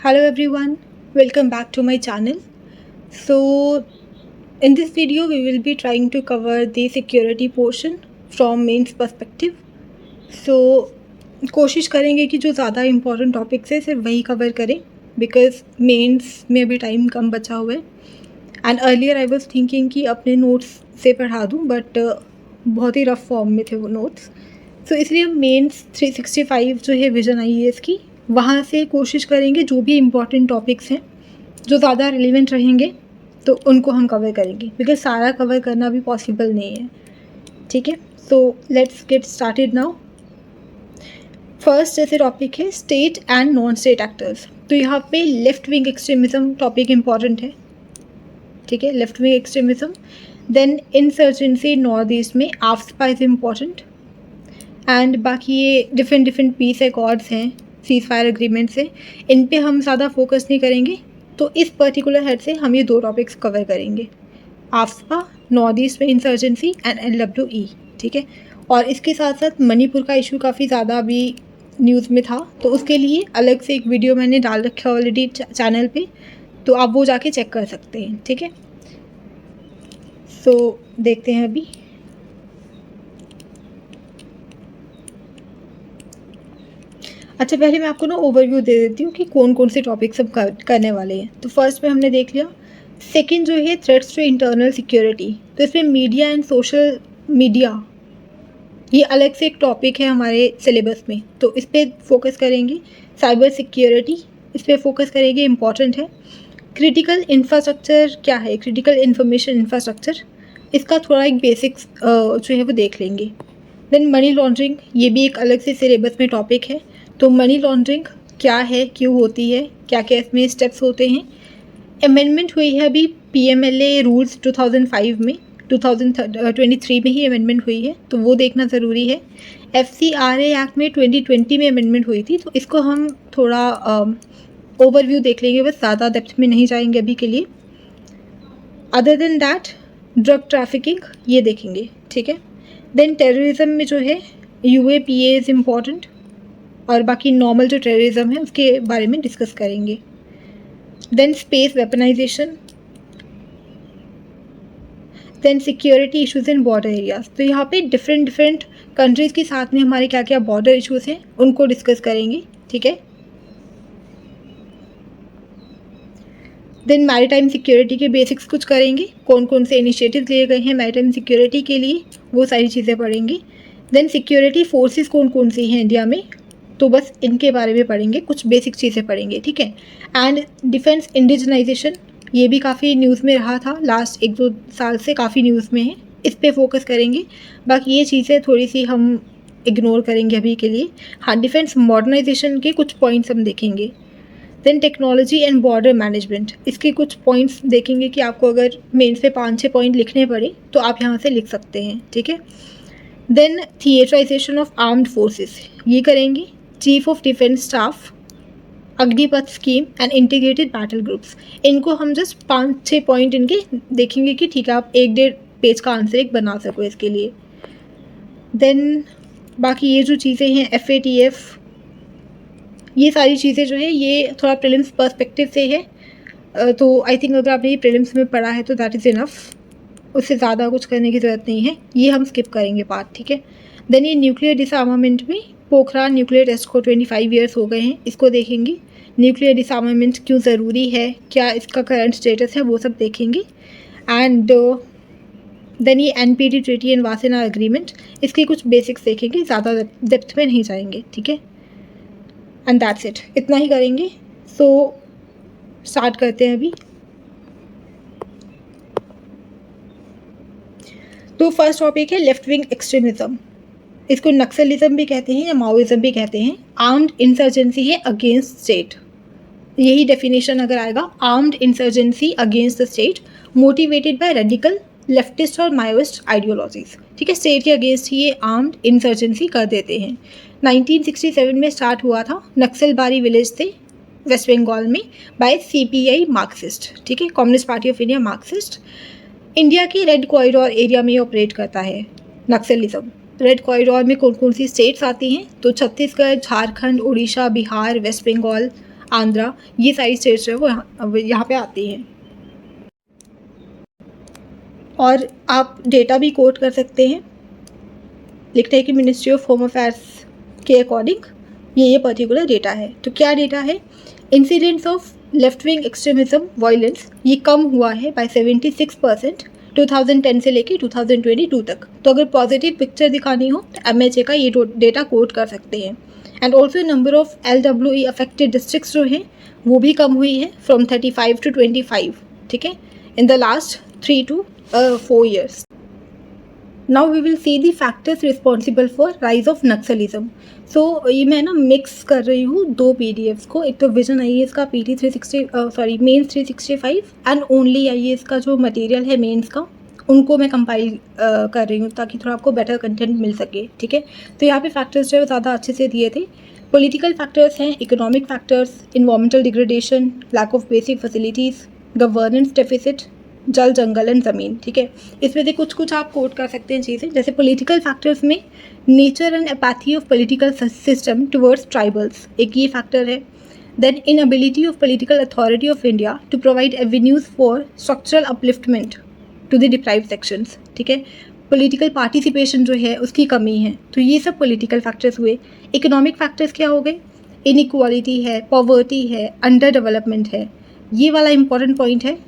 Hello everyone, welcome back to my channel. So in this video we will be trying to cover the security portion from mains perspective. So कोशिश करेंगे कि जो ज़्यादा important topics है सिर्फ वही cover करें बिकॉज मेंस में भी टाइम कम बचा हुआ है. And earlier I was thinking कि अपने नोट्स से पढ़ा दूं बट बहुत ही रफ फॉर्म में थे वो नोट्स. सो इसलिए मेंस 365 जो है विजन IAS की, वहाँ से कोशिश करेंगे जो भी इम्पॉर्टेंट टॉपिक्स हैं जो ज़्यादा रिलेवेंट रहेंगे तो उनको हम कवर करेंगे बिकॉज सारा कवर करना भी पॉसिबल नहीं है. ठीक है, so let's get started now. First जैसे टॉपिक है state and non state actors. तो यहाँ पे left wing extremism topic important है. ठीक है, left wing extremism. Then insurgency north east में आफ्सपा इज़ इम्पॉर्टेंट. एंड बाकी ये डिफरेंट पीस एकॉर्ड्स हैं, सीज फायर एग्रीमेंट्स हैं, इन पे हम ज़्यादा फोकस नहीं करेंगे. तो इस पर्टिकुलर हेड से हम ये दो टॉपिक्स कवर करेंगे, आफ्सपा, नॉर्थ ईस्ट में इंसर्जेंसी एंड LWE. ठीक है, और इसके साथ साथ मणिपुर का इशू काफ़ी ज़्यादा अभी न्यूज़ में था तो उसके लिए अलग से एक वीडियो मैंने डाल रखा है ऑलरेडी चैनल पे, तो आप वो जाके चेक कर सकते हैं. ठीक है, सो देखते हैं अभी. अच्छा, पहले मैं आपको ना ओवरव्यू दे देती हूँ कि कौन कौन से टॉपिक्स हम करने वाले हैं. तो फर्स्ट में हमने देख लिया. सेकंड जो है थ्रेट्स टू इंटरनल सिक्योरिटी. तो इसमें मीडिया एंड सोशल मीडिया ये अलग से एक टॉपिक है हमारे सिलेबस में, तो इस पर फोकस करेंगे. साइबर सिक्योरिटी इस पर फोकस करेंगे, इम्पॉर्टेंट है. क्रिटिकल इंफ्रास्ट्रक्चर क्या है, क्रिटिकल इंफॉर्मेशन इंफ्रास्ट्रक्चर, इसका थोड़ा एक बेसिक्स जो है वो देख लेंगे. देन मनी लॉन्ड्रिंग, ये भी एक अलग से सिलेबस में टॉपिक है. तो मनी लॉन्ड्रिंग क्या है, क्यों होती है, क्या क्या इसमें स्टेप्स होते हैं. अमेंडमेंट हुई है अभी PMLA रूल्स 2005 में, 2023 में ही अमेंडमेंट हुई है तो वो देखना ज़रूरी है. FCRA एक्ट में 2020 में अमेंडमेंट हुई थी, तो इसको हम थोड़ा ओवरव्यू देख लेंगे, बस ज़्यादा डेप्थ में नहीं जाएंगे अभी के लिए. Other than that drug trafficking ये देखेंगे. ठीक है, देन टेररिज्म में जो है UAPA इज़ इम्पॉर्टेंट, और बाकी नॉर्मल जो टेररिज्म है उसके बारे में डिस्कस करेंगे. Then space weaponization, then security issues in border areas. तो यहाँ पे डिफरेंट कंट्रीज़ के साथ में हमारे क्या क्या बॉर्डर इश्यूज हैं उनको डिस्कस करेंगे. ठीक है, देन मैरीटाइम सिक्योरिटी के बेसिक्स कुछ करेंगे, कौन कौन से इनिशिएटिव्स लिए गए हैं मैरीटाइम सिक्योरिटी के लिए, वो सारी चीज़ें पढ़ेंगे. देन सिक्योरिटी फोर्सेस कौन कौन सी हैं इंडिया में, तो बस इनके बारे में पढ़ेंगे, कुछ बेसिक चीज़ें पढ़ेंगे. ठीक है, एंड डिफेंस इंडिजनाइजेशन ये भी काफ़ी न्यूज़ में रहा था, लास्ट 1-2 साल से काफ़ी न्यूज़ में है, इस पे फोकस करेंगे. बाकी ये चीज़ें थोड़ी सी हम इग्नोर करेंगे अभी के लिए. हाँ, डिफेंस मॉडर्नाइजेशन के कुछ पॉइंट्स हम देखेंगे. Then technology and border management, इसके कुछ पॉइंट्स देखेंगे कि आपको अगर मेंस पे 5-6 पॉइंट लिखने पड़े तो आप यहाँ से लिख सकते हैं. ठीक है, then theatrisation of armed forces ये करेंगे. Chief of defence staff, Agnipath scheme and integrated battle groups, इनको हम जस्ट 5-6 पॉइंट इनके देखेंगे कि ठीक है आप 1-1.5 पेज का आंसर एक बना सको इसके लिए. देन बाकी ये जो चीज़ें हैं FATF, ये सारी चीज़ें जो है ये थोड़ा प्रीलिम्स पर्सपेक्टिव से है, तो आई थिंक अगर आपने ये प्रीलिम्स में पढ़ा है तो दैट इज़ इनफ, उससे ज़्यादा कुछ करने की ज़रूरत नहीं है, ये हम स्किप करेंगे पार्ट. ठीक है, देन ये न्यूक्लियर डिसआर्मामेंट में पोखरान न्यूक्लियर टेस्ट को 25 ईयर्स हो गए हैं, इसको देखेंगे. न्यूक्लियर डिसआर्मामेंट क्यों ज़रूरी है, क्या इसका करंट स्टेटस है, वो सब देखेंगे. एंड देन ये NPT ट्रीटी एंड वासेना एग्रीमेंट, इसके कुछ बेसिक्स देखेंगे, ज़्यादा डेप्थ में नहीं जाएंगे. ठीक है, एंड दैट्स इट, इतना ही करेंगे. सो स्टार्ट करते हैं अभी. तो फर्स्ट टॉपिक है लेफ्ट विंग एक्सट्रीमिज़म. इसको नक्सलिज्म भी कहते हैं या माओइज्म भी कहते हैं. आर्म्ड इंसर्जेंसी है अगेंस्ट स्टेट, यही डेफिनेशन अगर आएगा, armed insurgency against the state motivated by radical leftist और माओइस्ट आइडियोलॉजीज. ठीक है, स्टेट के अगेंस्ट ही ये आर्म्ड इंसर्जेंसी कर देते हैं. 1967 में स्टार्ट हुआ था, नक्सलबारी विलेज से वेस्ट बंगाल में, बाय CPI मार्क्सिस्ट. ठीक है, communist party of India Marxist. India की रेड कॉरिडोर एरिया में ऑपरेट करता है नक्सलिज्म. रेड कॉरिडोर में कौन कौन सी स्टेट्स आती हैं, तो छत्तीसगढ़, झारखंड, उड़ीसा, बिहार, वेस्ट बंगाल, आंध्रा, ये सारी स्टेट्स जो है वो यहाँ पे आती हैं। और आप डेटा भी कोट कर सकते हैं, लिखते हैं कि मिनिस्ट्री ऑफ होम अफेयर्स के अकॉर्डिंग ये पर्टिकुलर डेटा है। तो क्या डेटा है? Incidents of left wing extremism violence ये कम हुआ है बाय 76% 2010 से लेके 2022 तक। तो अगर पॉजिटिव पिक्चर दिखानी हो तो MHA का ये डेटा कोट कर सकते हैं। And also number of LWE affected districts जो हैं वो भी कम हुई है फ्रॉम 35 to 25, ठीक है, in the last 3 to 4 years. Now we will see the factors responsible for rise of Naxalism. So ये मैं ना मिक्स कर रही हूँ दो PDFs को, एक तो विजन IAS का PT 360 mains 365 and only IAS का जो मटेरियल है मेंस का, उनको मैं कंपाइल कर रही हूँ ताकि थोड़ा आपको बेटर कंटेंट मिल सके, ठीक है। तो यहाँ पे फैक्टर्स जो है ज़्यादा अच्छे से दिए थे। पॉलिटिकल फैक्टर्स हैं, economic factors, environmental degradation, lack of basic facilities, governance deficit, jal jangal and ज़मीन, ठीक है। इसमें से कुछ आप कोट कर सकते हैं चीज़ें, जैसे पॉलिटिकल फैक्टर्स में nature and apathy of political system towards tribals, एक ये फैक्टर है। Then inability of political authority of India to provide avenues for structural upliftment to the deprived sections, ठीक है। पॉलिटिकल पार्टिसिपेशन जो है उसकी कमी है। तो ये सब पॉलिटिकल फैक्टर्स हुए। इकोनॉमिक फैक्टर्स क्या हो गए? इनइक्वालिटी है, पॉवर्टी है, अंडर डेवलपमेंट है। ये वाला इंपॉर्टेंट पॉइंट है,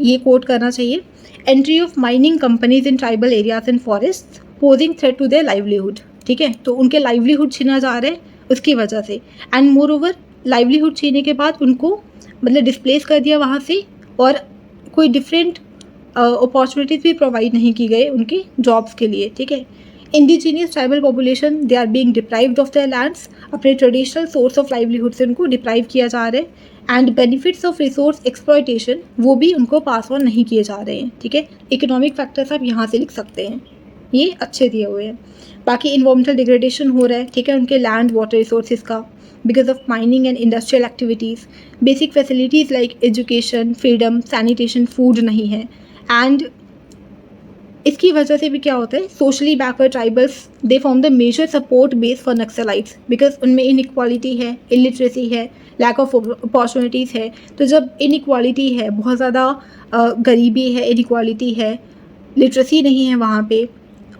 ये कोट करना चाहिए। Entry of mining companies in tribal areas and forest posing threat to their livelihood, ठीक है। तो उनके लाइवलीहुड छीना जा रहा है उसकी वजह से। एंड मोर ओवर लाइवलीहुड छीनने के बाद उनको मतलब डिस्प्लेस कर दिया वहाँ से, और कोई डिफरेंट अपॉर्चुनिटीज़ भी प्रोवाइड नहीं की गई उनके जॉब्स के लिए, ठीक है। Indigenous tribal population they are being deprived of their lands, अपने ट्रेडिशनल सोर्स ऑफ लाइवलीहुड से उनको डिप्राइव किया जा रहा है। And benefits of resource exploitation वो भी उनको पास ऑन नहीं किए जा रहे हैं, ठीक है। इकोनॉमिक फैक्टर्स आप यहाँ से लिख सकते हैं, ये अच्छे दिए हुए हैं। बाकी इन्वायरमेंटल डिग्रेडेशन हो रहा है, ठीक है, उनके लैंड वाटर रिसोर्सेज का because of mining and industrial activities. Basic facilities like education, freedom, sanitation, food नहीं है। एंड इसकी वजह से भी क्या होता है, socially backward tribals they form the major support base for naxalites because उनमें इनइक्वालिटी है, इलिटरेसी है, लैक ऑफ अपॉर्चुनिटीज़ है। तो जब इनइक्वालिटी है, बहुत ज़्यादा गरीबी है, इनइक्वालिटी है, लिटरेसी नहीं है वहाँ पे,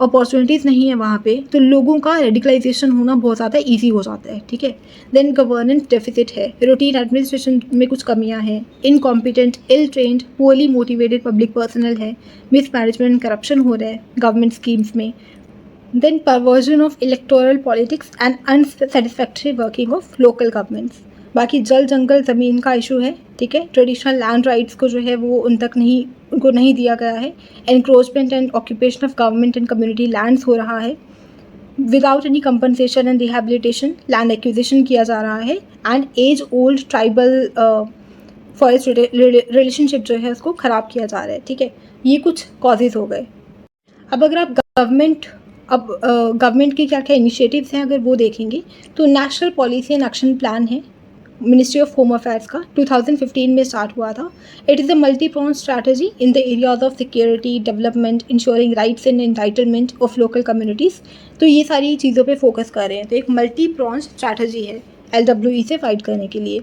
अपॉर्चुनिटीज़ नहीं है वहाँ पे, तो लोगों का रेडिकलाइजेशन होना बहुत ज़्यादा ईजी हो जाता है, ठीक है। देन गवर्नेंस डेफिसिट है, रूटीन एडमिनिस्ट्रेशन में कुछ कमियाँ हैं, incompetent, ill trained, poorly motivated public personnel है, मिस मैनेजमेंट, करप्शन हो रहा है गवर्नमेंट स्कीम्स में। Then perversion of electoral politics and unsatisfactory working of local governments. बाकी जल जंगल ज़मीन का इशू है, ठीक है। ट्रेडिशनल लैंड राइट्स को जो है वो उनको नहीं दिया गया है। Encroachment and occupation of government and community lands हो रहा है without any compensation and rehabilitation. Land acquisition किया जा रहा है and age old tribal forest relationship जो है उसको ख़राब किया जा रहा है, ठीक है। ये कुछ कॉजेज़ हो गए। अब अगर आप गवर्नमेंट के क्या क्या इनिशिएटिव्स हैं अगर वो देखेंगे तो national policy and action plan है मिनिस्ट्री ऑफ होम अफेयर्स का, 2015 में स्टार्ट हुआ था। It is a multi pronged strategy in the areas of security, development, ensuring rights and entitlement of local communities. तो ये सारी चीज़ों पे फोकस कर रहे हैं। तो एक मल्टी प्रॉन्ड स्ट्रैटेजी है LWE से फाइट करने के लिए।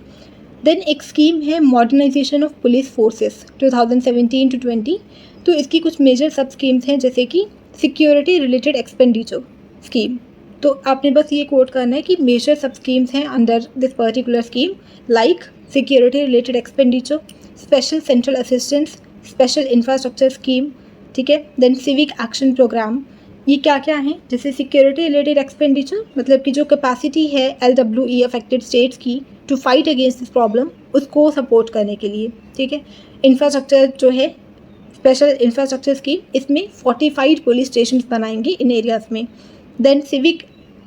देन एक स्कीम है modernisation of police forces 2017 to 20। तो इसकी कुछ मेजर सब स्कीम्स हैं जैसे कि सिक्योरिटी रिलेटेड एक्सपेंडिचर स्कीम। तो आपने बस ये कोट करना है कि मेजर सब स्कीम्स हैं under this particular scheme, like security related expenditure, special central assistance, special infrastructure scheme, ठीक है। देन सिविक एक्शन प्रोग्राम, ये क्या क्या हैं, जैसे सिक्योरिटी रिलेटेड एक्सपेंडिचर मतलब कि जो कैपेसिटी है LWE अफेक्टेड स्टेट्स की to fight against this problem उसको सपोर्ट करने के लिए, ठीक है। इंफ्रास्ट्रक्चर जो है स्पेशल इंफ्रास्ट्रक्चर स्कीम, इसमें 45 पुलिस स्टेशन बनाएंगे इन एरियाज़ में। देन सिविक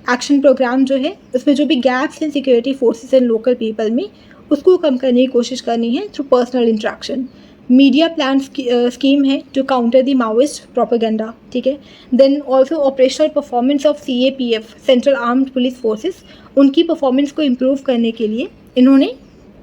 एक्शन प्रोग्राम जो है उसमें जो भी गैप्स हैं security forces and local people में उसको कम करने की कोशिश करनी है through personal interaction. Media plan scheme है जो काउंटर दी माओइस्ट प्रोपेगेंडा, ठीक है। Then also operational performance of CAPF central armed police forces, उनकी परफॉर्मेंस को इम्प्रूव करने के लिए इन्होंने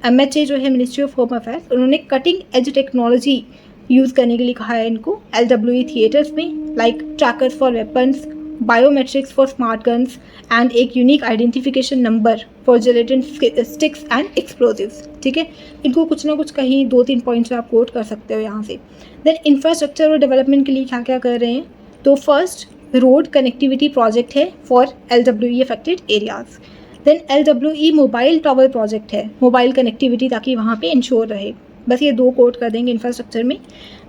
MHA जो है मिनिस्ट्री ऑफ होम अफेयर्स, उन्होंने कटिंग एज टेक्नोलॉजी यूज़ करने के लिए कहा है इनको LWE थिएटर्स में, like trackers for weapons, biometrics for smart guns and एक unique identification number for gelatin sticks and explosives. ठीक है, इनको कुछ ना कुछ कहीं 2-3 पॉइंट्स आप कोट कर सकते हो यहाँ से। देन इंफ्रास्ट्रक्चर और डेवलपमेंट के लिए क्या क्या कर रहे हैं, तो फर्स्ट रोड कनेक्टिविटी प्रोजेक्ट है for LWE affected areas. Then LWE mobile tower project है, मोबाइल कनेक्टिविटी ताकि वहाँ पे इंश्योर रहे। बस ये 2 कोट कर देंगे इंफ्रास्ट्रक्चर में।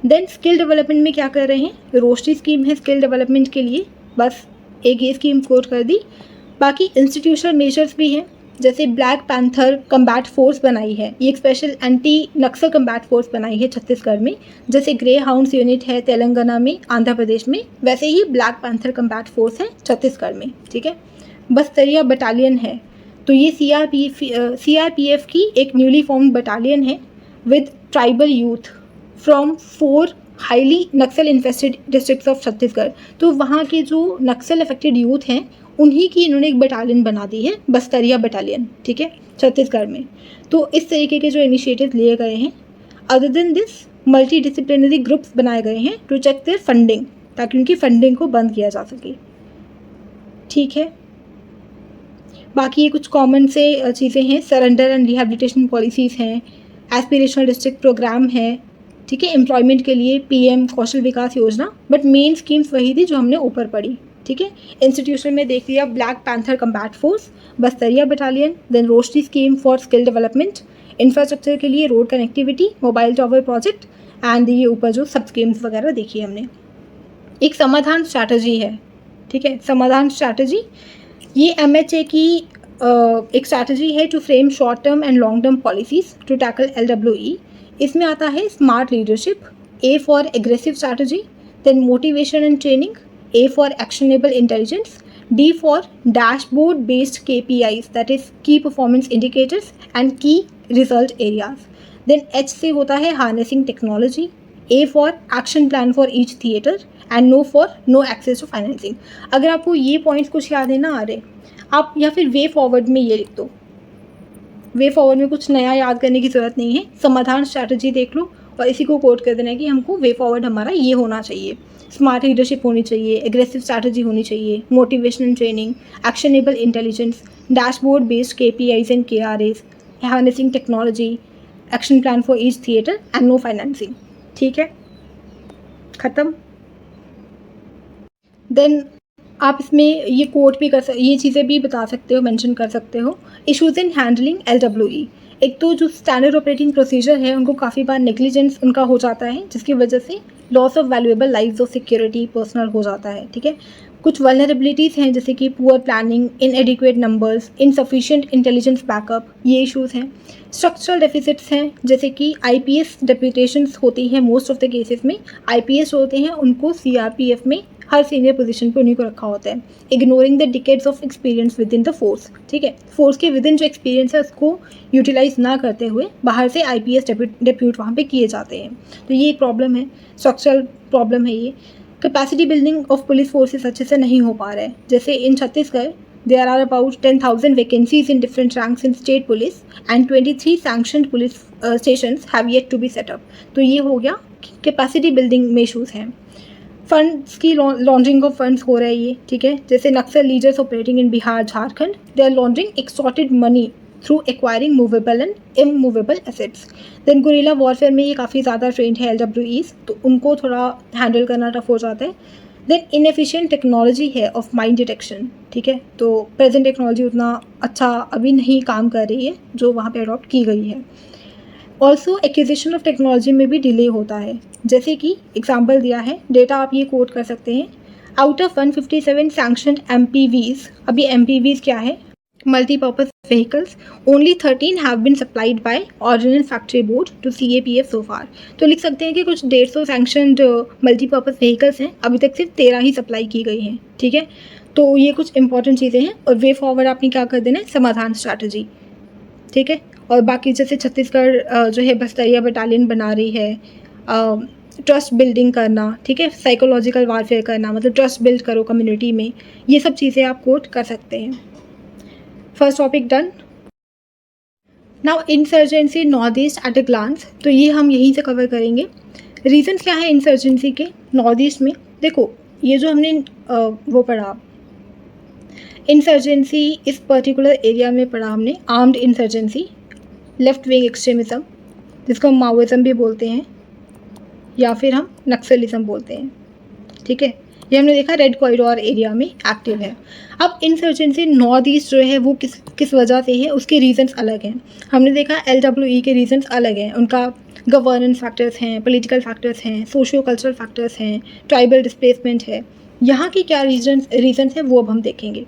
देन स्किल डेवलपमेंट में क्या कर रहे हैं, रोशनी स्कीम है स्किल डेवलपमेंट के लिए, बस एक ये स्कीम कोट कर दी। बाकी इंस्टीट्यूशनल मेजर्स भी हैं, जैसे ब्लैक पैंथर कम्बैट फोर्स बनाई है, ये एक स्पेशल एंटी नक्सल कम्बैट फोर्स बनाई है छत्तीसगढ़ में, जैसे ग्रे हाउंड्स यूनिट है तेलंगाना में, आंध्र प्रदेश में, वैसे ही ब्लैक पैंथर कम्बैट फोर्स है छत्तीसगढ़ में। ठीक है, बस्तरिया बटालियन है, तो ये CRPF की एक न्यूली फॉर्म्ड बटालियन है with tribal youth from 4 highly Naxal infested districts of Chhattisgarh. तो वहाँ के जो नक्सल अफेक्टेड यूथ हैं उन्हीं की इन्होंने एक बटालियन बना दी है, बस्तरिया बटालियन। ठीक है, छत्तीसगढ़ में। तो इस तरीके के जो इनिशिएटिव लिए गए हैं। Other than this multi disciplinary groups बनाए गए हैं टू चेक देयर फंडिंग, ताकि उनकी फंडिंग को बंद किया जा सके। ठीक है, बाकी ये कुछ कॉमन से चीज़ें हैं, सरेंडर एंड रिहेबिलिटेशन पॉलिसीज़ हैं, एस्पिरेशनल डिस्ट्रिक्ट प्रोग्राम है। ठीक है, एम्प्लॉयमेंट के लिए PM कौशल विकास योजना, बट मेन स्कीम्स वही थी जो हमने ऊपर पढ़ी। ठीक है, इंस्टीट्यूशन में देख लिया black panther combat force, Bastariya battalion, then Roshni scheme for skill development, infrastructure के लिए road connectivity, mobile tower project, and ये ऊपर जो सब स्कीम्स वगैरह देखी हमने। एक समाधान स्ट्रैटेजी है। ठीक है, समाधान स्ट्रैटेजी ये MHA की एक स्ट्रैटेजी है to frame short term and long term policies to tackle LWE। इसमें आता है smart leadership, A for aggressive strategy, then motivation and training, A for actionable intelligence, D for dashboard based KPIs that is key performance indicators and key result areas, then H से होता है harnessing technology, A for action plan for each theatre and no for no access to financing. अगर आपको ये points कुछ याद है ना आ रहे, आप या फिर वे फॉरवर्ड में ये लिख दो। वे फॉरवर्ड में कुछ नया याद करने की ज़रूरत नहीं है, समाधान स्ट्रैटेजी देख लो और इसी को कोट कर देना है कि हमको वे फॉरवर्ड हमारा ये होना चाहिए। स्मार्ट लीडरशिप होनी चाहिए, एग्रेसिव स्ट्रैटेजी होनी चाहिए, motivation and training, actionable intelligence, dashboard based KPIs and KRAs, harnessing technology, action plan for each theatre and no financing. ठीक है, ख़त्म। देन आप इसमें ये कोट भी ये चीज़ें भी बता सकते हो, मेंशन कर सकते हो। इश्यूज़ इन हैंडलिंग LWE, एक तो जो स्टैंडर्ड ऑपरेटिंग प्रोसीजर है उनको काफ़ी बार नेग्लिजेंस उनका हो जाता है, जिसकी वजह से loss of valuable lives of security personal हो जाता है। ठीक है, कुछ वल्नरेबिलिटीज़ हैं जैसे कि poor planning, इनएडिक्वेट numbers, insufficient intelligence backup, ये इश्यूज़ हैं। स्ट्रक्चरल डेफिसिट्स हैं, जैसे कि IPS डेप्यूटेशंस होती हैं मोस्ट ऑफ द केसेस में। IPS होते हैं उनको CRPF में हर सीनियर पोजीशन पे उन्हीं को रखा होता है। Ignoring the decades of experience with in the force. ठीक है, फोर्स के विद इन जो एक्सपीरियंस है उसको यूटिलाइज ना करते हुए बाहर से IPS डेप्यूट वहाँ पे किए जाते हैं। तो ये एक प्रॉब्लम है, स्ट्रक्चरल प्रॉब्लम है ये। Capacity building of police forces अच्छे से नहीं हो पा रहा है। जैसे in Chhattisgarh there are about 10,000 vacancies in different ranks in state police and 23 sanctioned police stations have yet to be set up. तो ये हो गया, कैपेसिटी बिल्डिंग में इशूज़ हैं। फंड्स की लॉन्ड्रिंग ऑफ फंड्स हो रहा है ये। ठीक है, जैसे Naxal leaders operating in Bihar, Jharkhand, they are laundering extorted money through acquiring movable and immovable assets. Then guerrilla warfare में ये काफ़ी ज़्यादा ट्रेंड है LWEs, तो उनको थोड़ा हैंडल करना टफ हो जाता है। देन इनएफिशिएंट टेक्नोलॉजी है ऑफ माइन डिटेक्शन। ठीक है, तो प्रेजेंट टेक्नोलॉजी उतना अच्छा अभी नहीं काम कर रही है जो वहाँ पे अडॉप्ट की गई है। ऑल्सो एक्विजिशन ऑफ टेक्नोलॉजी में भी डिले होता है, जैसे कि एग्जाम्पल दिया है, डेटा आप ये कोट कर सकते हैं। आउट ऑफ 157 सैंक्शनड MPVs, अभी MPVs क्या है, multipurpose vehicles, only 13 have been supplied by ordnance factory board to CAPF so far. तो लिख सकते हैं कि कुछ 150 सैंक्शनड मल्टीपर्पज व्हीकल्स हैं, अभी तक सिर्फ 13 ही सप्लाई की गई हैं। ठीक है, तो ये कुछ इंपॉर्टेंट चीज़ें हैं। और वे फॉरवर्ड आपने क्या कर देना है, समाधान स्ट्रैटेजी। ठीक है, और बाकी जैसे छत्तीसगढ़ जो है बस्तरिया बटालियन बना रही है, ट्रस्ट बिल्डिंग करना। ठीक है, साइकोलॉजिकल वारफेयर करना, मतलब ट्रस्ट बिल्ड करो कम्युनिटी में, ये सब चीज़ें आप कोट कर सकते हैं। First topic done. Now insurgency north east at a glance, तो ये हम यहीं से कवर करेंगे। रीज़न क्या है इंसर्जेंसी के नॉर्थ ईस्ट में? देखो, ये जो हमने वो पढ़ा इंसर्जेंसी, इस पर्टिकुलर एरिया में पढ़ा हमने armed insurgency, left wing extremism जिसको हम माओइज़म भी बोलते हैं या फिर हम नक्सलिज्म बोलते हैं, ठीक है। ये हमने देखा रेड कॉरिडोर एरिया में एक्टिव है। अब इंसर्जेंसी नॉर्थ ईस्ट जो है वो किस वजह से है, उसके रीजंस अलग हैं। हमने देखा LWE के रीजंस अलग हैं, उनका गवर्नेंस फैक्टर्स हैं, पॉलिटिकल फैक्टर्स हैं, सोशियो कल्चरल फैक्टर्स हैं, ट्राइबल डिस्प्लेसमेंट है। यहाँ की क्या रीजंस हैं वो अब हम देखेंगे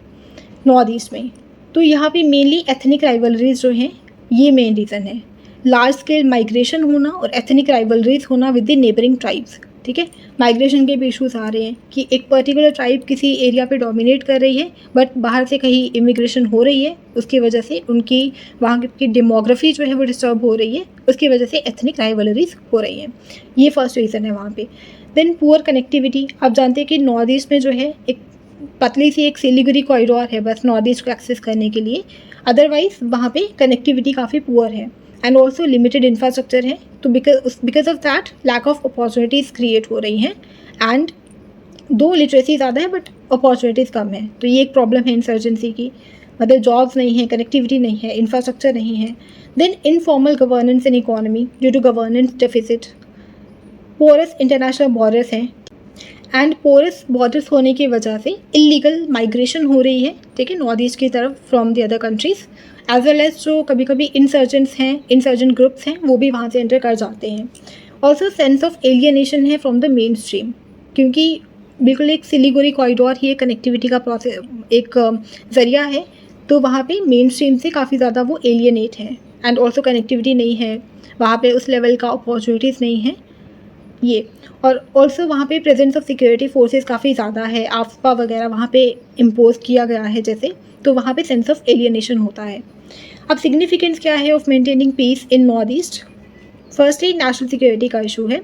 नॉर्थ ईस्ट में। तो यहाँ पे मेनली एथनिक राइवलरीज जो हैं ये मेन रीज़न है। लार्ज स्केल माइग्रेशन होना और एथनिक राइवलरीज होना विद द नेबरिंग ट्राइब्स, ठीक है। माइग्रेशन के भी इशूज़ आ रहे हैं कि एक पर्टिकुलर ट्राइब किसी एरिया पे डोमिनेट कर रही है बट बाहर से कहीं इमिग्रेशन हो रही है, उसकी वजह से उनकी वहाँ की डेमोग्राफी जो है वो डिस्टर्ब हो रही है, उसकी वजह से एथनिक राइवलरीज हो रही हैं। ये फर्स्ट रीज़न है वहाँ पे। देन पुअर कनेक्टिविटी, आप जानते हैं कि नॉर्थ ईस्ट में जो है एक पतली सी एक सिलीगुड़ी कॉरिडोर है बस नॉर्थ ईस्ट को एक्सेस करने के लिए, अदरवाइज वहाँ पे कनेक्टिविटी काफ़ी पुअर है एंड ऑल्सो लिमिटेड इंफ्रास्ट्रक्चर है। तो because of that lack of opportunities create हो रही हैं एंड दो लिटरेसी ज़्यादा है बट अपॉर्चुनिटीज़ कम है। तो ये एक प्रॉब्लम है इंसर्जेंसी की, मतलब जॉब्स नहीं है, कनेक्टिविटी नहीं है, इंफ्रास्ट्रक्चर नहीं है। Then informal governance and economy due to governance deficit, porous international borders हैं एंड पोरस बॉर्डर्स होने की वजह से इलीगल माइग्रेशन हो रही है, ठीक है, नॉर्थ ईस्ट की तरफ from the other countries, as well as जो कभी कभी इंसर्जेंट्स हैं, इंसर्जेंट ग्रुप्स हैं, वो भी वहाँ से एंटर कर जाते हैं। ऑल्सो सेंस ऑफ एलियनेशन है फ्रॉम द मेन स्ट्रीम, क्योंकि बिल्कुल एक सिलीगुड़ी कॉरिडोर ही एक कनेक्टिविटी का प्रोसेस एक ज़रिया है, तो वहाँ पे मेन स्ट्रीम से काफ़ी ज़्यादा वो एलियनेट है एंड ऑल्सो कनेक्टिविटी नहीं है वहाँ पे, उस लेवल का अपॉर्चुनिटीज़ नहीं है ये। और ऑल्सो वहाँ पे प्रेजेंस ऑफ सिक्योरिटी फोर्सेस काफ़ी ज़्यादा है, आफ्पा वगैरह वहाँ पे इम्पोज किया गया है जैसे, तो वहाँ पे सेंस ऑफ एलियनेशन होता है। अब सिग्निफिकेंस क्या है of maintaining peace in north east? Firstly national security का इशू है,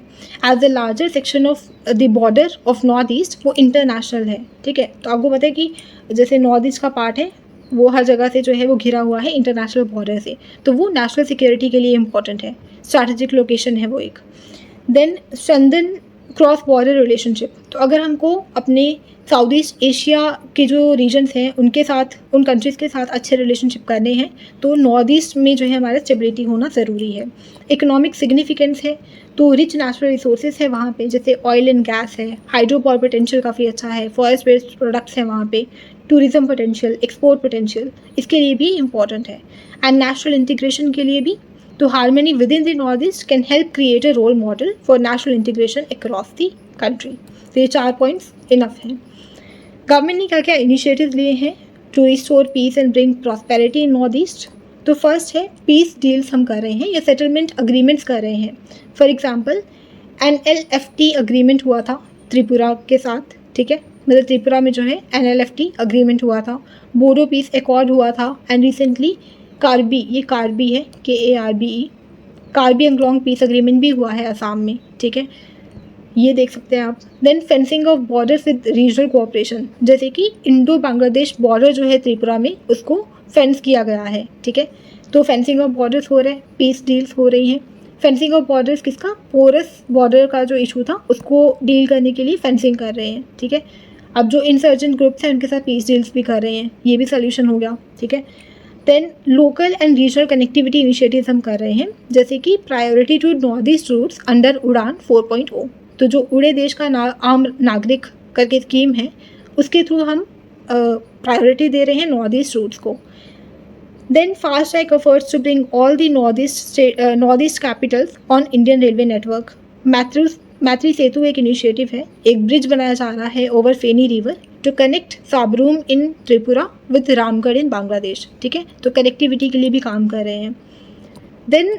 as the larger section of the border of north east वो इंटरनेशनल है, ठीक है। तो आपको पता है कि जैसे नॉर्थ ईस्ट का पार्ट है वो हर जगह से जो है वो घिरा हुआ है इंटरनेशनल बॉर्डर से, तो वो नेशनल सिक्योरिटी के लिए इंपॉर्टेंट है, स्ट्रैटेजिक लोकेशन है वो एक। Then strengthen cross border relationship, तो अगर हमको अपने साउथ ईस्ट एशिया के जो रीजन्स हैं उनके साथ, उन कंट्रीज़ के साथ अच्छे रिलेशनशिप करने हैं तो नॉर्थ ईस्ट में जो है हमारा स्टेबिलिटी होना ज़रूरी है। इकोनॉमिक सिग्निफिकेंस है, तो रिच नेचुरल रिसोर्सेज है वहाँ पे, जैसे ऑयल एंड गैस है, हाइड्रो पावर पोटेंशियल काफ़ी अच्छा है, फॉरेस्ट बेस्ड प्रोडक्ट्स हैं वहाँ पे, टूरिज़्म पोटेंशियल, एक्सपोर्ट पोटेंशियल इसके लिए भी इम्पॉर्टेंट है एंड नेशनल इंटीग्रेशन के लिए भी। तो harmony within the north east can help create a role model for national integration across the country. तो ये 4 पॉइंट्स इनफ हैं। गवर्नमेंट ने क्या क्या इनिशिएटिव लिए हैं to restore peace and bring prosperity in north east? तो first है पीस डील्स हम कर रहे हैं या सेटलमेंट अग्रीमेंट्स कर रहे हैं। फॉर एग्जांपल NLFT अग्रीमेंट हुआ था त्रिपुरा के साथ, ठीक है, मतलब त्रिपुरा में जो है NLFT अग्रीमेंट हुआ था, बोडो पीस एकॉर्ड हुआ था एंड रिसेंटली कार्बी, ये कार्बी है KARBE, Karbi Anglong piece agreement भी हुआ है असम में, ठीक है, ये देख सकते हैं आप। Then fencing of borders with regional cooperation, जैसे कि इंडो बांग्लादेश बॉर्डर जो है त्रिपुरा में उसको फेंस किया गया है, ठीक है, तो फेंसिंग ऑफ बॉर्डर्स हो रहे हैं, पीस डील्स हो रही हैं। फेंसिंग ऑफ बॉर्डर्स किसका? पोरस बॉर्डर का जो इशू था उसको डील करने के लिए फेंसिंग कर रहे हैं, ठीक है। अब जो इंसर्जेंट ग्रुप्स हैं उनके साथ पीस डील्स भी कर रहे हैं, ये भी सोल्यूशन हो गया, ठीक है। Then local and regional connectivity initiatives हम कर रहे हैं, जैसे कि priority to north east routes under UDAN 4.0, तो जो उड़े देश का आम नागरिक करके स्कीम है उसके थ्रू हम प्रायोरिटी दे रहे हैं नॉर्थ ईस्ट रूट्स को। Then fast track efforts to bring all the north east capitals on Indian railway network. Maitri Setu एक इनिशिएटिव है, एक ब्रिज बनाया जा रहा है over Feni river to connect Sabroom in Tripura with Ramgarh in Bangladesh, ठीक है, तो कनेक्टिविटी के लिए भी काम कर रहे हैं। देन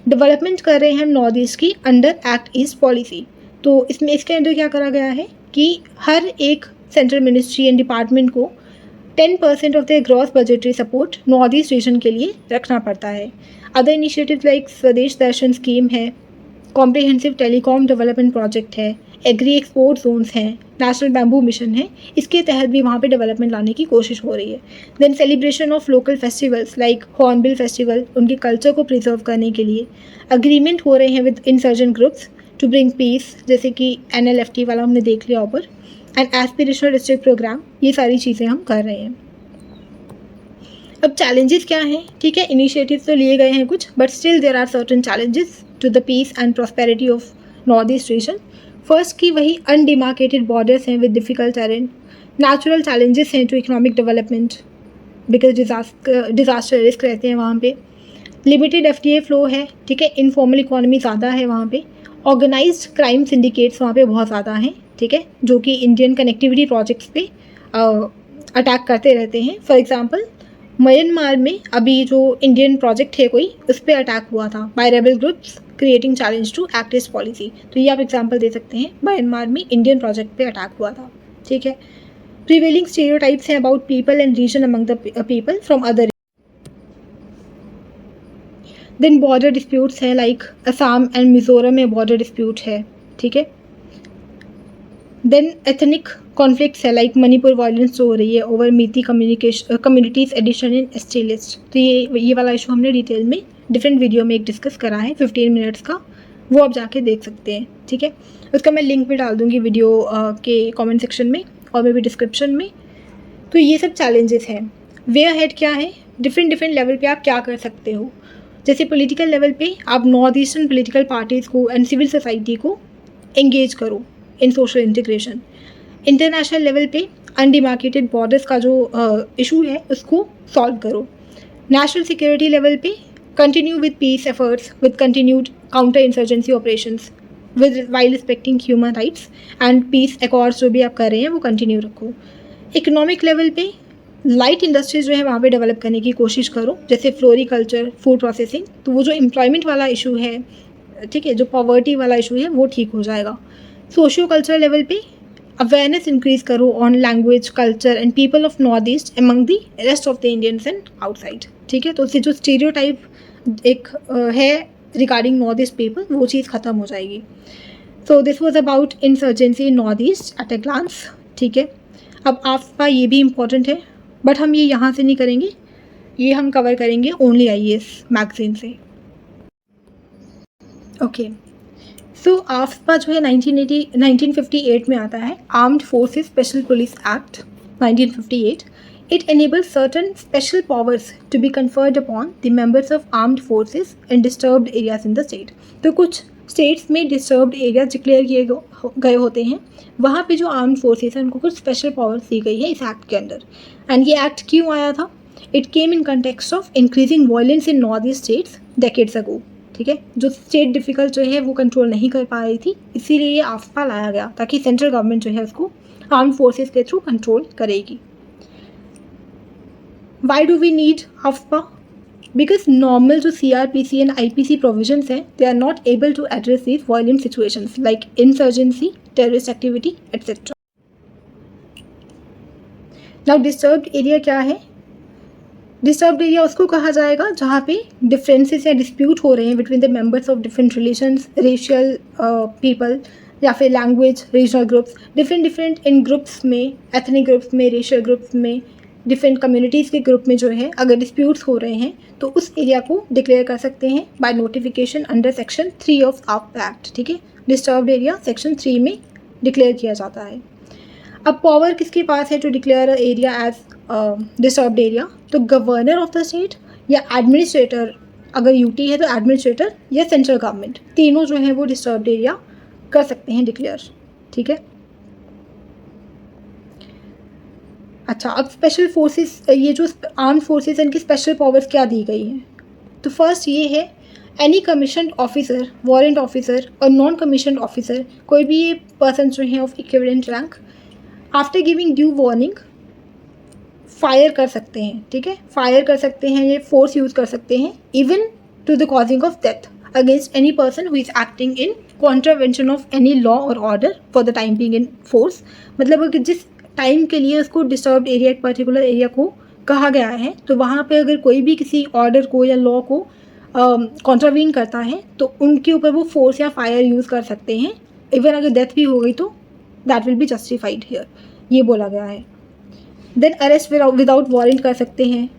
डेवलपमेंट कर रहे हैं हम नॉर्थ ईस्ट की अंडर एक्ट ईस्ट पॉलिसी, तो इसमें इसके अंदर क्या करा गया है कि हर एक सेंट्रल मिनिस्ट्री एंड डिपार्टमेंट को 10% of the gross budgetary support north east reason के लिए रखना पड़ता है। अदर इनिशिएटिव लाइक स्वदेश दर्शन स्कीम है, कॉम्प्रिहेंसिव टेलीकॉम डेवलपमेंट प्रोजेक्ट है, एग्री एक्सपोर्ट जोन्स हैं, नेशनल बैम्बू मिशन है, इसके तहत भी वहाँ पे डेवलपमेंट लाने की कोशिश हो रही है। Then celebration of local festivals like hornbill festival, उनके कल्चर को प्रिजर्व करने के लिए अग्रीमेंट हो रहे हैं with insurgent groups to bring peace, जैसे कि NLFT वाला हमने देख लिया ऊपर। एंड एस्पिरेशनल डिस्ट्रिक्ट प्रोग्राम, ये सारी चीज़ें हम कर रहे हैं। अब चैलेंजेस क्या हैं? ठीक है, इनिशिएटिव्स तो लिए गए हैं कुछ, but still there are certain challenges to the peace and prosperity of north east region. First की वही अनडिमार्केटेड बॉर्डर्स हैं with difficult terrain, natural challenges हैं to economic development because disaster risk रहते हैं वहाँ पे, लिमिटेड FTA फ्लो है, ठीक है, इनफॉर्मल इकोनॉमी ज़्यादा है वहाँ पे, ऑर्गेनाइज्ड क्राइम सिंडिकेट्स वहाँ पे बहुत ज़्यादा हैं, ठीक है, जो कि इंडियन कनेक्टिविटी प्रोजेक्ट्स पे अटैक करते रहते हैं। फॉर एग्जांपल म्यांमार में अभी जो इंडियन प्रोजेक्ट है कोई, उस पर अटैक हुआ था by rebel groups creating challenge to act east policy. तो ये आप एग्जांपल दे सकते हैं, म्यांमार में इंडियन प्रोजेक्ट पे अटैक हुआ था, ठीक है। प्रिवेलिंग स्टीरियोटाइप्स हैं about people and region among the people from other. Then border disputes हैं, लाइक असम एंड मिजोरम में बॉर्डर डिस्प्यूट है, ठीक है। देन एथनिक कॉन्फ्लिक्ट्स है, लाइक मणिपुर वायलेंस जो हो रही है over Meitei communities addition in ST list. तो ये वाला इशू हमने डिटेल में डिफरेंट वीडियो में एक डिस्कस करा है 15 मिनट्स का, वो आप जाके देख सकते हैं, ठीक है। उसका मैं लिंक भी डाल दूँगी वीडियो के कमेंट सेक्शन में और मे भी डिस्क्रिप्शन में। तो ये सब चैलेंजेस हैं। वे अहेड क्या है, डिफरेंट लेवल पे आप क्या कर सकते हो। जैसे पॉलिटिकल लेवल पे आप नॉर्थ ईस्टर्न पॉलिटिकल पार्टीज़ को एंड सिविल सोसाइटी को एंगेज करो in social integration. International level पे अनडिमार्केटेड बॉर्डर्स का जो इशू है उसको सॉल्व करो। नेशनल सिक्योरिटी लेवल पे continue with peace efforts with continued counter insurgency operations with while respecting human rights and peace accords जो भी आप कर रहे हैं वो कंटिन्यू रखो। इकोनॉमिक लेवल पे लाइट इंडस्ट्रीज जो है वहाँ पे डेवलप करने की कोशिश करो, जैसे फ्लोरिकल्चर, फूड प्रोसेसिंग। तो वो जो एम्प्लॉयमेंट वाला इशू है, ठीक है, जो पॉवर्टी वाला इशू है वो ठीक हो जाएगा। सोशियो कल्चरल लेवल पे अवेयरनेस इंक्रीज करो on language, culture and people of north east among the rest of the Indians and outside, ठीक है। तो उससे जो स्टीरियोटाइप एक है रिगार्डिंग नॉर्थ ईस्ट पीपल, वो चीज़ ख़त्म हो जाएगी। So this was about insurgency in north east at a glance, ठीक है। अब आपका ये भी इम्पॉर्टेंट है, बट हम ये यहाँ से नहीं करेंगे, ये हम कवर करेंगे ओनली IAS मैगजीन से, ओके। सो आफ्सपा जो है 1958 में आता है, armed forces special police act 1958। It enables certain special powers to be conferred upon the members of armed forces in disturbed areas in the state। तो कुछ states में disturbed area declare किए गए होते हैं, वहाँ पे जो आर्म्ड फोर्सेस हैं उनको कुछ स्पेशल पावर्स दी गई है इस एक्ट के अंदर। एंड ये एक्ट क्यों आया था? It came in context of increasing violence in north east states decades ago, ठीक है। जो स्टेट डिफिकल्ट जो है वो कंट्रोल नहीं कर पा रही थी, इसीलिए ये आफ्सपा लाया गया ताकि सेंट्रल गवर्नमेंट जो है उसको आर्म्ड फोर्सेस के थ्रू कंट्रोल करेगी। Why do we need AFSPA? Because normal जो CRPC एंड IPC प्रोविजंस हैं, they are not able to address these violent situations like insurgency, terrorist activity etcetera. Now disturbed area क्या है? Disturbed area उसको कहा जाएगा जहाँ पे डिफरेंसेस या डिस्प्यूट हो रहे हैं between the members of different religions, racial people या फिर language, regional groups, different in groups में, एथनिक ग्रुप्स में, रेशियल ग्रुप्स में, डिफरेंट कम्युनिटीज़ के ग्रुप में जो है अगर डिस्प्यूट्स हो रहे हैं तो उस एरिया को डिक्लेयर कर सकते हैं by notification under section 3 of AFSPA act, ठीक है। डिस्टर्ब्ड एरिया सेक्शन 3 में डिक्लेयर किया जाता है। अब पावर किसके पास है to declare area as disturbed area? तो गवर्नर ऑफ द स्टेट या एडमिनिस्ट्रेटर, अगर UT है तो एडमिनिस्ट्रेटर या सेंट्रल गवर्नमेंट, तीनों जो है वो डिस्टर्ब्ड एरिया कर सकते हैं डिक्लेयर, ठीक है। अच्छा, अब स्पेशल फोर्सेस, ये जो आर्म्ड फोर्सेस हैं इनकी स्पेशल पावर्स क्या दी गई हैं? तो फर्स्ट ये है, any commissioned officer, warrant officer और नॉन कमीशन्ड ऑफिसर, कोई भी ये पर्सन जो है of equivalent rank, after giving due warning fire कर सकते हैं, ठीक है। फायर कर सकते हैं, ये फोर्स यूज़ कर सकते हैं even to the causing of death against any person who is acting in contravention of any law और order for the time being in force. मतलब कि जिस टाइम के लिए उसको डिस्टर्ब्ड एरिया, एक पर्टिकुलर एरिया को कहा गया है, तो वहाँ पे अगर कोई भी किसी ऑर्डर को या लॉ को कॉन्ट्रावीन करता है तो उनके ऊपर वो फोर्स या फायर यूज़ कर सकते हैं। इवन अगर डेथ भी हो गई तो that will be justified here, ये बोला गया है। देन अरेस्ट विदाउट वारंट कर सकते हैं,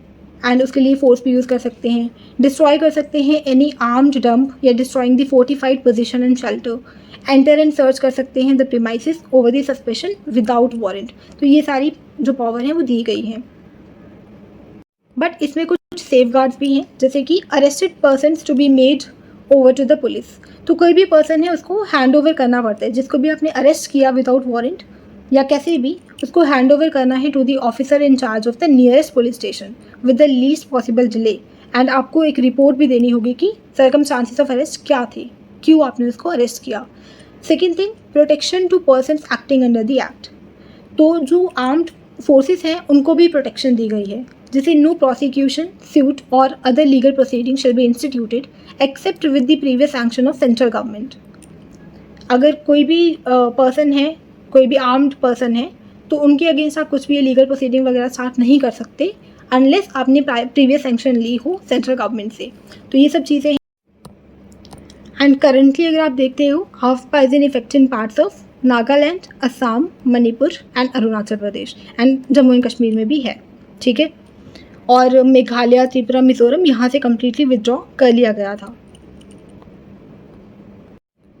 एंड उसके लिए फोर्स भी यूज़ कर सकते हैं। डिस्ट्रॉय कर सकते हैं एनी आर्म्ड डंप या destroying the fortified position and shelter. Enter and search कर सकते हैं the premises over the suspicion without warrant. तो ये सारी जो पावर है वो दी गई है। बट इसमें कुछ सेफगार्ड्स भी हैं, जैसे कि arrested persons to be made over to the police. तो कोई भी पर्सन है उसको हैंड ओवर करना पड़ता है, जिसको भी आपने अरेस्ट किया विदाउट वारंट या कैसे भी, उसको हैंड ओवर करना है to the officer in charge of the nearest police station with the least possible delay. And आपको एक रिपोर्ट भी देनी होगी कि सर्कमस्टांसेस ऑफ अरेस्ट क्या थे, क्यों आपने उसको अरेस्ट किया। Second thing, protection to persons acting under the act. तो जो आर्म्ड फोर्सेस हैं उनको भी प्रोटेक्शन दी गई है, जैसे नो प्रोसिक्यूशन, सूट और other legal proceeding shall be instituted except with the previous sanction of central government. अगर कोई भी पर्सन है, कोई भी आर्म्ड पर्सन है, तो उनके अगेंस्ट आप कुछ भी लीगल प्रोसीडिंग वगैरह स्टार्ट नहीं कर सकते अनलेस आपने प्रीवियस सैंक्शन ली हो सेंट्रल गवर्नमेंट से। तो ये सब चीज़ें हैं। एंड करंटली अगर आप देखते हो, हाफपा is in effect in parts of Nagaland, Assam, Manipur and Arunachal Pradesh and Jammu and Kashmir में भी है, ठीक है। और मेघालय, त्रिपुरा, मिजोरम यहाँ से कम्प्लीटली विदड्रॉ कर लिया गया था।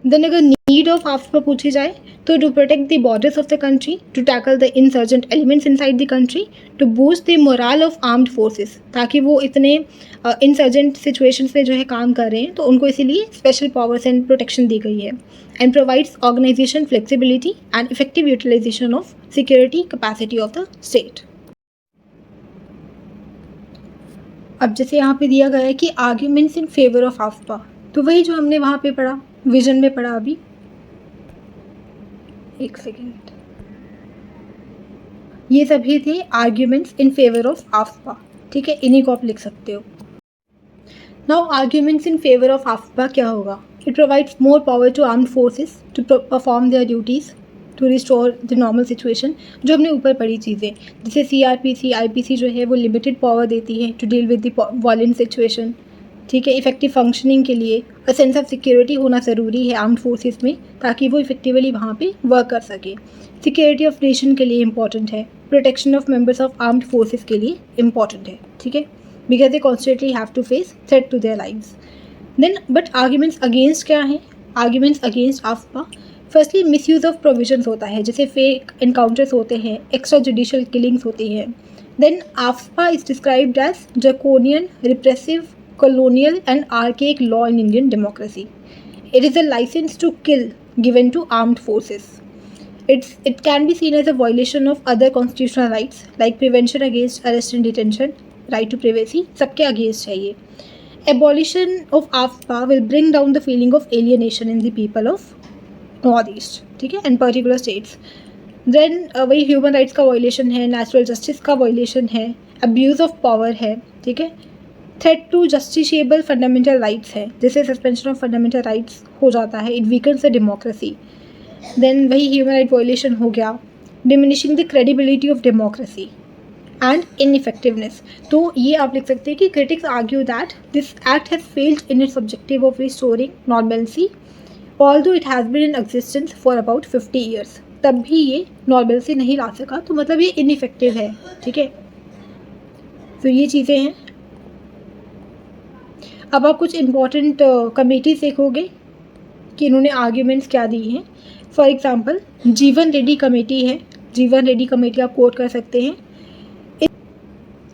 देन अगर नीड ऑफ हाफपा पूछी जाए तो to protect the borders of the country, to tackle the insurgent elements inside the country, to boost the morale of armed forces, ताकि वो इतने इंसर्जेंट सिचुएशंस में जो है काम कर रहे हैं, तो उनको इसीलिए स्पेशल पावर्स एंड प्रोटेक्शन दी गई है। And provides organisation flexibility and effective utilisation of security capacity of the state. अब जैसे यहाँ पे दिया गया है कि आर्ग्यूमेंट्स इन फेवर ऑफ हाफपा, तो वही जो हमने वहाँ पे पढ़ा, विजन में पढ़ा अभी। एक सेकेंड, ये सभी थे आर्ग्यूमेंट्स इन फेवर ऑफ हाफपा, ठीक है, इन्हीं को आप लिख सकते हो। Now arguments in favour of हाफपा क्या होगा? It provides more power to armed forces to perform their duties to restore the normal situation. जो हमने ऊपर पढ़ी चीज़ें, जैसे CRPC, IPC जो है वो लिमिटेड पावर देती है to deal with the violent situation, ठीक है। इफेक्टिव फंक्शनिंग के लिए अ सेंस ऑफ सिक्योरिटी होना ज़रूरी है आर्म्ड फोर्सेस में, ताकि वो इफेक्टिवली वहाँ पे वर्क कर सके। सिक्योरिटी ऑफ नेशन के लिए इंपॉर्टेंट है, protection of members of armed forces के लिए इंपॉर्टेंट है, ठीक है, because they constantly have to face threat to their lives. Then but arguments against क्या हैं? आर्ग्यूमेंट्स अगेंस्ट हाफपा, फर्स्टली मिसयूज़ ऑफ प्रोविजंस होता है, जैसे फेक एनकाउंटर्स होते हैं, एक्स्ट्रा जुडिशियल किलिंग्स होती हैं। देन हाफपा is described as draconian, repressive, colonial and archaic law in Indian democracy. It is a license to kill given to armed forces. It can be seen as a violation of other constitutional rights like prevention against arrest and detention, right to privacy, सबके against है ये। Abolition of AFPA will bring down the feeling of alienation in the people of Northeast, ठीक है, and particular states. Then वही human rights का violation है, natural justice का violation है, अब्यूज़ ऑफ पावर है, ठीक है। Threat to justiciable fundamental rights है, जैसे सस्पेंशन ऑफ फंडामेंटल राइट्स हो जाता है, it weakens the democracy. Then वही ह्यूमन राइट वायलेशन हो गया, diminishing the credibility of democracy and ineffectiveness. तो ये आप लिख सकते हैं कि critics argue that this act has failed in its objective of restoring normalcy although it has been in existence for about 50 years. तब भी ये नॉर्मलसी नहीं ला सका, तो मतलब ये इनइफेक्टिव है, ठीक है। तो ये चीज़ें हैं। अब आप कुछ इम्पॉर्टेंट कमेटीज देखोगे कि इन्होंने आर्ग्यूमेंट्स क्या दी हैं। फॉर एग्जांपल जीवन रेड्डी कमेटी है, जीवन रेड्डी कमेटी आप कोट कर सकते हैं।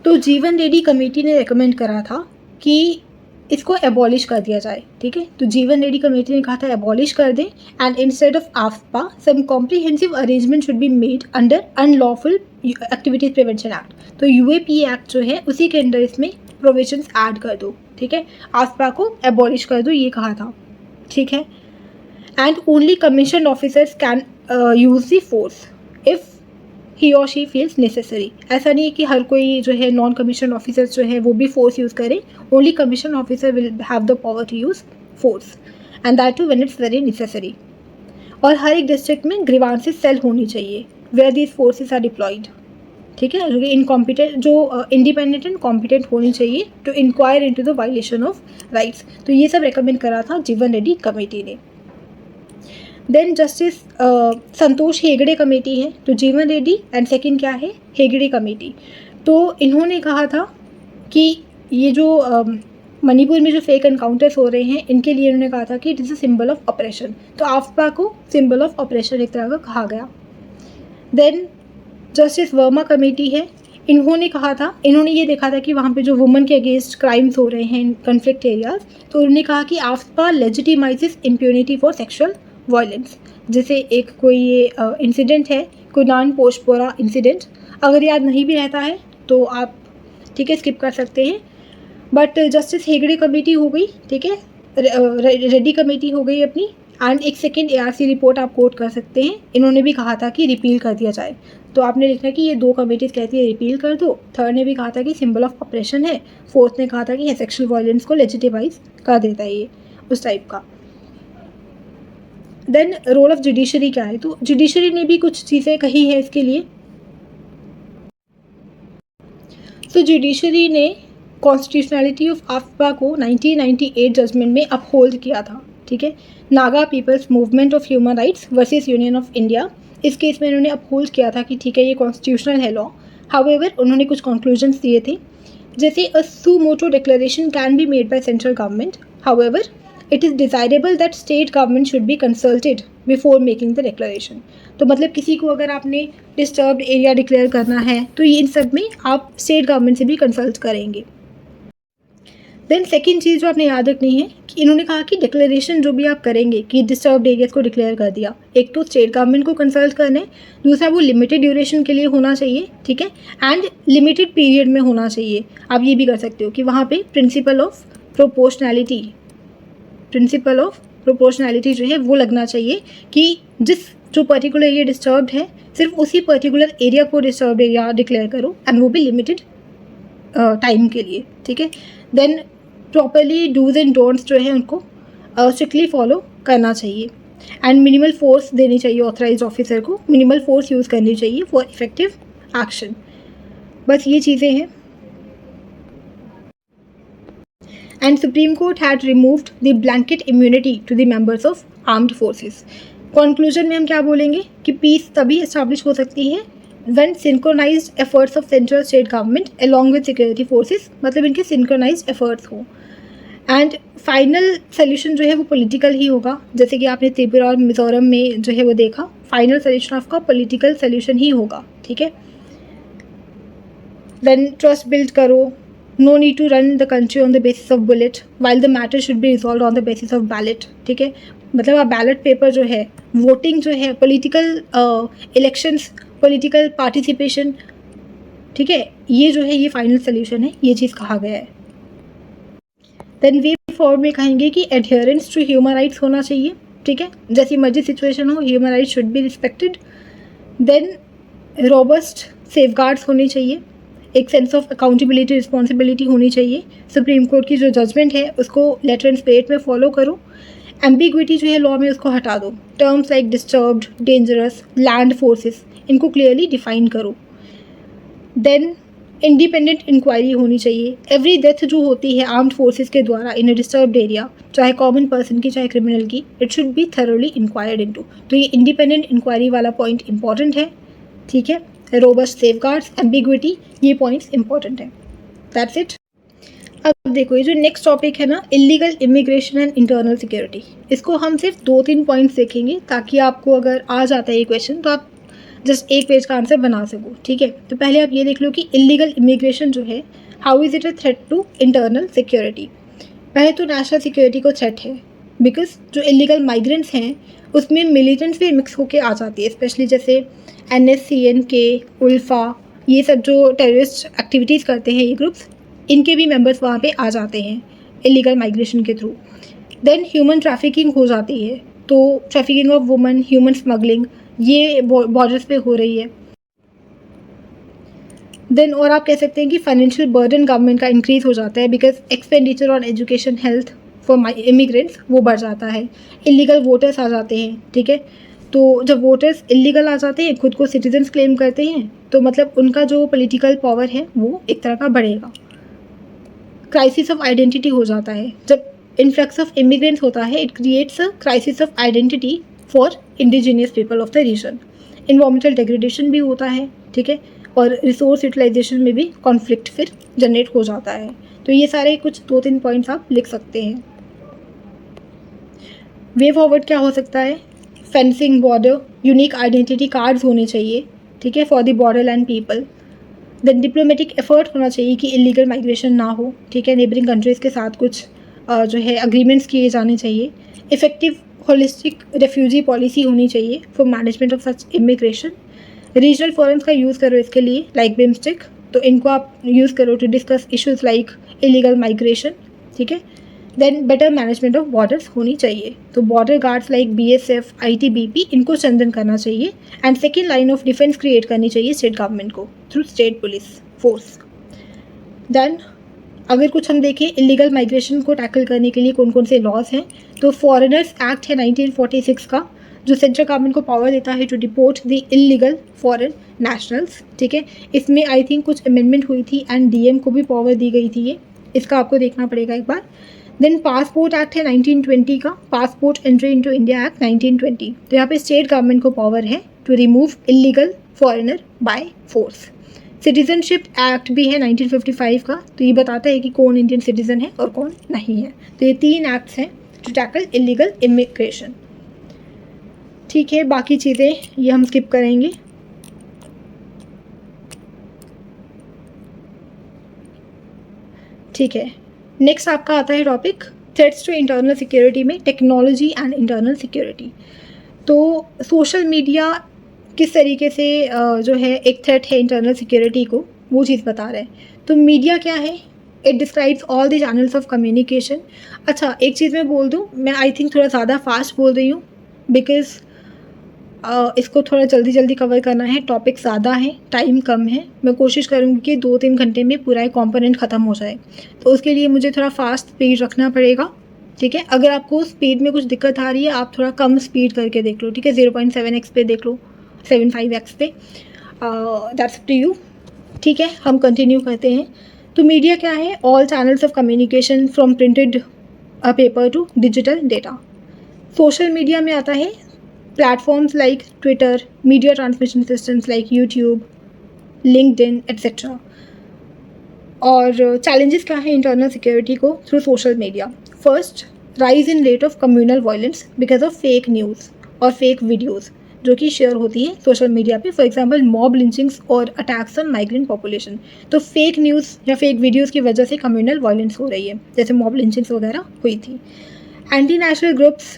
तो जीवन रेड्डी कमेटी ने रेकमेंड करा था कि इसको एबॉलिश कर दिया जाए, ठीक है। तो जीवन रेड्डी कमेटी ने कहा था एबॉलिश कर दें and instead of AFPA some comprehensive arrangement should be made under unlawful activities prevention act. तो UAPA एक्ट जो है उसी के अंडर इसमें प्रोविजंस ऐड कर दो, ठीक है, AFPA को एबॉलिश कर दो, ये कहा था, ठीक है। And only commission officers can use the force if he और शी फील्स नेसेसरी। ऐसा नहीं है कि हर कोई जो है नॉन कमीशन ऑफिसर्स जो है वो भी फोर्स यूज़ करें, only commission officer will have the power to use force and that too when it's very necessary. और हर एक डिस्ट्रिक्ट में ग्रीवांसेस सेल होनी चाहिए where these forces are deployed, ठीक है, जो कि इनकॉम्पिटेंट, जो इंडिपेंडेंट एंड कॉम्पिटेंट होनी चाहिए to inquire into the violation of rights. तो ये सब रेकमेंड करा था जीवन रेड्डी कमेटी ने। Then justice Santosh Hegde committee है, तो जीवन रेड्डी एंड सेकंड क्या है, हेगड़े कमेटी। तो इन्होंने कहा था कि ये जो मणिपुर में जो फेक एनकाउंटर्स हो रहे हैं इनके लिए उन्होंने कहा था कि it is a symbol of operation. तो आफ्पा को सिंबल ऑफ ऑपरेशन एक तरह का कहा गया। देन जस्टिस वर्मा कमेटी है, इन्होंने ये देखा था कि वहाँ पे जो वुमेन के अगेंस्ट क्राइम्स हो रहे हैं इन कन्फ्लिक्ट एरियाज, तो उन्होंने कहा कि आफ्पा लेजिटिमाइजेस इम्प्यूनिटी फॉर सेक्शुअल वायलेंस। जैसे एक कोई ये इंसिडेंट है, कुनान पोशपोरा इंसिडेंट, अगर याद नहीं भी रहता है तो आप ठीक है स्किप कर सकते हैं। बट जस्टिस हेगड़े कमेटी हो गई, ठीक है, रेड्डी कमेटी हो गई अपनी, एंड एक सेकेंड ARC रिपोर्ट आप कोट कर सकते हैं, इन्होंने भी कहा था कि रिपील कर दिया जाए। तो आपने लिखना कि ये 2 कमेटीज़ कहती है रिपील कर दो, थर्ड ने भी कहा था कि सिंबल ऑफ ऑपरेशन है, फोर्थ ने कहा था कि सेक्सुअल वायलेंस को लेजिटिमाइज कर देता है ये उस टाइप का। देन रोल ऑफ जुडिशरी क्या है, तो जुडिशरी ने भी कुछ चीज़ें कही है इसके लिए। तो जुडिशरी ने कॉन्स्टिट्यूशनलिटी ऑफ आफ्पा को 1998 जजमेंट में अपहोल्ड किया था, ठीक है। Naga people's movement of human rights versus union of India, इस केस में उन्होंने अपहोल्ड किया था कि ठीक है ये कॉन्स्टिट्यूशनल है लॉ। हाउएवर उन्होंने कुछ कंक्लूजन्स दिए थे, जैसे a suo motu declaration can be made by central government, however it is decidable that state government should be consulted before making the declaration. तो मतलब किसी को अगर आपने डिस्टर्ब्ड एरिया डिक्लेयर करना है तो ये इन सब में आप स्टेट गवर्नमेंट से भी कंसल्ट करेंगे। देन सेकेंड चीज़ जो आपने याद रखनी है कि इन्होंने कहा कि डिक्लेरेशन जो भी आप करेंगे कि डिस्टर्ब्ड एरियाज को डिक्लेयर कर दिया, एक तो स्टेट गवर्नमेंट को कंसल्ट करना है, दूसरा वो लिमिटेड ड्यूरेशन के लिए होना चाहिए, ठीक है, एंड लिमिटेड पीरियड में होना चाहिए। आप ये भी कर सकते हो कि वहाँ पे प्रिंसिपल ऑफ प्रोपोर्शनैलिटी जो है वो लगना चाहिए कि जो पर्टिकुलर एरिया डिस्टर्ब्ड है सिर्फ उसी पर्टिकुलर एरिया को डिस्टर्ब्ड एरिया डिक्लेयर करो, एंड वो भी लिमिटेड टाइम के लिए, ठीक है। Then properly dos and don'ts जो है उनको स्ट्रिक्टली फॉलो करना चाहिए, एंड मिनिमल फोर्स देनी चाहिए ऑथराइज्ड ऑफिसर को, मिनिमल फोर्स यूज़ करनी चाहिए फॉर इफेक्टिव एक्शन। बस ये चीज़ें हैं। And supreme court had removed the blanket immunity to the members of armed forces. Conclusion में हम क्या बोलेंगे कि पीस तभी एस्टैब्लिश हो सकती है when synchronized efforts of central state government along with security forces, मतलब इनके synchronized efforts हो। एंड फाइनल सोल्यूशन जो है वो पॉलिटिकल ही होगा, जैसे कि आपने त्रिपुरा और मिजोरम में जो है वो देखा, फाइनल सोल्यूशन आपका पॉलिटिकल सोल्यूशन ही होगा, ठीक है। देन ट्रस्ट बिल्ड करो, no need to run the country on the basis of bullet while the matter should be resolve on the basis of ballot, ठीक है। मतलब आप बैलेट पेपर जो है, वोटिंग जो है, पॉलिटिकल इलेक्शंस, पॉलिटिकल पार्टिसिपेशन, ठीक है, ये जो है ये फाइनल सोल्यूशन है, ये चीज़ कहा गया है। देन वे फॉरवर्ड में कहेंगे कि एडहेरेंस टू ह्यूमन राइट्स होना चाहिए, ठीक है, जैसी मर्जी सिचुएशन हो human rights should be respected. Then robust safeguards होने चाहिए, एक सेंस ऑफ अकाउंटेबिलिटी रिस्पॉन्सिबिलिटी होनी चाहिए। सुप्रीम कोर्ट की जो जजमेंट है उसको लेटर एंड स्पिरिट में फॉलो करो। एम्बिग्विटी जो है लॉ में उसको हटा दो, terms like disturbed, dangerous, land forces, इनको क्लियरली डिफाइन करो। देन इंडिपेंडेंट इंक्वायरी होनी चाहिए। एवरी डेथ जो होती है आर्म्ड फोर्सेस के द्वारा इन अ डिस्टर्ब्ड एरिया, चाहे कॉमन पर्सन की चाहे क्रिमिनल की, it should be thoroughly inquired into. तो ये इंडिपेंडेंट इंक्वायरी वाला पॉइंट इंपॉर्टेंट है, ठीक है। रोबस्ट सेफगार्ड्स, एम्बिग्विटी, ये पॉइंट्स इंपॉर्टेंट है। That's it. अब देखो ये जो नेक्स्ट टॉपिक है ना, illegal immigration and internal security, इसको हम सिर्फ 2-3 पॉइंट्स देखेंगे ताकि आपको अगर आ जाता है ये क्वेश्चन तो आप जस्ट एक पेज का आंसर बना सको, ठीक है। तो पहले आप ये देख लो कि इलीगल इमिग्रेशन जो है, how is it a threat to internal security. पहले तो नेशनल सिक्योरिटी को थ्रेट है, बिकॉज जो इलीगल माइग्रेंट्स हैं उसमें मिलिटेंट्स भी मिक्स होके आ जाती है, स्पेशली जैसे NSCN-K, उल्फा, ये सब जो टेररिस्ट एक्टिविटीज़ करते हैं ये ग्रुप्स, इनके भी मेंबर्स वहाँ पे आ जाते हैं इलीगल माइग्रेशन के थ्रू। देन ह्यूमन ट्रैफिकिंग हो जाती है, तो trafficking of woman, human smuggling, ये बॉर्डर्स पे हो रही है। देन और आप कह सकते हैं कि फाइनेंशियल बर्डन गवर्नमेंट का इंक्रीज़ हो जाता है, because expenditure on education, health for immigrants वो बढ़ जाता है। इलीगल वोटर्स आ जाते हैं, ठीक है। तो जब वोटर्स इलीगल आ जाते हैं, खुद को सिटीजन्स क्लेम करते हैं, तो मतलब उनका जो पॉलिटिकल पावर है वो एक तरह का बढ़ेगा। क्राइसिस ऑफ आइडेंटिटी हो जाता है, जब इन्फ्लक्स ऑफ इमिग्रेंट्स होता है, it creates a crisis of identity for indigenous people of the region. Environmental degradation भी होता है, ठीक है। और रिसोर्स यूटिलाइजेशन में भी कॉन्फ्लिक्ट फिर जनरेट हो जाता है। तो ये सारे कुछ 2-3 पॉइंट्स आप लिख सकते हैं। वे फॉरवर्ड क्या हो सकता है? Fencing border, unique identity cards होने चाहिए, ठीक है, for the border land people. Then diplomatic effort होना चाहिए कि इलीगल माइग्रेशन ना हो, ठीक है, नेबरिंग कंट्रीज़ के साथ कुछ जो है अग्रीमेंट्स किए जाने चाहिए। इफेक्टिव होलिस्टिक रेफ्यूजी पॉलिसी होनी चाहिए for management of such immigration. Regional forums का यूज़ करो इसके लिए, लाइक बिम्स्टेक, तो इनको आप यूज़ करो to discuss issues like illegal migration, ठीक है। Then better management of borders होनी चाहिए, तो border guards like BSF, ITBP इनको स्ट्रेंथन करना चाहिए। And second line of defence create करनी चाहिए स्टेट गवर्नमेंट को through state police force. Then अगर कुछ हम देखें इलीगल माइग्रेशन को टैकल करने के लिए कौन कौन से लॉज हैं, तो फॉरेनर्स एक्ट है 1946 का, जो सेंट्रल गवर्नमेंट को पावर देता है to deport the illegal foreign nationals, ठीक है। इसमें आई थिंक कुछ अमेंडमेंट हुई थी एंड DM को भी पावर दी गई थी, ये इसका आपको देखना पड़ेगा एक बार। देन पासपोर्ट एक्ट है 1920 का, passport entry into India act 1920, तो यहाँ पे स्टेट गवर्नमेंट को पावर है to remove illegal foreigner by force. Citizenship act भी है 1955 का, तो ये बताता है कि कौन इंडियन सिटीजन है और कौन नहीं है। तो ये 3 एक्ट्स हैं टू टैकल इलीगल इमिग्रेशन, ठीक है। बाकी चीज़ें ये हम स्किप करेंगे। ठीक है, नेक्स्ट आपका आता है topic threats to internal security में टेक्नोलॉजी एंड इंटरनल सिक्योरिटी। तो सोशल मीडिया किस तरीके से जो है एक थ्रेट है इंटरनल सिक्योरिटी को, वो चीज़ बता रहे हैं। तो मीडिया क्या है? It describes all the channels of communication. अच्छा, एक चीज़ मैं बोल दूँ, मैं आई थिंक थोड़ा ज़्यादा फास्ट बोल रही हूँ बिकॉज़ इसको थोड़ा जल्दी जल्दी कवर करना है, टॉपिक ज़्यादा है, टाइम कम है। मैं कोशिश करूँगी कि 2-3 घंटे में पूरा एक कॉम्पोनेंट ख़त्म हो जाए, तो उसके लिए मुझे थोड़ा फास्ट स्पीड रखना पड़ेगा, ठीक है। अगर आपको स्पीड में कुछ दिक्कत आ रही है, आप थोड़ा कम स्पीड करके देख लो, ठीक है, 0.7x पे देख लो, 7.5x पे, दैट्स अप टू यू, ठीक है। हम कंटिन्यू करते हैं। तो मीडिया क्या है? All channels of communication from printed paper two digital data. Social media में आता है platforms like Twitter, media transmission systems like YouTube, LinkedIn etcetera. और चैलेंजेस क्या है इंटरनल सिक्योरिटी को through social media? First, rise in rate of communal violence because of fake news और fake videos जो कि शेयर होती है सोशल मीडिया पे, फॉर एग्जांपल मॉब लिंचिंग्स और अटैक्स ऑन माइग्रेंट पॉपुलेशन। तो फेक न्यूज़ या फेक वीडियोज़ की वजह से कम्युनल वायलेंस हो रही है, जैसे मॉब लिंचिंग्स वगैरह हुई थी। एंटी नेशनल ग्रुप्स,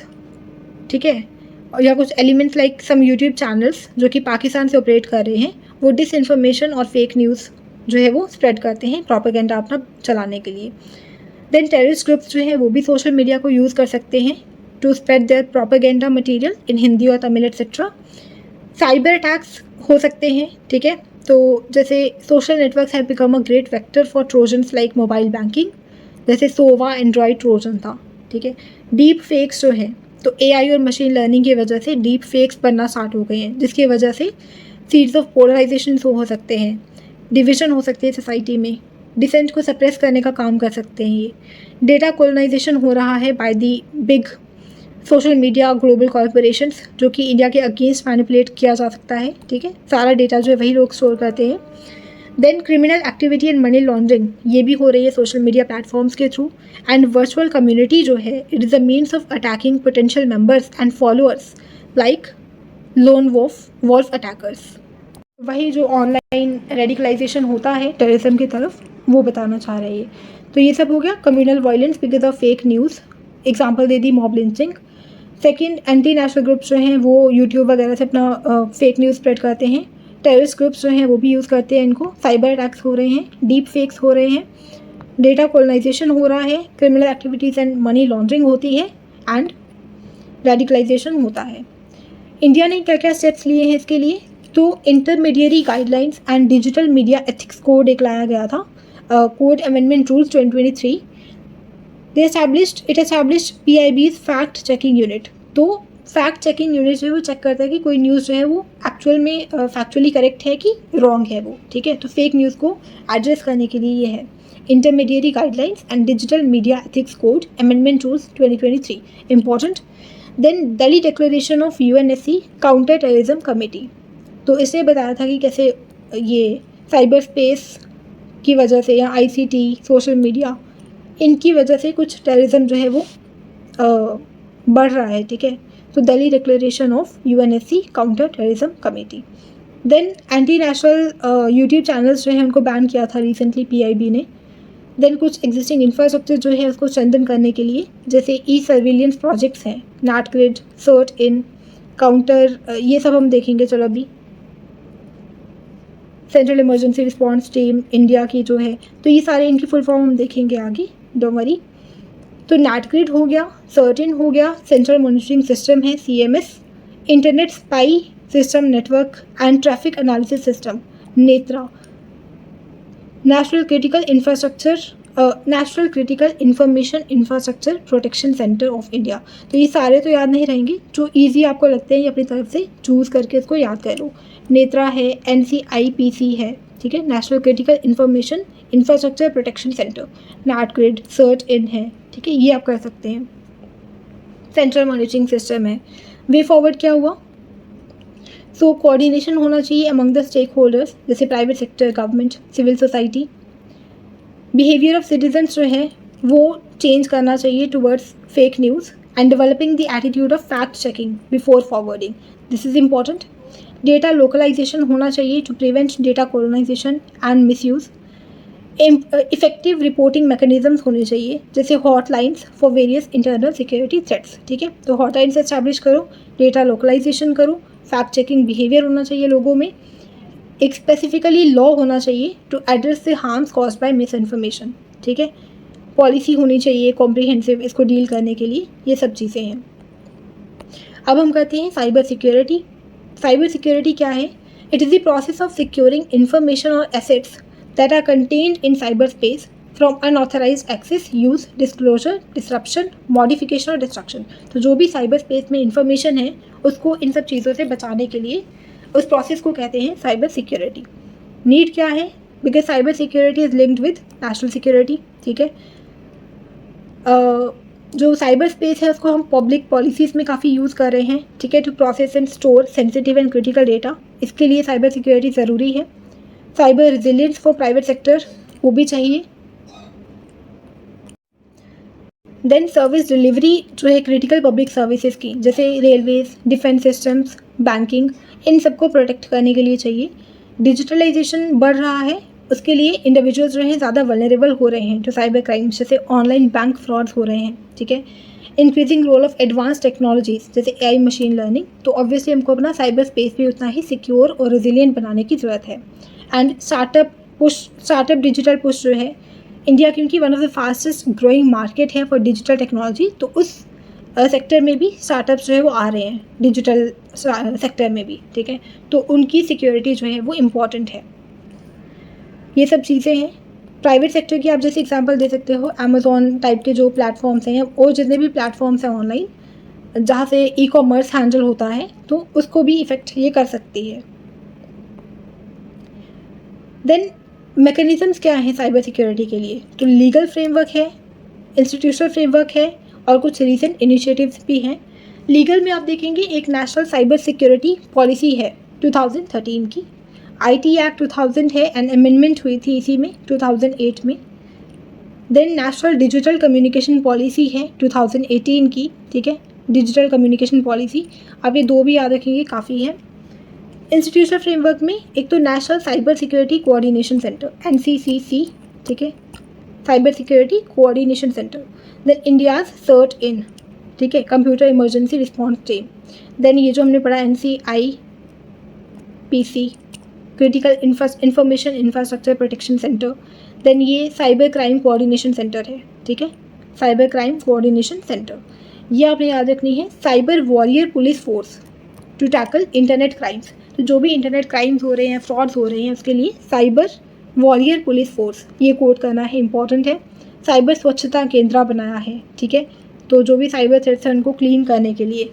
ठीक है, या कुछ elements like some YouTube channels जो कि पाकिस्तान से ऑपरेट कर रहे हैं, वो डिस इन्फॉर्मेशन और फेक न्यूज़ जो है वो स्प्रेड करते हैं प्रोपेगेंडा अपना चलाने के लिए। देन टेररिस्ट ग्रुप्स जो हैं वो भी सोशल मीडिया को यूज़ कर सकते हैं to spread their propaganda material in Hindi और तमिल एट्सेट्रा। साइबर अटैक्स हो सकते हैं, ठीक है। तो जैसे social networks have become a great vector for trojans like mobile banking, जैसे सोवा एंड्रॉयड ट्रोजन था, ठीक है। डीप फेक्स जो है, तो AI और मशीन लर्निंग की वजह से डीप फेक्स बनना स्टार्ट हो गए हैं, जिसकी वजह से सीड्स ऑफ पोलराइजेशन हो सकते हैं, डिविजन हो सकती है सोसाइटी में, डिसेंट को सप्रेस करने का काम कर सकते हैं ये। डेटा कोलोनाइजेशन हो रहा है by the big social media global corporations, जो कि इंडिया के अगेंस्ट मैनिपुलेट किया जा सकता है, ठीक है। सारा डेटा जो है वही लोग स्टोर करते हैं। Then criminal activity and money laundering, ये भी हो रही है सोशल मीडिया प्लेटफॉर्म्स के थ्रू। एंड वर्चुअल कम्युनिटी जो है, it is a means of attacking potential members and followers like lone wolf attackers. वही जो ऑनलाइन रेडिकलाइजेशन होता है टेररिज्म की तरफ, वो बताना चाह रही है। तो ये सब हो गया communal violence because of fake news, example they the mob lynching. Second, anti national groups जो हैं वो यूट्यूब वगैरह से अपना फेक न्यूज़ स्प्रेड करते हैं। टेररिस्ट ग्रुप्स जो हैं वो भी यूज़ करते हैं इनको। साइबर अटैक्स हो रहे हैं, डीप फेक्स हो रहे हैं, डेटा कोलोनाइजेशन हो रहा है, criminal activities and money laundering होती है, एंड रेडिकलाइजेशन होता है। इंडिया ने क्या क्या स्टेप्स लिए हैं इसके लिए? तो intermediary guidelines and digital media ethics code एक लाया गया था, code amendment rules 2023। It established PIB's fact checking unit. तो फैक्ट चेकिंग यूनिट जो है वो चेक करता है कि कोई न्यूज़ जो है वो एक्चुअल में फैक्चुअली करेक्ट है कि रॉन्ग है वो, ठीक है। तो फेक न्यूज़ को एड्रेस करने के लिए ये है intermediary guidelines and digital media ethics code amendment rules 2023, important. Then Delhi declaration of UNSC counter terrorism committee, तो इसने बताया था कि कैसे ये साइबर स्पेस की वजह से या आईसीटी, सोशल मीडिया, इनकी वजह से कुछ टेररिज्म जो है वो बढ़ रहा है, ठीक है। तो Delhi declaration of UNSC counter terrorism committee. Then anti national YouTube channels जो है उनको बैन किया था रिसेंटली पीआईबी ने। देन कुछ एग्जिस्टिंग इंफ्रास्ट्रक्चर जो है उसको स्ट्रेंथन करने के लिए जैसे ई सर्विलियंस प्रोजेक्ट्स हैं, नाटग्रिड, सर्ट इन, काउंटर, ये सब हम देखेंगे। चलो अभी central emergency response team India की जो है, तो ये सारे इनकी फुल फॉर्म हम देखेंगे आगे, डोंट वरी। तो नाटग्रिड हो गया, सर्टिन हो गया, सेंट्रल मॉनिटरिंग सिस्टम है CMS, internet spy system network and traffic analysis system Netra, national critical information infrastructure protection centre of India. तो ये सारे तो याद नहीं रहेंगे, जो इजी आपको लगते हैं ये अपनी तरफ से चूज़ करके इसको याद कर लो। नेत्रा है, NCIPC है, ठीक है, national critical information infrastructure protection centre, NATGRID, CERT In है, ठीक है, ये आप कर सकते हैं। सेंट्रल मॉनिटरिंग सिस्टम है। वे फॉरवर्ड क्या हुआ? सो कोऑर्डिनेशन होना चाहिए अमंग द स्टेक होल्डर्स, जैसे private sector, government, civil society. Behaviour of citizens जो है वो चेंज करना चाहिए towards fake news and developing the attitude of fact checking before forwarding, this is important. Data localisation होना चाहिए to prevent data colonisation and misuse. Effective reporting mechanisms होने चाहिए, जैसे hotlines for various internal security threats, ठीक है। तो hotlines establish करो, data localisation करो, फैक्ट चेकिंग बिहेवियर होना चाहिए लोगों में। एक स्पेसिफिकली लॉ होना चाहिए to address the harms caused by misinformation, ठीक है। पॉलिसी होनी चाहिए कॉम्प्रिहेंसिव इसको डील करने के लिए, ये सब चीज़ें हैं। अब हम करते हैं साइबर सिक्योरिटी। साइबर सिक्योरिटी क्या है? It is the process of securing information और assets that are contained in cyberspace from unauthorized access, use, disclosure, disruption, modification और destruction। तो जो भी साइबर स्पेस में इंफॉर्मेशन है उसको इन सब चीज़ों से बचाने के लिए उस प्रोसेस को कहते हैं साइबर सिक्योरिटी। नीड क्या है? Because cyber security is linked with national security, ठीक है। जो साइबर स्पेस है उसको हम पब्लिक पॉलिसीज़ में काफ़ी यूज़ कर रहे हैं, ठीक है, to process and store sensitive and critical data. इसके लिए साइबर सिक्योरिटी ज़रूरी है। Cyber resilience for private sector वो भी चाहिए। देन सर्विस डिलीवरी जो है क्रिटिकल पब्लिक सर्विसेज की, जैसे रेलवेज, डिफेंस सिस्टम्स, बैंकिंग, इन सबको प्रोटेक्ट करने के लिए चाहिए। डिजिटलाइजेशन बढ़ रहा है, उसके लिए इंडिविजुअल्स जो हैं ज़्यादा वल्नरेबल हो रहे हैं टू साइबर क्राइम्स, जैसे ऑनलाइन बैंक फ्रॉड्स हो रहे हैं, ठीक है। Increasing role of advance technologies जैसे AI, मशीन लर्निंग। तो ऑब्वियसली हमको अपना साइबर स्पेस भी उतना ही सिक्योर और रिजिलियंट बनाने की ज़रूरत है। एंड स्टार्टअप डिजिटल पुश जो है इंडिया, क्योंकि one of the fastest growing market है फॉर डिजिटल टेक्नोलॉजी, तो उस सेक्टर में भी स्टार्टअप्स जो है वो आ रहे हैं डिजिटल सेक्टर में भी, ठीक है। तो उनकी सिक्योरिटी जो है वो इम्पॉर्टेंट है। ये सब चीज़ें हैं। प्राइवेट सेक्टर की आप जैसे एग्जांपल दे सकते हो, अमेज़ॉन टाइप के जो प्लेटफॉर्म्स हैं और जितने भी प्लेटफॉर्म्स हैं ऑनलाइन जहाँ से ई-कॉमर्स हैंडल होता है, तो उसको भी इफ़ेक्ट ये कर सकती है। देन मैकेनिज़म्स क्या हैं साइबर सिक्योरिटी के लिए? तो लीगल फ्रेमवर्क है, इंस्टीट्यूशनल फ्रेमवर्क है और कुछ रीसेंट इनिशिएटिव्स भी हैं। लीगल में आप देखेंगे एक नेशनल साइबर सिक्योरिटी पॉलिसी है 2013 की, IT एक्ट 2000 है एंड अमेंडमेंट हुई थी इसी में 2008 में। Then national digital communication policy है 2018 की, ठीक है, डिजिटल कम्युनिकेशन पॉलिसी। आप ये दो भी याद रखेंगे, काफ़ी है। इंस्टीट्यूशनल फ्रेमवर्क में एक तो national cyber security coordination centre NCCC, ठीक है, cyber security coordination centre. Then India's CERT In, ठीक है, computer emergency response team. Then ये जो हमने पढ़ा NCIPC critical information infrastructure protection centre. Then ये साइबर क्राइम कोऑर्डिनेशन सेंटर है, ठीक है, साइबर क्राइम कोऑर्डिनेशन सेंटर। ये आपने याद रखनी है। Cyber warrior police force to tackle internet crimes. तो जो भी इंटरनेट क्राइम्स हो रहे हैं, फ्रॉड्स हो रहे हैं, उसके लिए साइबर वॉरियर पुलिस फोर्स ये कोड करना है, इंपॉर्टेंट है। साइबर स्वच्छता केंद्र बनाया है, ठीक है, तो जो भी साइबर थ्रेट्स हैं उनको क्लीन करने के लिए,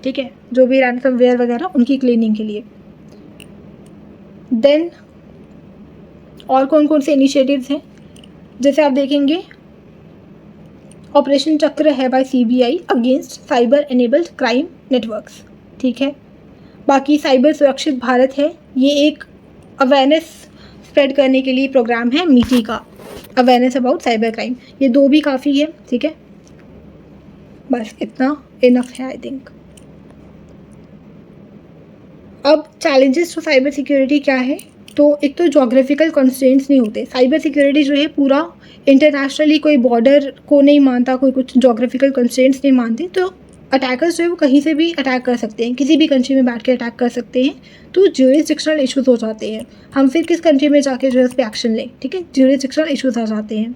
ठीक है, जो भी रैनसमवेयर वगैरह उनकी क्लीनिंग के लिए। देन और कौन कौन से इनिशिएटिव्स हैं, जैसे आप देखेंगे ऑपरेशन चक्र है by CBI against cyber enabled crime networks, ठीक है। बाकी साइबर सुरक्षित भारत है, ये एक अवेयरनेस स्प्रेड करने के लिए प्रोग्राम है मीटी का, अवेयरनेस अबाउट साइबर क्राइम। ये 2 भी काफ़ी है, ठीक है, बस इतना इनफ है आई थिंक। अब चैलेंजेस टू साइबर सिक्योरिटी क्या है? तो एक तो जोग्राफिकल कंस्ट्रेंट्स नहीं होते। साइबर सिक्योरिटी जो है पूरा इंटरनेशनली कोई बॉर्डर को नहीं मानता, कोई कुछ जोग्राफिकल कंस्ट्रेंट्स नहीं मानते, तो अटैकर्स जो है वो कहीं से भी अटैक कर सकते हैं, किसी भी कंट्री में बैठ के अटैक कर सकते हैं। तो ज्यूरिसडिक्शनल इश्यूज हो जाते हैं, हम फिर किस कंट्री में जाके जो है उस पर एक्शन लें, ठीक है, ज्यूरिसडिक्शनल इश्यूज आ जाते हैं।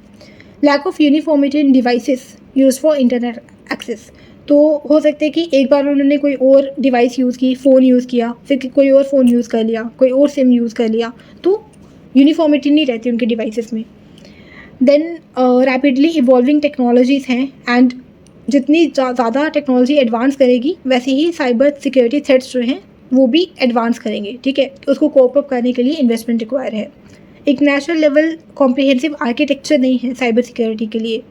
Lack of uniformity in devices use for internet access, तो हो सकता है कि एक बार उन्होंने कोई और डिवाइस यूज़ की, फ़ोन यूज़ किया, फिर कोई और फ़ोन यूज़ कर लिया, कोई और सिम यूज़ कर लिया, तो यूनिफॉर्मिटी नहीं रहती उनके डिवाइसेस में। देन रैपिडली इवॉल्विंग टेक्नोलॉजीज़ हैं, एंड जितनी ज़्यादा टेक्नोलॉजी एडवांस करेगी वैसे ही साइबर सिक्योरिटी थ्रेट्स जो हैं वो भी एडवांस करेंगे, ठीक है। तो उसको कोप अप करने के लिए इन्वेस्टमेंट रिक्वायर है। एक नेशनल लेवल कॉम्प्रिहेंसिव आर्किटेक्चर नहीं है साइबर सिक्योरिटी के लिए।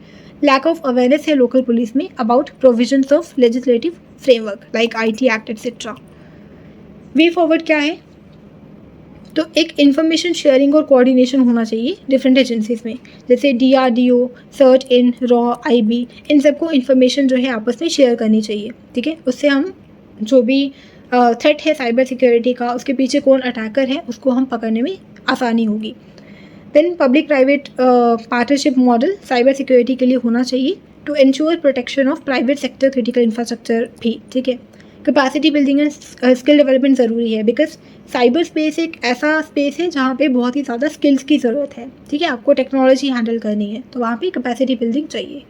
लैक ऑफ अवेयरनेस है लोकल पुलिस में about provisions of legislative framework like IT act etcetera. Way forward क्या है? तो एक इन्फॉर्मेशन शेयरिंग और कोऑर्डिनेशन होना चाहिए डिफरेंट एजेंसीज में, जैसे DRDO, CERT-In, RAW, IB, इन सबको इन्फॉर्मेशन जो है आपस में शेयर करनी चाहिए, ठीक है। उससे हम जो भी थ्रेट है साइबर सिक्योरिटी का, उसके पीछे कौन अटैकर है, उसको हम पकड़ने में आसानी होगी। Then public private partnership model cyber security के लिए होना चाहिए to ensure protection of private sector critical infrastructure भी, ठीक है। Capacity building and skill development ज़रूरी है, बिकॉज साइबर स्पेस एक ऐसा स्पेस है जहाँ पे बहुत ही ज़्यादा स्किल्स की ज़रूरत है, ठीक है। आपको टेक्नोलॉजी हैंडल करनी है तो वहाँ पे कैपेसिटी बिल्डिंग चाहिए।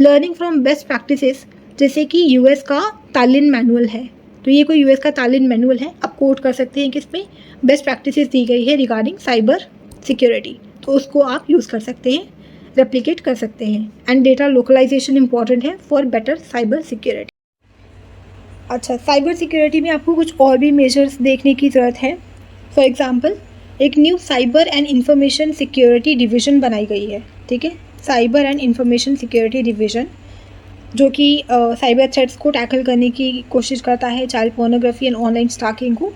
लर्निंग फ्रॉम बेस्ट प्रैक्टिसेस, जैसे कि US का तालिन मैनुअल है, तो ये कोई US का तालिन मैनुअल है, आप कोट कर सकते हैं कि इसमें बेस्ट प्रैक्टिसेस दी गई है रिगार्डिंग साइबर सिक्योरिटी, तो उसको आप यूज़ कर सकते हैं, रेप्लिकेट कर सकते हैं। एंड डेटा लोकलाइजेशन इंपॉर्टेंट है फॉर बेटर साइबर सिक्योरिटी। अच्छा, साइबर सिक्योरिटी में आपको कुछ और भी मेजर्स देखने की ज़रूरत है। फॉर एग्जांपल, एक new cyber and information security division बनाई गई है, ठीक है, cyber and information security division, जो कि साइबर थ्रेट्स को टैकल करने की कोशिश करता है, child pornography and online stalking को।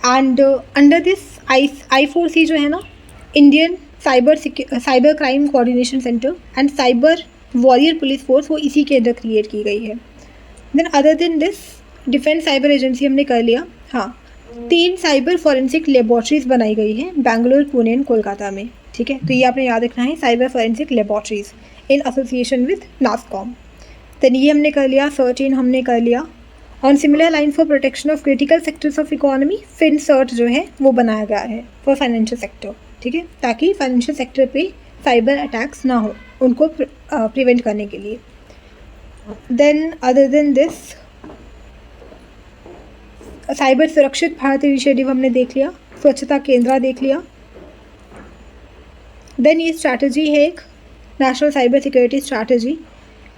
एंड अंडर दिस I4C जो है ना, Indian cyber crime coordination centre and cyber warrior police force, वो इसी के अंदर क्रिएट की गई है। Then other than this, defence cyber agency हमने कर लिया। हाँ, 3 साइबर फॉरेंसिक लेबॉर्ट्रीज़ बनाई गई हैं बेंगलुरु, पुणे एंड कोलकाता में, ठीक है। तो ये आपने याद रखना है, cyber forensic laboratories in association with NASSCOM. Then ये हमने कर लिया, CERT-In हमने कर लिया। On similar line for protection of critical sectors of economy, FinCERT जो है वो बनाया गया है फॉर फाइनेंशियल सेक्टर, ठीक है, ताकि फाइनेंशियल सेक्टर पे साइबर अटैक्स ना हो, उनको प्रिवेंट करने के लिए। Then other than this, cyber Surakshit Bharat initiative हमने देख लिया, स्वच्छता केंद्र देख लिया। देन ये स्ट्रैटेजी है एक national cyber security strategy,